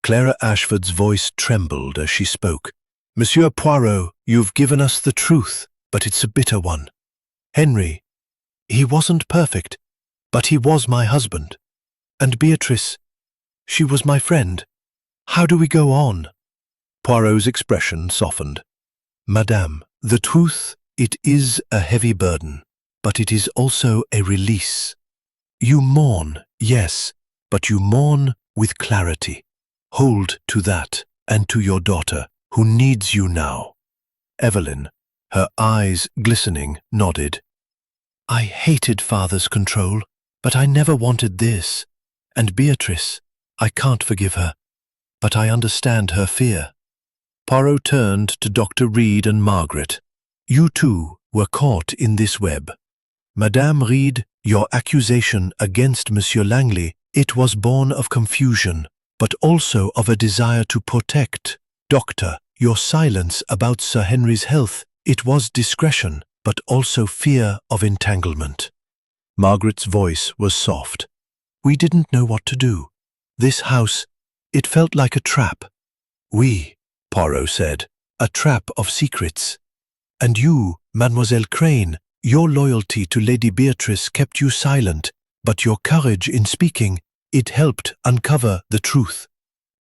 Clara Ashford's voice trembled as she spoke. "Monsieur Poirot, you've given us the truth, but it's a bitter one. Henry, he wasn't perfect, but he was my husband. And Beatrice, she was my friend. How do we go on?" Poirot's expression softened. "Madame, the truth, it is a heavy burden, but it is also a release. You mourn, yes, but you mourn with clarity. Hold to that, and to your daughter, who needs you now." Evelyn, her eyes glistening, nodded. "I hated father's control, but I never wanted this. And Beatrice, I can't forgive her, but I understand her fear." Poirot turned to Dr. Reed and Margaret. "You too were caught in this web. Madame Reed, your accusation against Monsieur Langley, it was born of confusion, but also of a desire to protect. Doctor, your silence about Sir Henry's health, it was discretion, but also fear of entanglement." Margaret's voice was soft. "We didn't know what to do. This house, it felt like a trap." "Oui," Poirot said, "a trap of secrets. And you, Mademoiselle Crane, your loyalty to Lady Beatrice kept you silent, but your courage in speaking, it helped uncover the truth."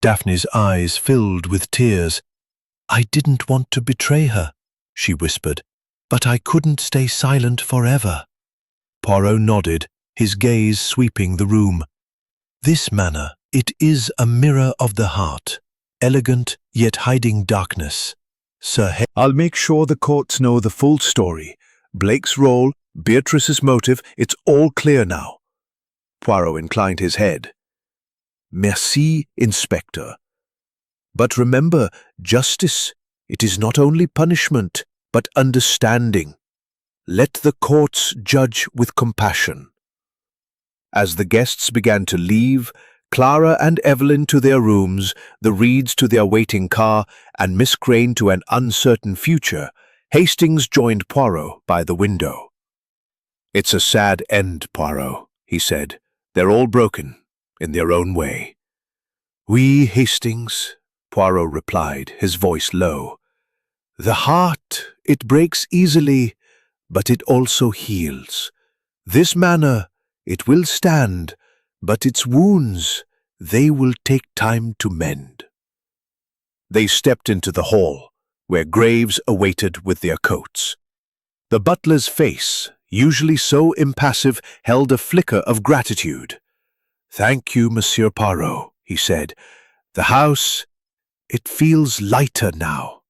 Daphne's eyes filled with tears. "I didn't want to betray her," she whispered, "but I couldn't stay silent forever." Poirot nodded, his gaze sweeping the room. "This manor, it is a mirror of the heart, elegant yet hiding darkness. I'll make sure the courts know the full story. Blake's role, Beatrice's motive, it's all clear now." Poirot inclined his head. "Merci, Inspector. But remember, justice, it is not only punishment, but understanding. Let the courts judge with compassion." As the guests began to leave, Clara and Evelyn to their rooms, the Reeds to their waiting car, and Miss Crane to an uncertain future, Hastings joined Poirot by the window. "It's a sad end, Poirot," he said. "They're all broken, in their own way." "Oui, Hastings," Poirot replied, his voice low. "The heart, it breaks easily, but it also heals. This manor, it will stand, but its wounds, they will take time to mend." They stepped into the hall, where Graves awaited with their coats. The butler's face, usually so impassive, held a flicker of gratitude. "Thank you, Monsieur Poirot," he said. "The house, it feels lighter now."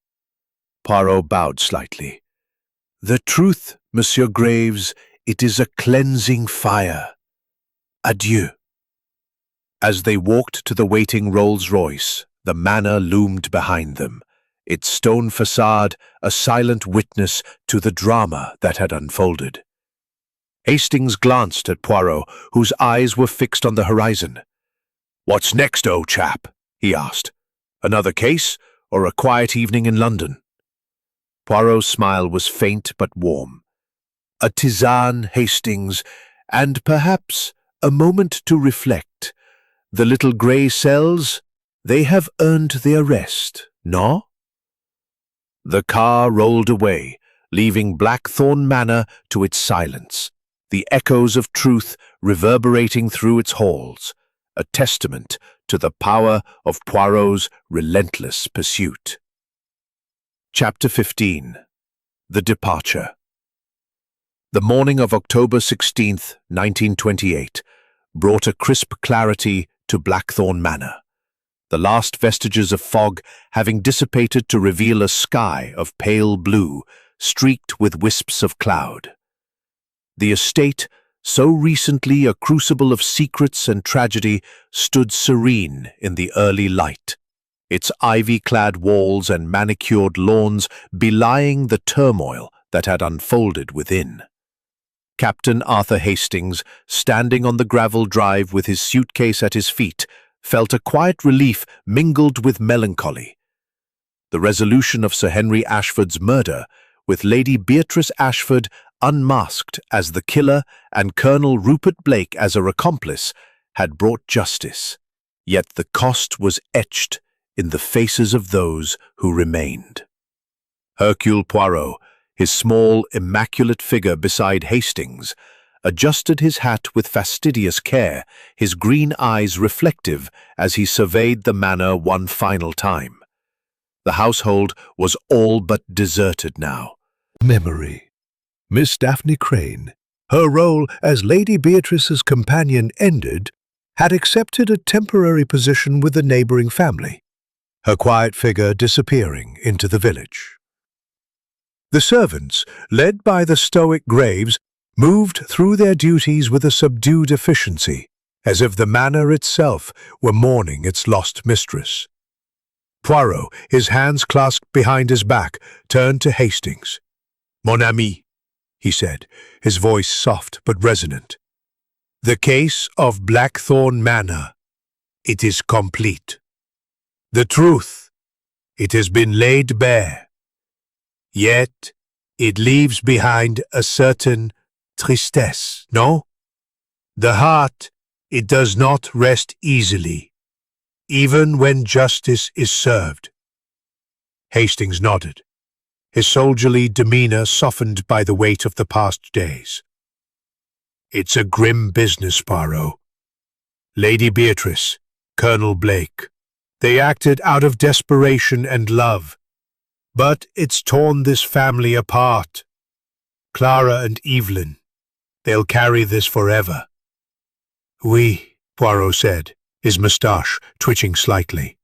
Poirot bowed slightly. "The truth, Monsieur Graves, it is a cleansing fire. Adieu." As they walked to the waiting Rolls-Royce, the manor loomed behind them, its stone facade a silent witness to the drama that had unfolded. Hastings glanced at Poirot, whose eyes were fixed on the horizon. "What's next, old chap?" he asked. "Another case, or a quiet evening in London?" Poirot's smile was faint but warm. "A tisane, Hastings, and perhaps A moment to reflect. The little grey cells, they have earned their rest, no? The car rolled away, leaving Blackthorn Manor to its silence, the echoes of truth reverberating through its halls, a testament to the power of Poirot's relentless pursuit. Chapter 15. The Departure. The morning of October 16th, 1928, brought a crisp clarity to Blackthorn Manor, the last vestiges of fog having dissipated to reveal a sky of pale blue, streaked with wisps of cloud. The estate, so recently a crucible of secrets and tragedy, stood serene in the early light, its ivy-clad walls and manicured lawns belying the turmoil that had unfolded within. Captain Arthur Hastings, standing on the gravel drive with his suitcase at his feet, felt a quiet relief mingled with melancholy. The resolution of Sir Henry Ashford's murder, with Lady Beatrice Ashford unmasked as the killer and Colonel Rupert Blake as her accomplice, had brought justice, yet the cost was etched in the faces of those who remained. Hercule Poirot, his small, immaculate figure beside Hastings, adjusted his hat with fastidious care, his green eyes reflective as he surveyed the manor one final time. The household was all but deserted now. Memory. Miss Daphne Crane, her role as Lady Beatrice's companion ended, had accepted a temporary position with the neighbouring family, her quiet figure disappearing into the village. The servants, led by the stoic Graves, moved through their duties with a subdued efficiency, as if the manor itself were mourning its lost mistress. Poirot, his hands clasped behind his back, turned to Hastings. "Mon ami," he said, his voice soft but resonant. "The case of Blackthorn Manor, it is complete. The truth, it has been laid bare. Yet, it leaves behind a certain tristesse, no? The heart, it does not rest easily, even when justice is served." Hastings nodded, his soldierly demeanour softened by the weight of the past days. "It's a grim business, Poirot. Lady Beatrice, Colonel Blake, they acted out of desperation and love, but it's torn this family apart. Clara and Evelyn, they'll carry this forever." "Oui," Poirot said, his moustache twitching slightly.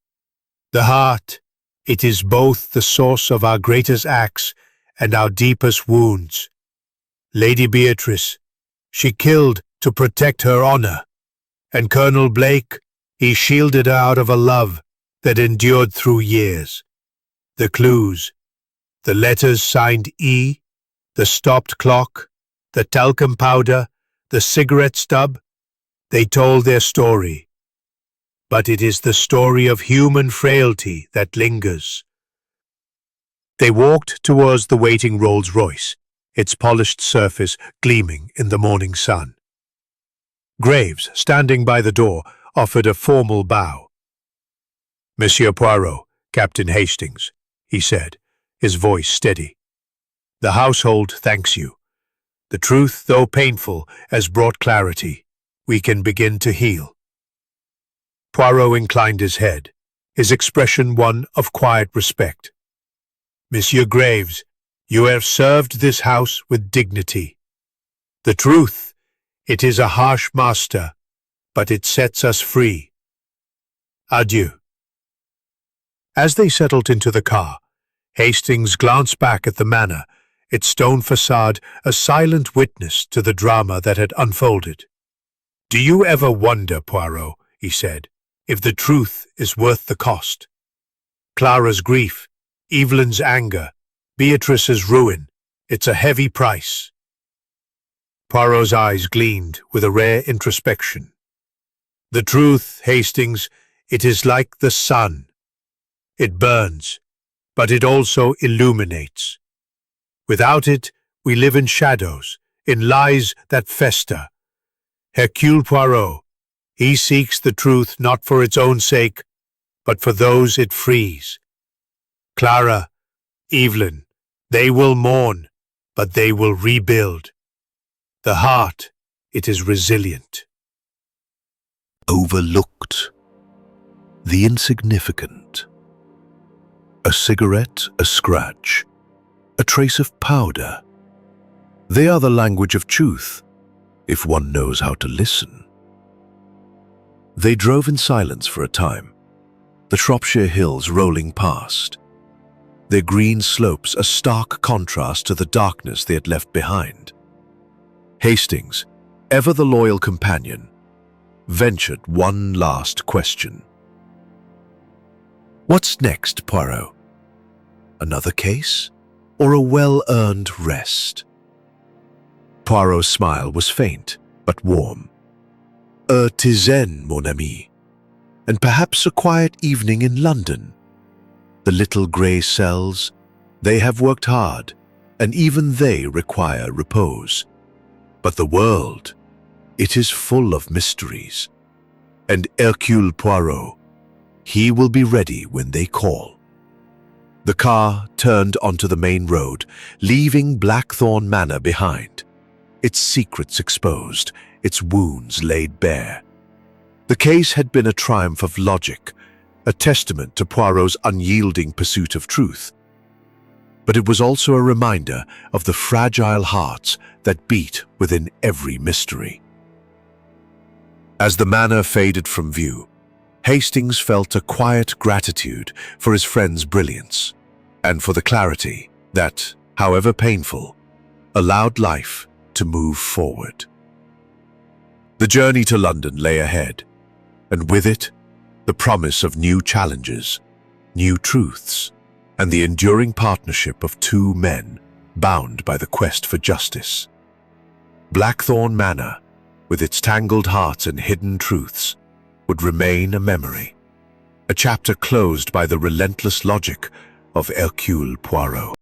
"The heart, it is both the source of our greatest acts and our deepest wounds. Lady Beatrice, she killed to protect her honour, and Colonel Blake, he shielded her out of a love that endured through years. The clues, the letters signed E, the stopped clock, the talcum powder, the cigarette stub, they told their story. But it is the story of human frailty that lingers." They walked towards the waiting Rolls-Royce, its polished surface gleaming in the morning sun. Graves, standing by the door, offered a formal bow. "Monsieur Poirot, Captain Hastings," he said, his voice steady. "The household thanks you. The truth, though painful, has brought clarity. We can begin to heal." Poirot inclined his head, his expression one of quiet respect. "Monsieur Graves, you have served this house with dignity. The truth, it is a harsh master, but it sets us free. Adieu." As they settled into the car, Hastings glanced back at the manor, its stone facade a silent witness to the drama that had unfolded. "Do you ever wonder, Poirot," he said, "if the truth is worth the cost? Clara's grief, Evelyn's anger, Beatrice's ruin, it's a heavy price." Poirot's eyes gleamed with a rare introspection. "The truth, Hastings, it is like the sun. It burns, but it also illuminates. Without it, we live in shadows, in lies that fester. Hercule Poirot. He seeks the truth not for its own sake, but for those it frees. Clara, Evelyn, they will mourn, but they will rebuild. The heart, it is resilient. Overlooked. The insignificant. A cigarette, a scratch, a trace of powder. They are the language of truth, if one knows how to listen. They drove in silence for a time, the Shropshire hills rolling past, their green slopes a stark contrast to the darkness they had left behind. Hastings, ever the loyal companion, ventured one last question. What's next, Poirot? Another case, or a well-earned rest? Poirot's smile was faint, but warm. A tisane, mon ami, and perhaps a quiet evening in London. The little grey cells, they have worked hard, and even they require repose. But the world, it is full of mysteries. And Hercule Poirot, he will be ready when they call. The car turned onto the main road, leaving Blackthorn Manor behind, its secrets exposed, its wounds laid bare. The case had been a triumph of logic, a testament to Poirot's unyielding pursuit of truth. But it was also a reminder of the fragile hearts that beat within every mystery. As the manor faded from view, Hastings felt a quiet gratitude for his friend's brilliance and for the clarity that, however painful, allowed life to move forward. The journey to London lay ahead, and with it, the promise of new challenges, new truths, and the enduring partnership of two men bound by the quest for justice. Blackthorn Manor, with its tangled hearts and hidden truths, would remain a memory, a chapter closed by the relentless logic of Hercule Poirot.